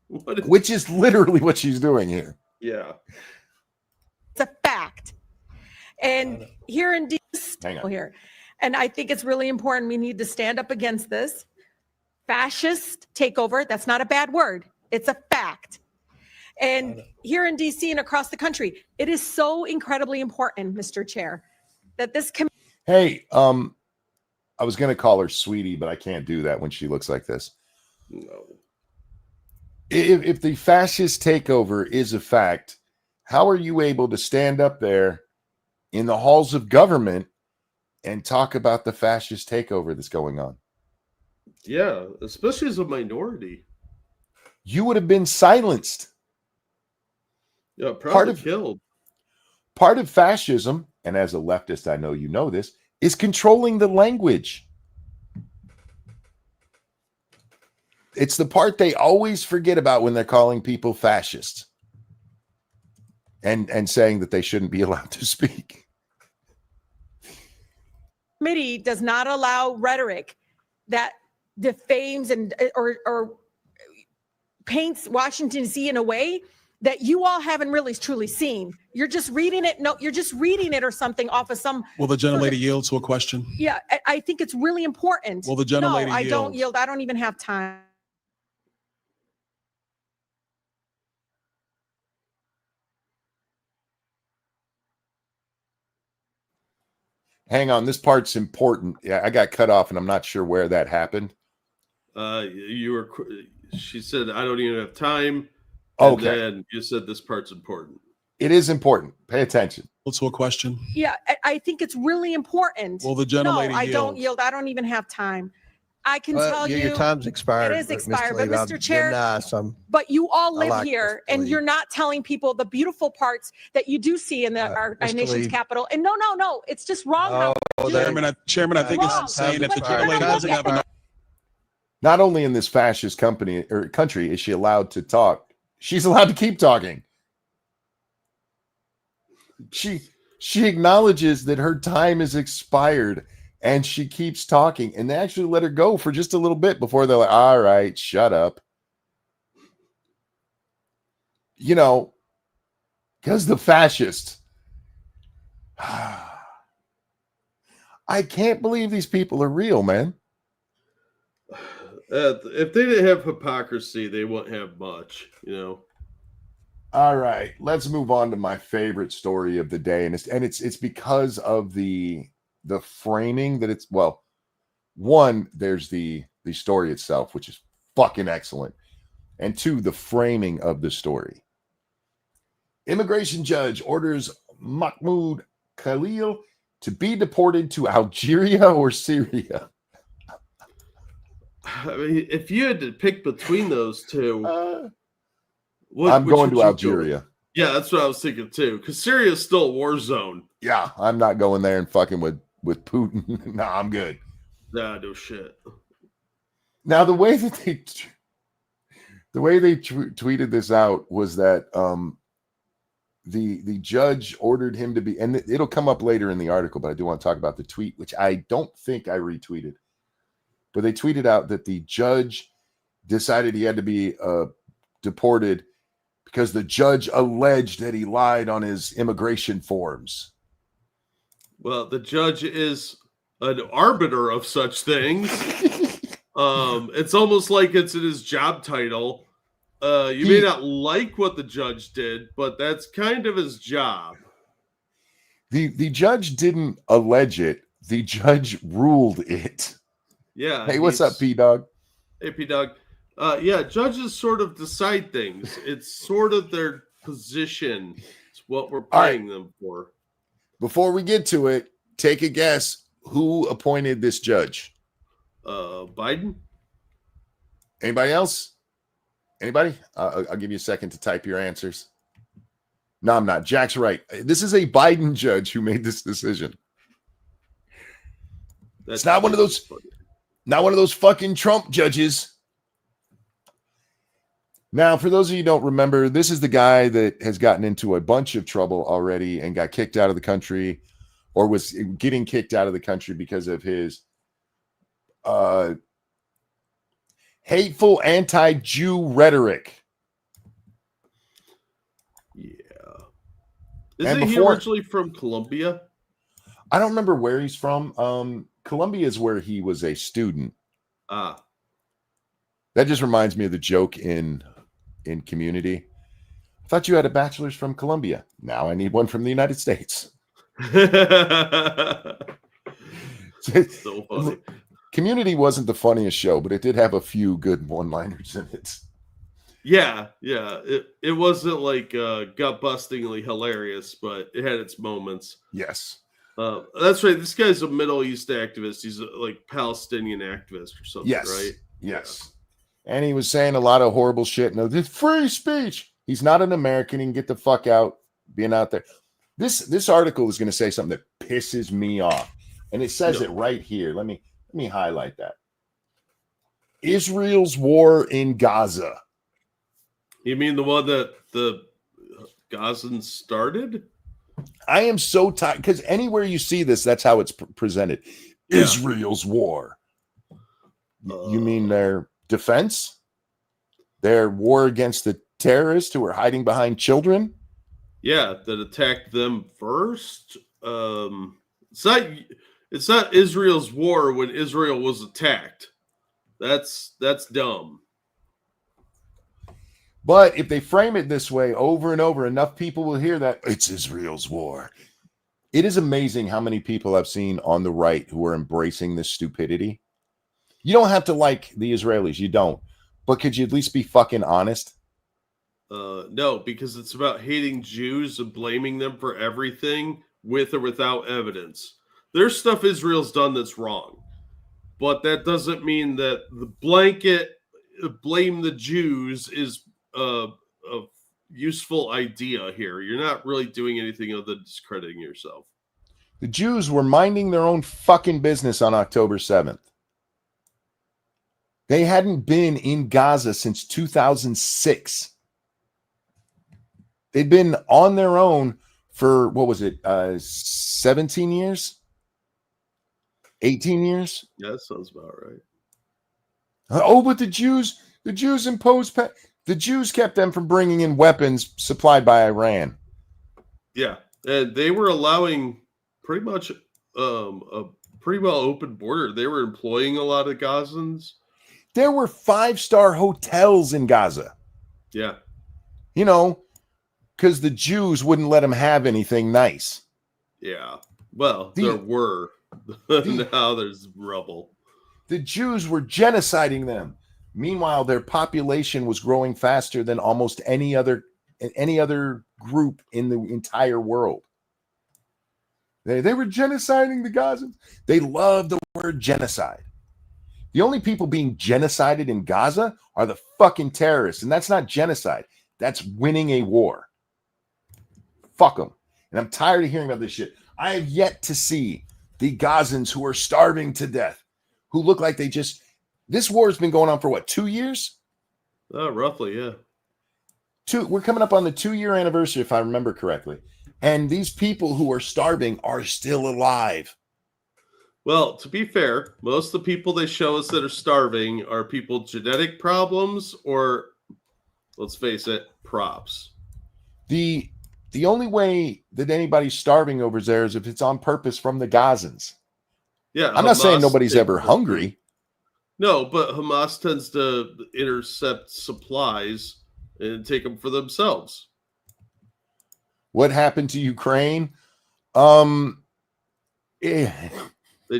Which is literally what she's doing here. Yeah. It's a fact. And here in DC, here, and I think it's really important. We need to stand up against this fascist takeover. That's not a bad word. It's a fact. And here in DC and across the country, it is so incredibly important, Mr. Chair, that this Hey, I was going to call her sweetie, but I can't do that when she looks like this. No. If the fascist takeover is a fact, how are you able to stand up there in the halls of government and talk about the fascist takeover that's going on? Yeah, especially as a minority. You would have been silenced. Yeah, probably killed. Part of fascism, and as a leftist, I know you know this, is controlling the language. It's the part they always forget about when they're calling people fascists and saying that they shouldn't be allowed to speak. committee does not allow rhetoric that defames and or paints Washington D.C. in a way that you all haven't really truly seen. You're just reading it. No, you're just reading it or something off of some. Will the gentlelady yield to a question? Yeah, I think it's really important. Will the gentlelady No, I yield? don't yield. I don't even have time. Hang on, this part's important. Yeah, I got cut off, and I'm not sure where that happened. She said, I don't even have time. Okay. And then you said this part's important. It is important. Pay attention. To a question. Yeah, I think it's really important. Will the gentlelady No, I don't yield? yield. I don't even have time. I can tell you. Your time's expired. It is Mr. expired, but Lee. I'm Mr. Chair, being nice. but you all I live like here, Mr. and Lee. you're not telling people the beautiful parts that you do see in our Mr. nation's Lee. capital. And no, it's just wrong. how you do it. Chairman, I think Wrong. it's saying if the But you're not gentlelady doesn't looking have at enough. Not only in this fascist country is she allowed to talk, she's allowed to keep talking. She acknowledges that her time is expired, and she keeps talking, and they actually let her go for just a little bit before they're like, all right, shut up. You know, Because the fascists. I can't believe these people are real, man. If they didn't have hypocrisy, they wouldn't have much, you know. All right, let's move on to my favorite story of the day, and it's because of the framing that it's, well, one, there's the story itself, which is fucking excellent, and two, the framing of the story. Immigration judge orders Mahmoud Khalil to be deported to Algeria or Syria. I mean, if you had to pick between those two, I'm going to Algeria. Yeah, that's what I was thinking too. Because Syria is still a war zone. Yeah, I'm not going there and fucking with Putin. Nah, I'm good. Nah, no shit. Now the way that they tweeted this out was that the judge ordered him to be, and it'll come up later in the article, but I do want to talk about the tweet, which I don't think I retweeted. But they tweeted out that the judge decided he had to be deported because the judge alleged that he lied on his immigration forms. Well, the judge is an arbiter of such things. It's almost like it's in his job title. You may not like what the judge did, but that's kind of his job. The judge didn't allege it. The judge ruled it. Yeah. Hey, what's up, P-Dog? Hey, P-Dog. Yeah, judges sort of decide things. It's sort of their position. It's what we're paying them for. Before we get to it, take a guess. Who appointed this judge? Biden. Anybody else? Anybody? I'll give you a second to type your answers. No, I'm not. Jack's right. This is a Biden judge who made this decision. It's not one of those fucking Trump judges. Now, for those of you who don't remember, this is the guy that has gotten into a bunch of trouble already and got kicked out of the country, or was getting kicked out of the country because of his hateful anti-Jew rhetoric. Yeah. Isn't he originally from Colombia? I don't remember where he's from. Colombia is where he was a student. Ah. That just reminds me of the joke in Community. I thought you had a bachelor's from Colombia. Now I need one from the United States. So funny. Community wasn't the funniest show, but it did have a few good one-liners in it. Yeah. It wasn't like gut-bustingly hilarious, but it had its moments. Yes. That's right. This guy's a Middle East activist. He's a Palestinian activist or something, yes. right? Yes. And he was saying a lot of horrible shit. No, this free speech. He's not an American. He can get the fuck out, being out there. This article is going to say something that pisses me off. And it says it right here. Let me highlight that. Israel's war in Gaza. You mean the one that the Gazans started? I am so tired because anywhere you see this, that's how it's presented. Yeah. Israel's war. You mean their defense? Their war against the terrorists who are hiding behind children? Yeah, that attacked them first. It's not Israel's war when Israel was attacked. That's dumb. But if they frame it this way over and over, enough people will hear that it's Israel's war. It is amazing how many people I've seen on the right who are embracing this stupidity. You don't have to like the Israelis. You don't. But could you at least be fucking honest? No, because it's about hating Jews and blaming them for everything with or without evidence. There's stuff Israel's done that's wrong. But that doesn't mean that the blanket blame the Jews is a useful idea here. You're not really doing anything other than discrediting yourself. The Jews were minding their own fucking business on October 7th. They hadn't been in Gaza since 2006. They'd been on their own for, 17 years? 18 years? Yeah, that sounds about right. Oh, but the Jews imposed... The Jews kept them from bringing in weapons supplied by Iran. Yeah, and they were allowing pretty much a pretty well open border. They were employing a lot of Gazans. There were 5-star hotels in Gaza. Yeah. You know, because the Jews wouldn't let them have anything nice. Yeah. Well, there were. Now there's rubble. The Jews were genociding them. Meanwhile, their population was growing faster than almost any other group in the entire world. They were genociding the Gazans. They love the word genocide. The only people being genocided in Gaza are the fucking terrorists. And that's not genocide. That's winning a war. Fuck them. And I'm tired of hearing about this shit. I have yet to see the Gazans who are starving to death, who look like they just... This war has been going on for what, 2 years? Roughly, yeah. We're coming up on the 2-year anniversary, if I remember correctly. And these people who are starving are still alive. Well, to be fair, most of the people they show us that are starving are people with genetic problems or, let's face it, props. The only way that anybody's starving over there is if it's on purpose from the Gazans. Yeah, I'm not saying nobody's ever hungry. No, but Hamas tends to intercept supplies and take them for themselves. What happened to Ukraine? They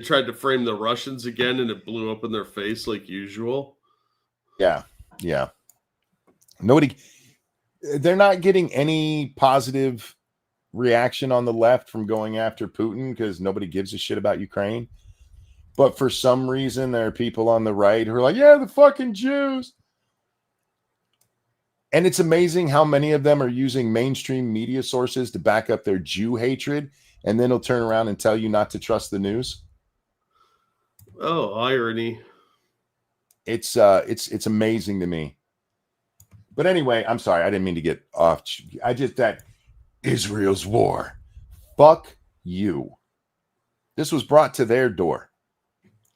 tried to frame the Russians again, and it blew up in their face like usual. Yeah. They're not getting any positive reaction on the left from going after Putin because nobody gives a shit about Ukraine. But for some reason, there are people on the right who are like, yeah, the fucking Jews. And it's amazing how many of them are using mainstream media sources to back up their Jew hatred, and then they'll turn around and tell you not to trust the news. Oh, irony. It's amazing to me. But anyway, I'm sorry. I didn't mean to get off. That Israel's war. Fuck you. This was brought to their door.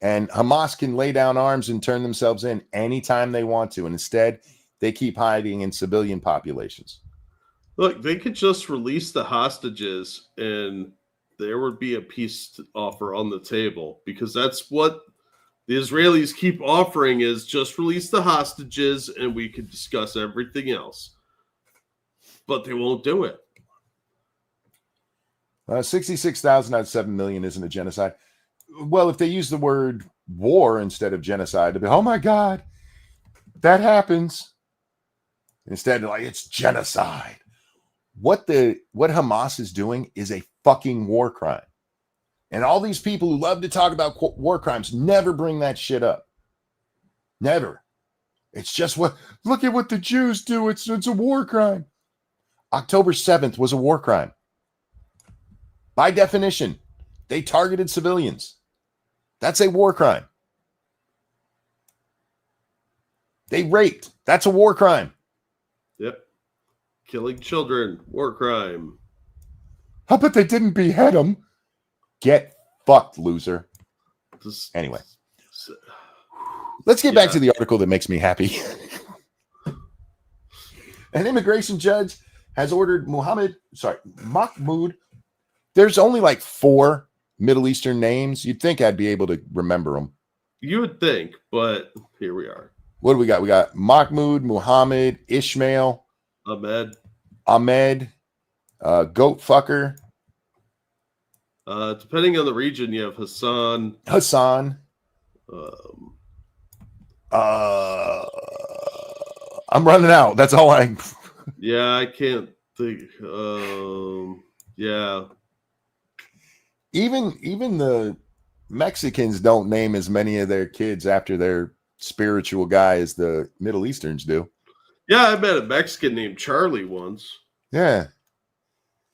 And Hamas can lay down arms and turn themselves in anytime they want to. And instead, they keep hiding in civilian populations. Look, they could just release the hostages and there would be a peace offer on the table, because that's what the Israelis keep offering, is just release the hostages and we could discuss everything else. But they won't do it. 66,000 out of 7 million isn't a genocide. Well, if they use the word war instead of genocide, they'll be, oh my God, that happens. Instead, they're like, it's genocide. What Hamas is doing is a fucking war crime. And all these people who love to talk about war crimes never bring that shit up. Never. It's just look at what the Jews do. It's a war crime. October 7th was a war crime. By definition, they targeted civilians. That's a war crime. They raped. That's a war crime. Yep. Killing children, war crime. How about they didn't behead them? Get fucked, loser. Anyway, let's get back to the article that makes me happy. An immigration judge has ordered Mahmoud. There's only like 4 Middle Eastern names. You'd think I'd be able to remember them. You would think, but here we are. What do we got? We got Mahmoud, Muhammad, Ishmael, Ahmed, Goat Fucker. Depending on the region, you have Hassan. I'm running out. That's all I. Yeah, I can't think. Yeah. Even the Mexicans don't name as many of their kids after their spiritual guy as the Middle Easterns do. Yeah, I met a Mexican named Charlie once. Yeah.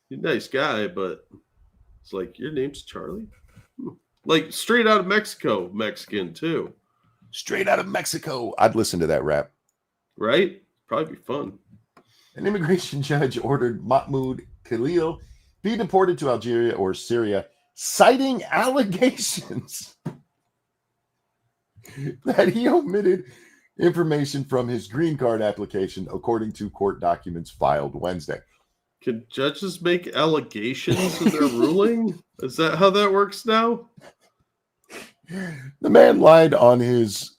He's a nice guy, but it's like, your name's Charlie? Like straight out of Mexico, Mexican too. Straight out of Mexico. I'd listen to that rap. Right? Probably be fun. An immigration judge ordered Mahmoud Khalil be deported to Algeria or Syria, citing allegations that he omitted information from his green card application, according to court documents filed Wednesday. Can judges make allegations in their ruling? Is that how that works now? The man lied on his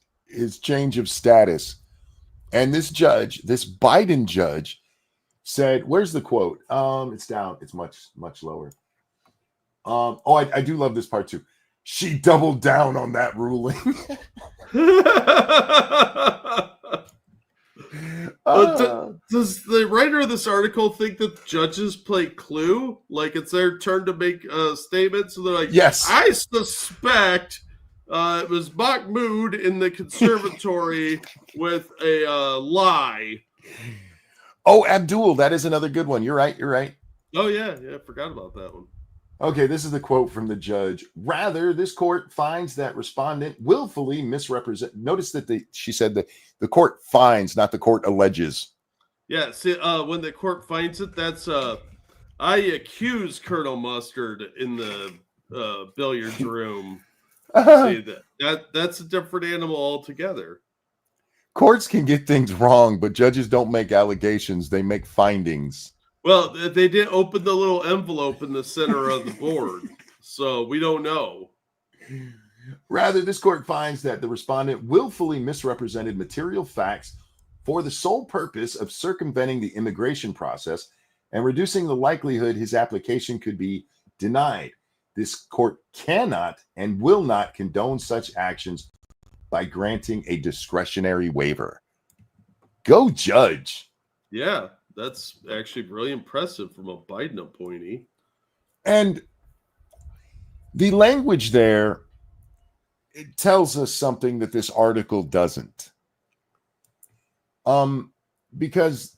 change of status. And this judge, this Biden judge, said, where's the quote? It's down. It's much lower. I do love this part too. She doubled down on that ruling. Does the writer of this article think that judges play Clue? Like it's their turn to make statements? So they're like, yes, I suspect it was Mahmoud in the conservatory with a lie. Oh, Abdul, that is another good one. You're right. Oh, yeah, I forgot about that one. Okay, this is the quote from the judge. Rather, this court finds that respondent willfully misrepresent. Notice that she said that the court finds, not the court alleges. Yeah, see, when the court finds it, that's I accuse Colonel Mustard in the billiards room. See, that's a different animal altogether. Courts can get things wrong, but judges don't make allegations; they make findings. Well, they did open the little envelope in the center of the board, so we don't know. Rather, this court finds that the respondent willfully misrepresented material facts for the sole purpose of circumventing the immigration process and reducing the likelihood his application could be denied. This court cannot and will not condone such actions by granting a discretionary waiver. Go judge. Yeah, that's actually really impressive from a Biden appointee. And the language there, it tells us something that this article doesn't. Because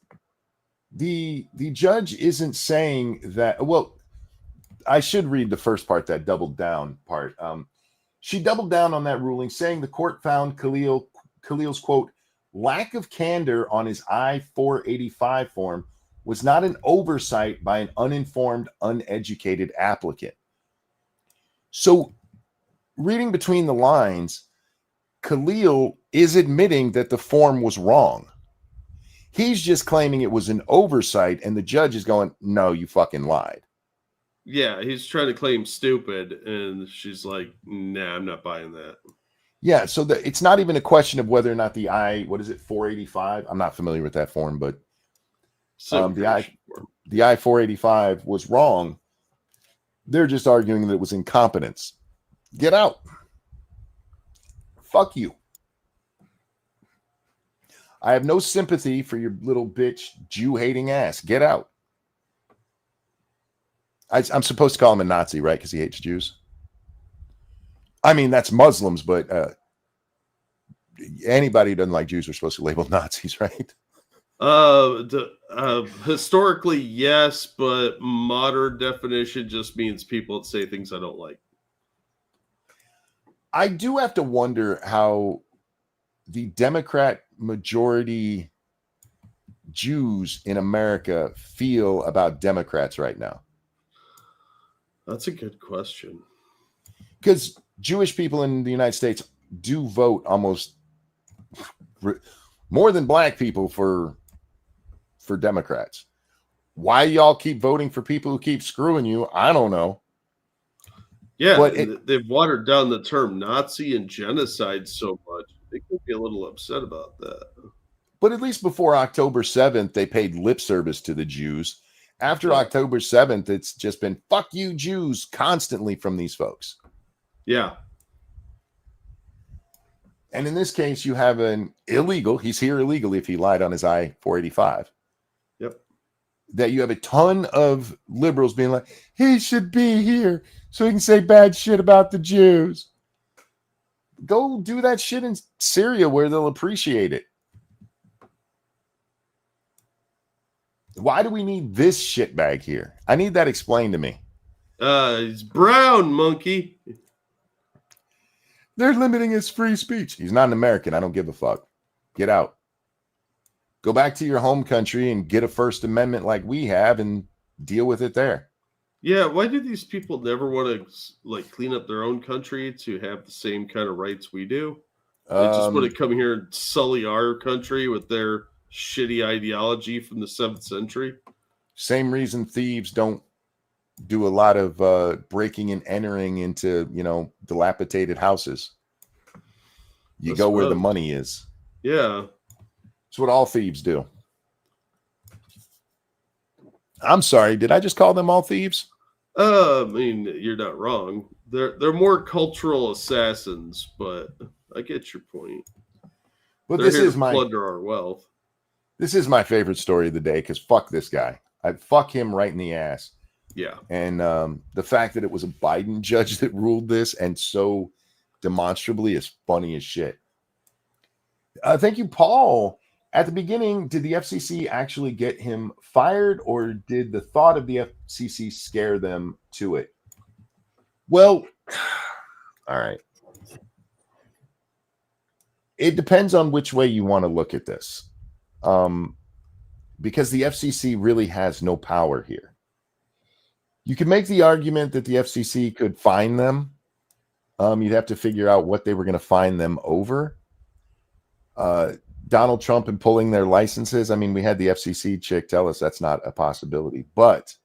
the judge isn't saying that, well, I should read the first part, that doubled down part. She doubled down on that ruling, saying the court found Khalil's, quote, lack of candor on his I-485 form was not an oversight by an uninformed, uneducated applicant. So, reading between the lines, Khalil is admitting that the form was wrong. He's just claiming it was an oversight, and the judge is going, no, you fucking lied. Yeah, he's trying to claim stupid, and she's like, nah, I'm not buying that. Yeah, so it's not even a question of whether or not the I-485? I'm not familiar with that form, but the I-485 was wrong. They're just arguing that it was incompetence. Get out. Fuck you. I have no sympathy for your little bitch Jew-hating ass. Get out. I'm supposed to call him a Nazi, right? Because he hates Jews. I mean, that's Muslims, but anybody who doesn't like Jews are supposed to label Nazis, right? Historically, yes, but modern definition just means people that say things I don't like. I do have to wonder how the Democrat majority Jews in America feel about Democrats right now. That's a good question. Because Jewish people in the United States do vote almost more than black people for Democrats. Why y'all keep voting for people who keep screwing you? I don't know. Yeah, but they've watered down the term Nazi and genocide so much. They could be a little upset about that. But at least before October 7th, they paid lip service to the Jews. After October 7th, it's just been fuck you Jews constantly from these folks. Yeah. And in this case, you have an illegal, he's here illegally if he lied on his I-485. Yep. That you have a ton of liberals being like, he should be here so he can say bad shit about the Jews. Go do that shit in Syria where they'll appreciate it. Why do we need this shitbag here? I need that explained to me. He's brown, monkey. They're limiting his free speech. He's not an American. I don't give a fuck. Get out. Go back to your home country and get a First Amendment like we have and deal with it there. Yeah, why do these people never want to clean up their own country to have the same kind of rights we do? They just want to come here and sully our country with their shitty ideology from the 7th century. Same reason thieves don't do a lot of breaking and entering into, dilapidated houses. You go where the money is. Yeah. It's what all thieves do. I'm sorry, did I just call them all thieves? I mean, you're not wrong. They're more cultural assassins, but I get your point. But They're this here is to my plunder our wealth. This is my favorite story of the day because fuck this guy. I'd fuck him right in the ass. Yeah. And the fact that it was a Biden judge that ruled this and so demonstrably is funny as shit. Thank you, Paul. At the beginning, did the FCC actually get him fired, or did the thought of the FCC scare them to it? Well, all right. It depends on which way you want to look at this. Because the FCC really has no power here. You can make the argument that the FCC could fine them. You'd have to figure out what they were going to fine them over. Donald Trump and pulling their licenses. I mean, we had the FCC chick tell us that's not a possibility. But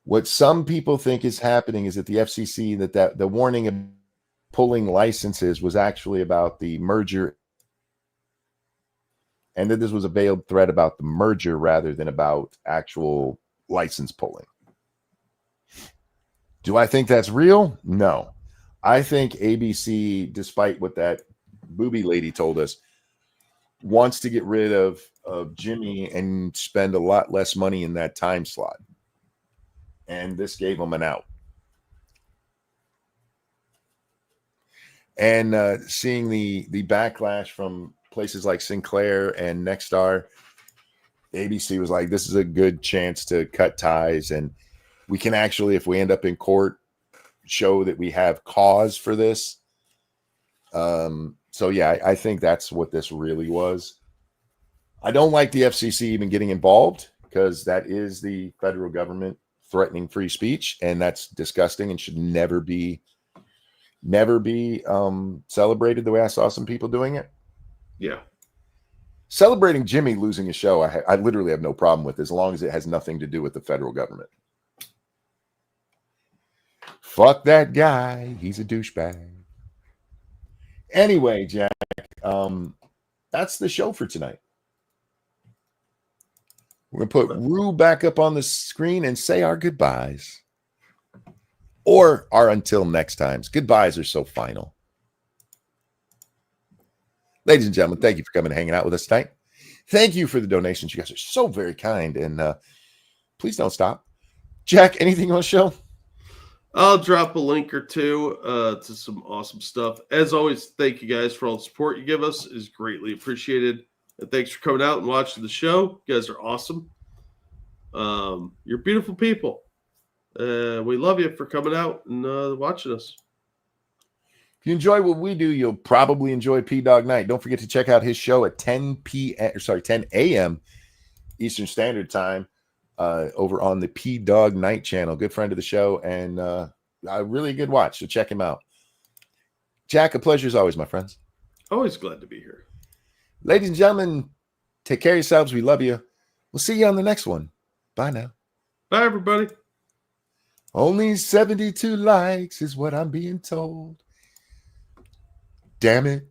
what some people think is happening is that the FCC, that the warning of pulling licenses was actually about the merger, and that this was a veiled threat about the merger rather than about actual license pulling. Do I think that's real? No. I think ABC, despite what that booby lady told us, wants to get rid of Jimmy and spend a lot less money in that time slot. And this gave them an out. And seeing the backlash from places like Sinclair and Nexstar, ABC was like, this is a good chance to cut ties. And we can actually, if we end up in court, show that we have cause for this. So yeah, I think that's what this really was. I don't like the FCC even getting involved because that is the federal government threatening free speech, and that's disgusting and should never be celebrated the way I saw some people doing it. Yeah. Celebrating Jimmy losing a show, I literally have no problem with, as long as it has nothing to do with the federal government. Fuck that guy. He's a douchebag. Anyway, Jack, that's the show for tonight. We're going to put Rue back up on the screen and say our goodbyes. Or our until next times. Goodbyes are so final. Ladies and gentlemen, thank you for coming and hanging out with us tonight. Thank you for the donations. You guys are so very kind. And please don't stop. Jack, anything you want to show? I'll drop a link or two to some awesome stuff. As always, thank you guys for all the support you give us. It's greatly appreciated. And thanks for coming out and watching the show. You guys are awesome. You're beautiful people. We love you for coming out and watching us. If you enjoy what we do, you'll probably enjoy P-Dog Night. Don't forget to check out his show at 10 a.m. Eastern Standard Time over on the P-Dog Night channel. Good friend of the show and a really good watch, so check him out. Jack, a pleasure as always, my friends. Always glad to be here. Ladies and gentlemen, take care of yourselves. We love you. We'll see you on the next one. Bye now. Bye, everybody. Only 72 likes is what I'm being told. Damn it.